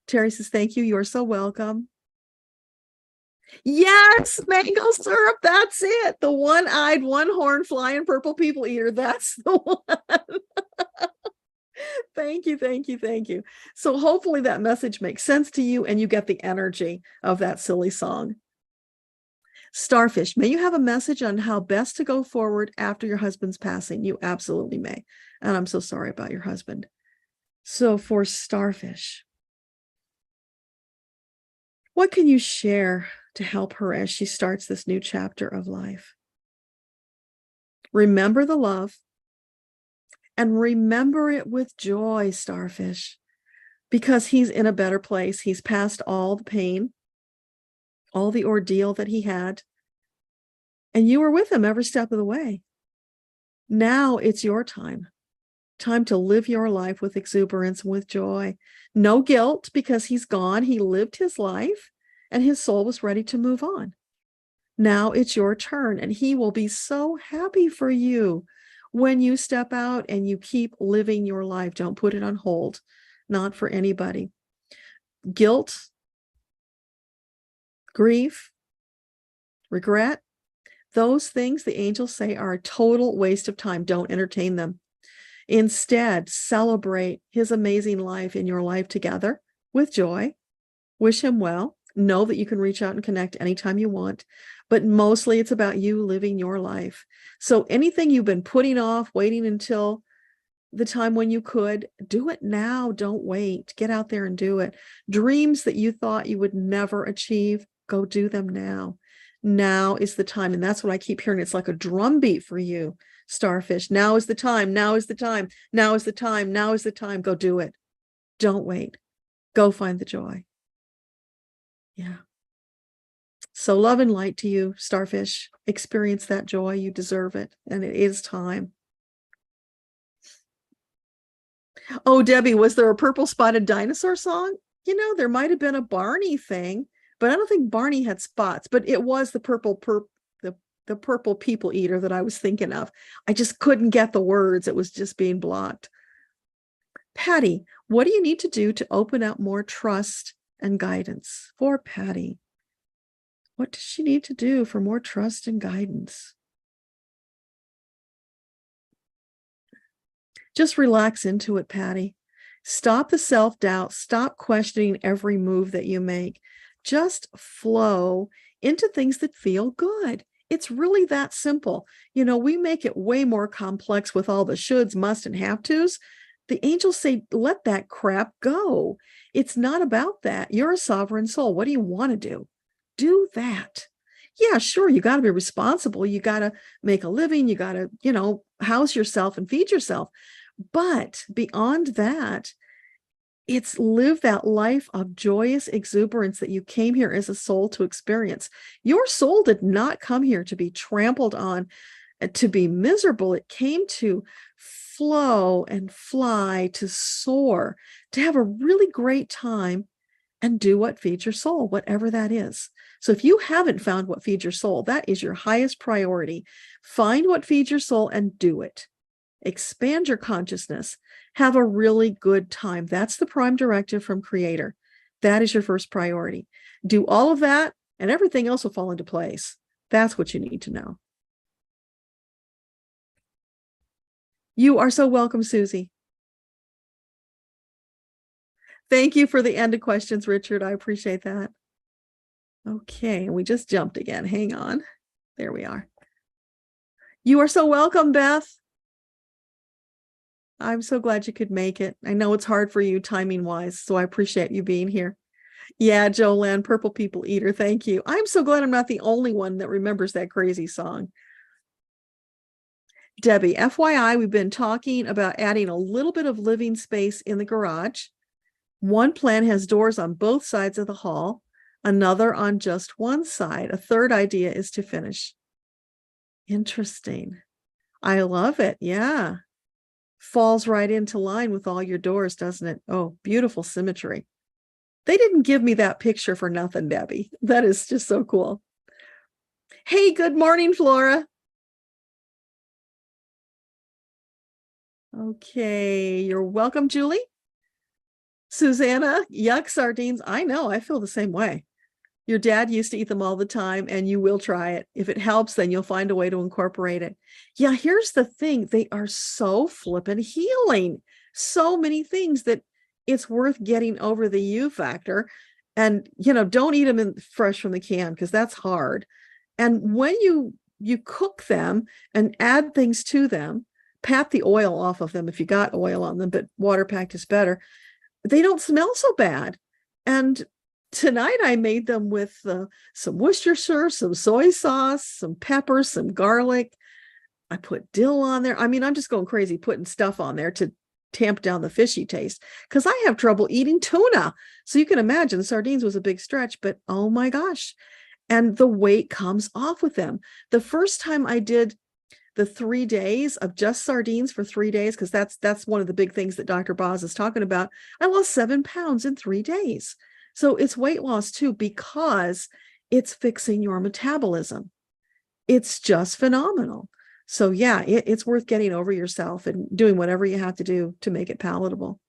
Terry says, thank you. You're so welcome. Yes, mango syrup. That's it. The one-eyed, one-horn flying purple people eater. That's the one. Thank you, thank you, thank you. So hopefully that message makes sense to you and you get the energy of that silly song. Starfish, may you have a message on how best to go forward after your husband's passing? You absolutely may. And I'm so sorry about your husband. So for Starfish, what can you share to help her as she starts this new chapter of life? Remember the love And remember it with joy, starfish, because he's in a better place. He's past all the pain, all the ordeal that he had. And you were with him every step of the way. Now it's your time to live your life with exuberance, with joy. No guilt, because he's gone. He lived his life and his soul was ready to move on. Now it's your turn, and he will be so happy for you when you step out and you keep living your life. Don't put it on hold, not for anybody. Guilt, grief, regret, those things the angels say are a total waste of time. Don't entertain them. Instead, celebrate his amazing life in your life together with joy. Wish him well. Know that you can reach out and connect anytime you want, but mostly it's about you living your life. So anything you've been putting off, waiting until the time when you could, do it now. Don't wait. Get out there and do it. Dreams that you thought you would never achieve, go do them now. Now is the time. And that's what I keep hearing. It's like a drumbeat for you, starfish. Now is the time. Now is the time. Now is the time. Now is the time. Go do it. Don't wait. Go find the joy. Yeah. So love and light to you, starfish. Experience that joy. You deserve it. And it is time. Oh, Debbie, was there a purple spotted dinosaur song? You know, there might have been a Barney thing, but I don't think Barney had spots, but it was the purple people eater that I was thinking of. I just couldn't get the words. It was just being blocked. Patty, what do you need to do to open up more trust and guidance? For Patty, what does she need to do for more trust and guidance? Just relax into it, Patty. Stop the self-doubt. Stop questioning every move that you make. Just flow into things that feel good. It's really that simple. You know, we make it way more complex with all the shoulds, must, and have tos. The angels say, let that crap go. It's not about that. You're a sovereign soul. What do you want to do? Do that. Yeah, sure. You got to be responsible. You got to make a living. You got to, you know, house yourself and feed yourself. But beyond that, it's live that life of joyous exuberance that you came here as a soul to experience. Your soul did not come here to be trampled on, to be miserable. It came to flow and fly, to soar, to have a really great time and do what feeds your soul, whatever that is. So if you haven't found what feeds your soul, that is your highest priority. Find what feeds your soul and do it. Expand your consciousness. Have a really good time. That's the prime directive from Creator. That is your first priority. Do all of that and everything else will fall into place. That's what you need to know. You are so welcome, Susie. Thank you for the end of questions, Richard. I appreciate that. Okay, we just jumped again. Hang on. There we are. You are so welcome, Beth. I'm so glad you could make it. I know it's hard for you timing wise, so I appreciate you being here. Yeah, Joanne, Purple People Eater, thank you. I'm so glad I'm not the only one that remembers that crazy song. Debbie, FYI, we've been talking about adding a little bit of living space in the garage. One plan has doors on both sides of the hall, another on just one side. A third idea is to finish. Interesting. I love it. Yeah. Falls right into line with all your doors, doesn't it? Oh, beautiful symmetry. They didn't give me that picture for nothing, Debbie. That is just so cool. Hey, good morning, Flora. Okay, you're welcome, Julie. Susanna, yuck, sardines. I know, I feel the same way. Your dad used to eat them all the time, and you will try it. If it helps, then you'll find a way to incorporate it. Yeah, here's the thing. They are so flippin' healing. So many things that it's worth getting over the you factor. And, you know, don't eat them fresh from the can because that's hard. And when you cook them and add things to them, pat the oil off of them if you got oil on them, but water packed is better. They don't smell so bad. And tonight I made them with some Worcestershire, some soy sauce, some pepper, some garlic. I put dill on there. I mean, I'm just going crazy putting stuff on there to tamp down the fishy taste because I have trouble eating tuna. So you can imagine sardines was a big stretch, but oh my gosh. And the weight comes off with them. The first time I did the 3 days of just sardines for 3 days, because that's one of the big things that Dr. Boz is talking about, I lost 7 pounds in 3 days. So it's weight loss too, because it's fixing your metabolism. It's just phenomenal. So yeah, it's worth getting over yourself and doing whatever you have to do to make it palatable.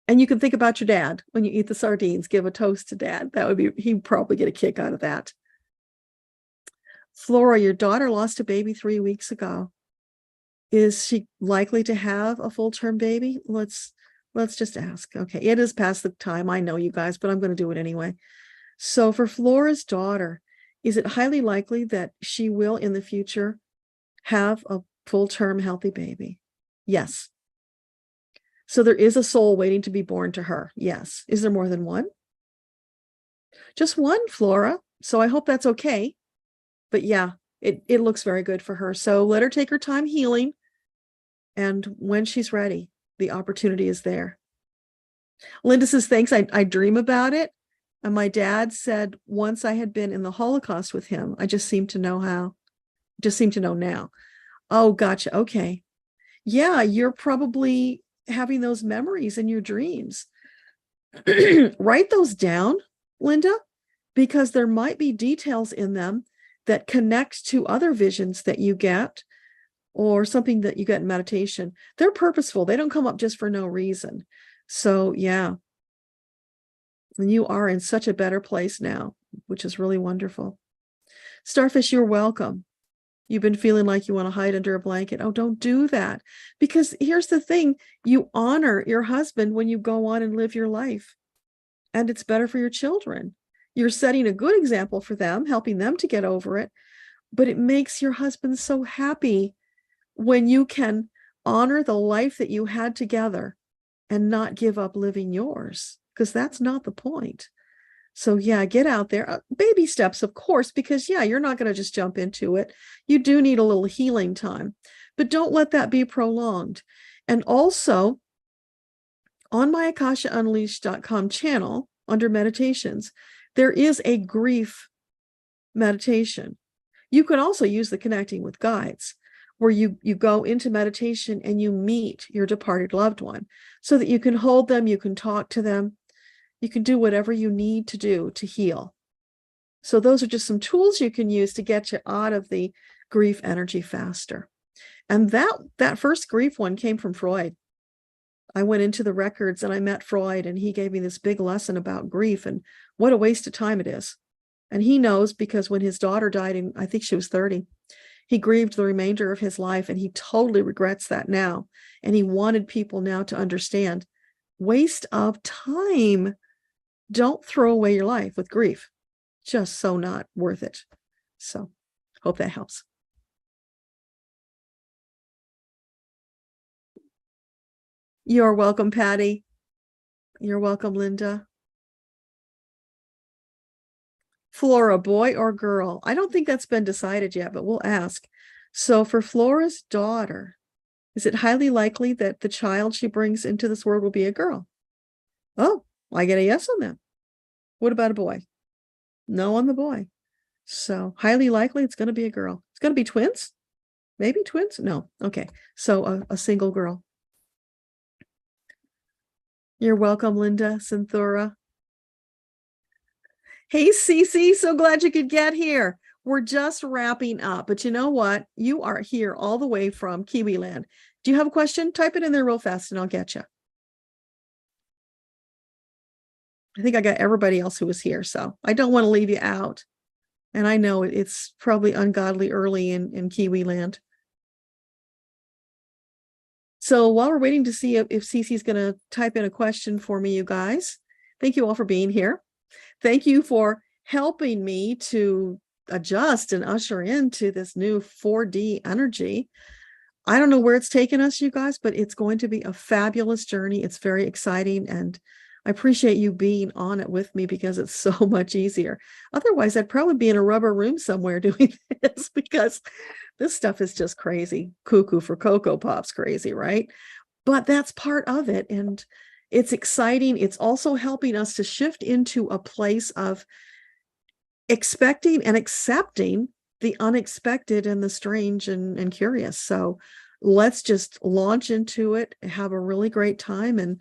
And you can think about your dad when you eat the sardines. Give a toast to dad. He'd probably get a kick out of that. Flora, your daughter lost a baby 3 weeks ago. Is she likely to have a full-term baby? Let's just ask. Okay, it is past the time. I know, you guys, but I'm going to do it anyway. So for Flora's daughter, is it highly likely that she will in the future have a full-term healthy baby? Yes. So there is a soul waiting to be born to her. Yes. Is there more than one? Just one, Flora. So I hope that's okay. But yeah, it looks very good for her. So let her take her time healing. And when she's ready, the opportunity is there. Linda says, thanks. I dream about it. And my dad said once I had been in the Holocaust with him, I just seem to know now. Oh, gotcha. Okay. Yeah, you're probably having those memories in your dreams. Write those down, Linda, because there might be details in them that connect to other visions that you get or something that you get in meditation. They're purposeful. They don't come up just for no reason. So yeah. And you are in such a better place now, which is really wonderful. Starfish, you're welcome. You've been feeling like you want to hide under a blanket. Oh, don't do that. Because here's the thing. You honor your husband when you go on and live your life. And it's better for your children. You're setting a good example for them, helping them to get over it. But it makes your husband so happy when you can honor the life that you had together and not give up living yours, because that's not the point. So yeah, get out there. Baby steps, of course, because yeah, you're not going to just jump into it. You do need a little healing time, but don't let that be prolonged. And also on my akashaunleashed.com channel under meditations, there is a grief meditation. You can also use the connecting with guides, where you go into meditation and you meet your departed loved one so that you can hold them, you can talk to them, you can do whatever you need to do to heal. So those are just some tools you can use to get you out of the grief energy faster. And that first grief one came from Freud. I went into the records and I met Freud, and he gave me this big lesson about grief and what a waste of time it is. And he knows, because when his daughter died, and I think she was 30, he grieved the remainder of his life, and he totally regrets that now. And he wanted people now to understand, waste of time. Don't throw away your life with grief. Just so not worth it. So hope that helps. You're welcome, Patty. You're welcome, Linda. Flora, boy or girl? I don't think that's been decided yet, but we'll ask. So for Flora's daughter, is it highly likely that the child she brings into this world will be a girl? Oh, I get a yes on that. What about a boy? No on the boy. So highly likely it's going to be a girl. It's going to be twins? Maybe twins? No. Okay. So a single girl. You're welcome, Linda, Cynthura. Hey, Cece, so glad you could get here. We're just wrapping up, but you know what? You are here all the way from Kiwi Land. Do you have a question? Type it in there real fast and I'll get you. I think I got everybody else who was here, so I don't want to leave you out. And I know it's probably ungodly early in Kiwi Land. So while we're waiting to see if Cece's going to type in a question for me, you guys, thank you all for being here. Thank you for helping me to adjust and usher into this new 4D energy. I don't know where it's taken us, you guys, but it's going to be a fabulous journey. It's very exciting, and I appreciate you being on it with me because it's so much easier. Otherwise, I'd probably be in a rubber room somewhere doing this because this stuff is just crazy. Cuckoo for Cocoa Pops crazy, right? But that's part of it. And it's exciting. It's also helping us to shift into a place of expecting and accepting the unexpected and the strange and curious. So let's just launch into it, have a really great time, and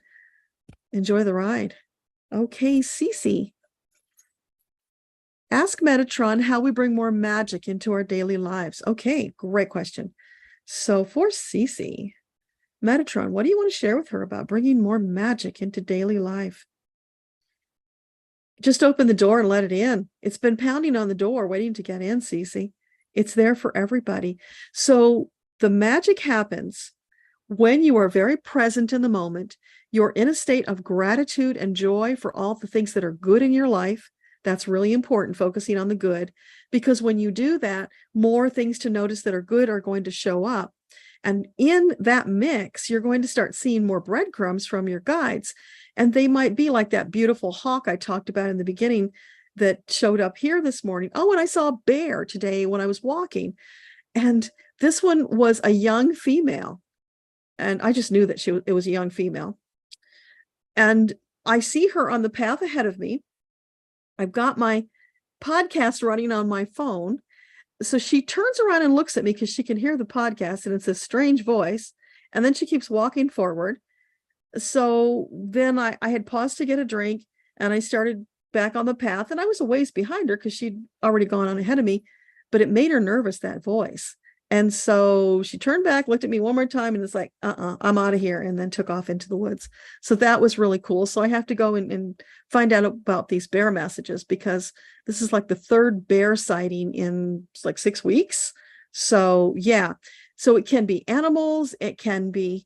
enjoy the ride. Okay, Cece. Ask Metatron how we bring more magic into our daily lives. Okay, great question. So for Cece, Metatron, what do you want to share with her about bringing more magic into daily life? Just open the door and let it in. It's been pounding on the door, waiting to get in, Cece. It's there for everybody. So the magic happens when you are very present in the moment. You're in a state of gratitude and joy for all the things that are good in your life. That's really important, focusing on the good, because when you do that, more things to notice that are good are going to show up. And in that mix, you're going to start seeing more breadcrumbs from your guides. And they might be like that beautiful hawk I talked about in the beginning that showed up here this morning. Oh, and I saw a bear today when I was walking. And this one was a young female. And I just knew that it was a young female. And I see her on the path ahead of me. I've got my podcast running on my phone. So she turns around and looks at me because she can hear the podcast, and it's a strange voice. And then she keeps walking forward. So then I had paused to get a drink, and I started back on the path, and I was a ways behind her because she'd already gone on ahead of me, but it made her nervous, that voice. And so she turned back, looked at me one more time, and it's like, I'm out of here, and then took off into the woods. So that was really cool. So I have to go and find out about these bear messages, because this is like the third bear sighting in like 6 weeks. So yeah, so it can be animals, it can be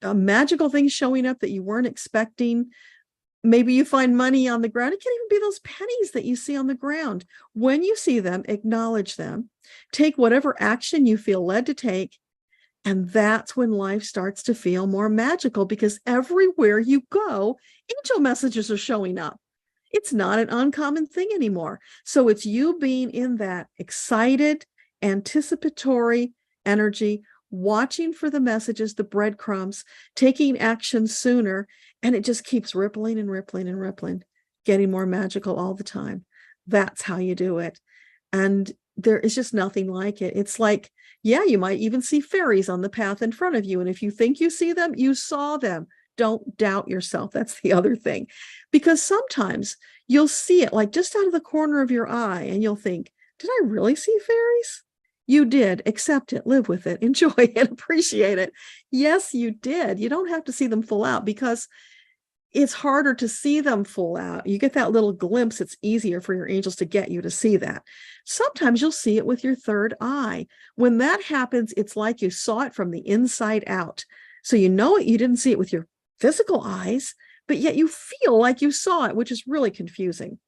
magical things showing up that you weren't expecting. Maybe you find money on the ground. It can even be those pennies that you see on the ground. When you see them, acknowledge them, take whatever action you feel led to take. And that's when life starts to feel more magical, because everywhere you go, angel messages are showing up. It's not an uncommon thing anymore. So it's you being in that excited, anticipatory energy, watching for the messages, the breadcrumbs, taking action sooner, and it just keeps rippling and rippling and rippling, getting more magical all the time. That's how you do it. And there is just nothing like it. It's like, yeah, you might even see fairies on the path in front of you. And if you think you see them, you saw them. Don't doubt yourself. That's the other thing. Because sometimes you'll see it like just out of the corner of your eye, and you'll think, did I really see fairies? You did. Accept it, live with it, enjoy it, appreciate it. Yes, you did. You don't have to see them full out, because it's harder to see them full out. You get that little glimpse. It's easier for your angels to get you to see that. Sometimes you'll see it with your third eye. When that happens, it's like you saw it from the inside out. So you know it, you didn't see it with your physical eyes, but yet you feel like you saw it, which is really confusing.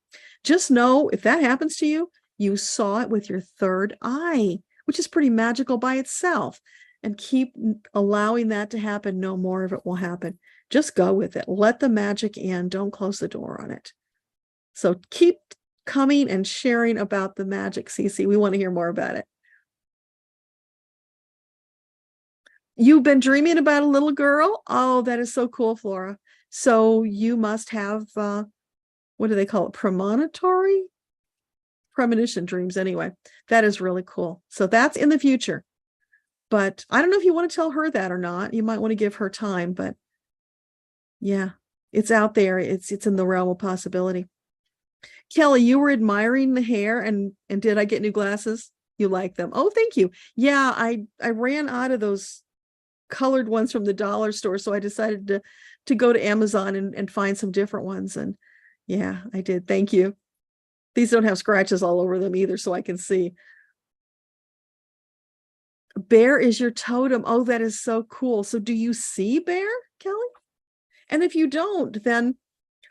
Just know if that happens to you, you saw it with your third eye, which is pretty magical by itself. And keep allowing that to happen. No more of it will happen. Just go with it. Let the magic in. Don't close the door on it. So keep coming and sharing about the magic, Cece. We want to hear more about it. You've been dreaming about a little girl? Oh, that is so cool, Flora. So you must have, what do they call it? Premonition dreams anyway. That is really cool. So that's in the future. But I don't know if you want to tell her that or not. You might want to give her time, but yeah, it's out there. It's in the realm of possibility. Kelly, you were admiring the hair, and did I get new glasses? You like them? Oh, thank you. Yeah, I ran out of those colored ones from the dollar store, so I decided to go to Amazon and find some different ones. And yeah, I did. Thank you. These don't have scratches all over them either, so I can see. Bear is your totem. Oh, that is so cool. So do you see bear, Kelly? And if you don't, then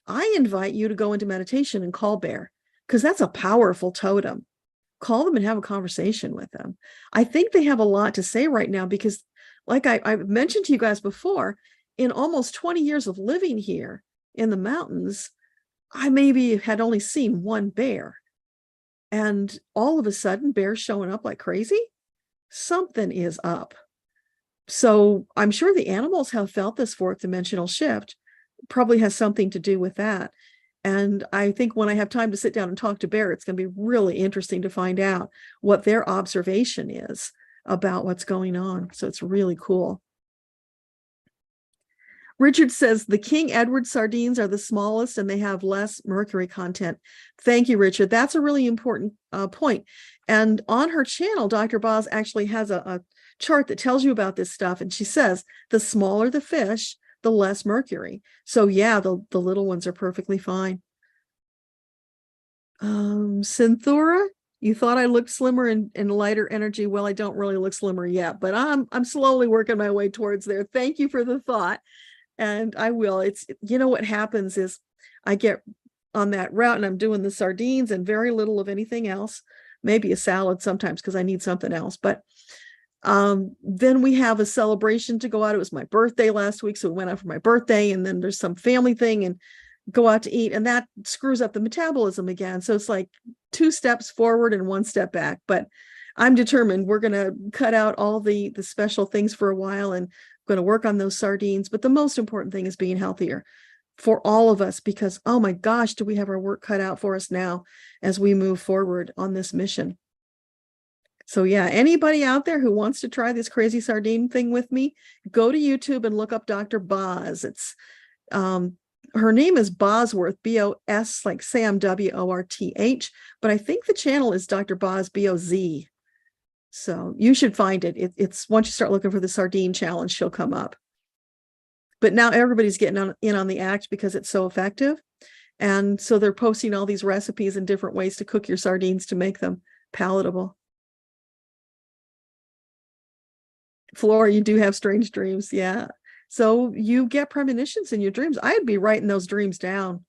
I invite you to go into meditation and call bear, because that's a powerful totem. Call them and have a conversation with them. I think they have a lot to say right now, because like I've mentioned to you guys before, in almost 20 years of living here, in the mountains, I maybe had only seen one bear. And all of a sudden, bears showing up like crazy. Something is up. So I'm sure the animals have felt this fourth dimensional shift, probably has something to do with that. And I think when I have time to sit down and talk to Bear, it's going to be really interesting to find out what their observation is about what's going on. So it's really cool. Richard says the King Edward sardines are the smallest and they have less mercury content. Thank you, Richard. That's a really important point. And on her channel, Dr. Boz actually has a chart that tells you about this stuff. And she says the smaller the fish, the less mercury. So yeah, the little ones are perfectly fine. Synthura, you thought I looked slimmer and lighter energy. Well, I don't really look slimmer yet, but I'm slowly working my way towards there. Thank you for the thought. And I will. It's, you know, what happens is I get on that route and I'm doing the sardines and very little of anything else, maybe a salad sometimes because I need something else. But then we have a celebration to go out. It was my birthday last week, so we went out for my birthday, and then there's some family thing and go out to eat, and that screws up the metabolism again. So it's like 2 steps forward and 1 step back. But I'm determined we're going to cut out all the special things for a while and going to work on those sardines. But the most important thing is being healthier for all of us, because, oh my gosh, do we have our work cut out for us now as we move forward on this mission. So yeah, anybody out there who wants to try this crazy sardine thing with me, go to YouTube and look up Dr. Boz. It's her name is Bosworth, B-O-S, like Sam, W-O-R-T-H, but I think the channel is Dr. Boz, B-O-Z. So you should find it. It's once you start looking for the sardine challenge, she'll come up. But now everybody's getting in on the act because it's so effective. And so they're posting all these recipes and different ways to cook your sardines to make them palatable. Flora, you do have strange dreams. Yeah. So you get premonitions in your dreams. I'd be writing those dreams down.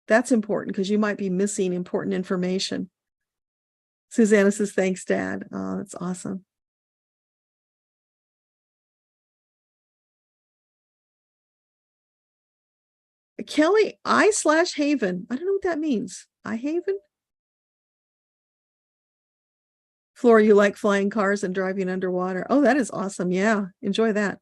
That's important because you might be missing important information. Susanna says, thanks, Dad. Oh, that's awesome. Kelly, I/Haven. I don't know what that means. I/Haven? Flora, you like flying cars and driving underwater. Oh, that is awesome. Yeah, enjoy that.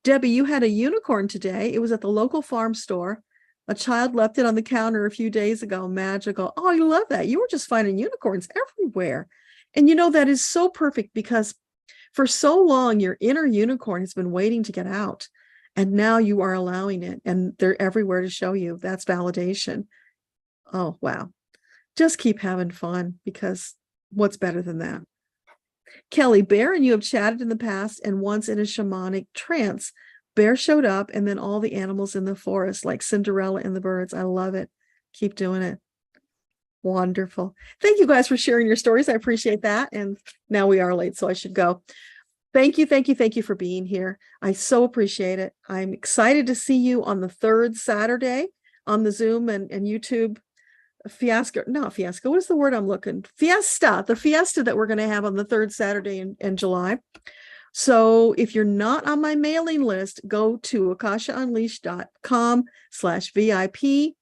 Debbie, you had a unicorn today. It was at the local farm store. A child left it on the counter a few days ago. Magical. Oh, I love that. You were just finding unicorns everywhere. And you know, that is so perfect because for so long, your inner unicorn has been waiting to get out. And now you are allowing it, and they're everywhere to show you. That's validation. Oh, wow. Just keep having fun, because what's better than that? Kelly, Bear and you have chatted in the past, and once in a shamanic trance. Bear showed up, and then all the animals in the forest, like Cinderella and the birds. I love it. Keep doing it. Wonderful. Thank you guys for sharing your stories. I appreciate that. And now we are late, so I should go. Thank you, thank you, thank you for being here. I so appreciate it. I'm excited to see you on the 3rd Saturday on the Zoom and YouTube fiasco. Not fiasco. What is the word I'm looking? Fiesta. The fiesta that we're going to have on the 3rd Saturday in July. So if you're not on my mailing list, go to akashaunleashed.com/VIP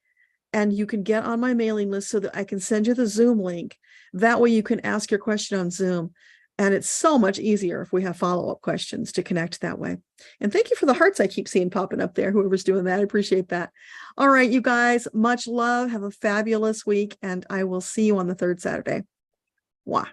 and you can get on my mailing list so that I can send you the Zoom link. That way you can ask your question on Zoom. And it's so much easier if we have follow-up questions to connect that way. And thank you for the hearts I keep seeing popping up there. Whoever's doing that, I appreciate that. All right, you guys, much love. Have a fabulous week, and I will see you on the 3rd Saturday. Mwah.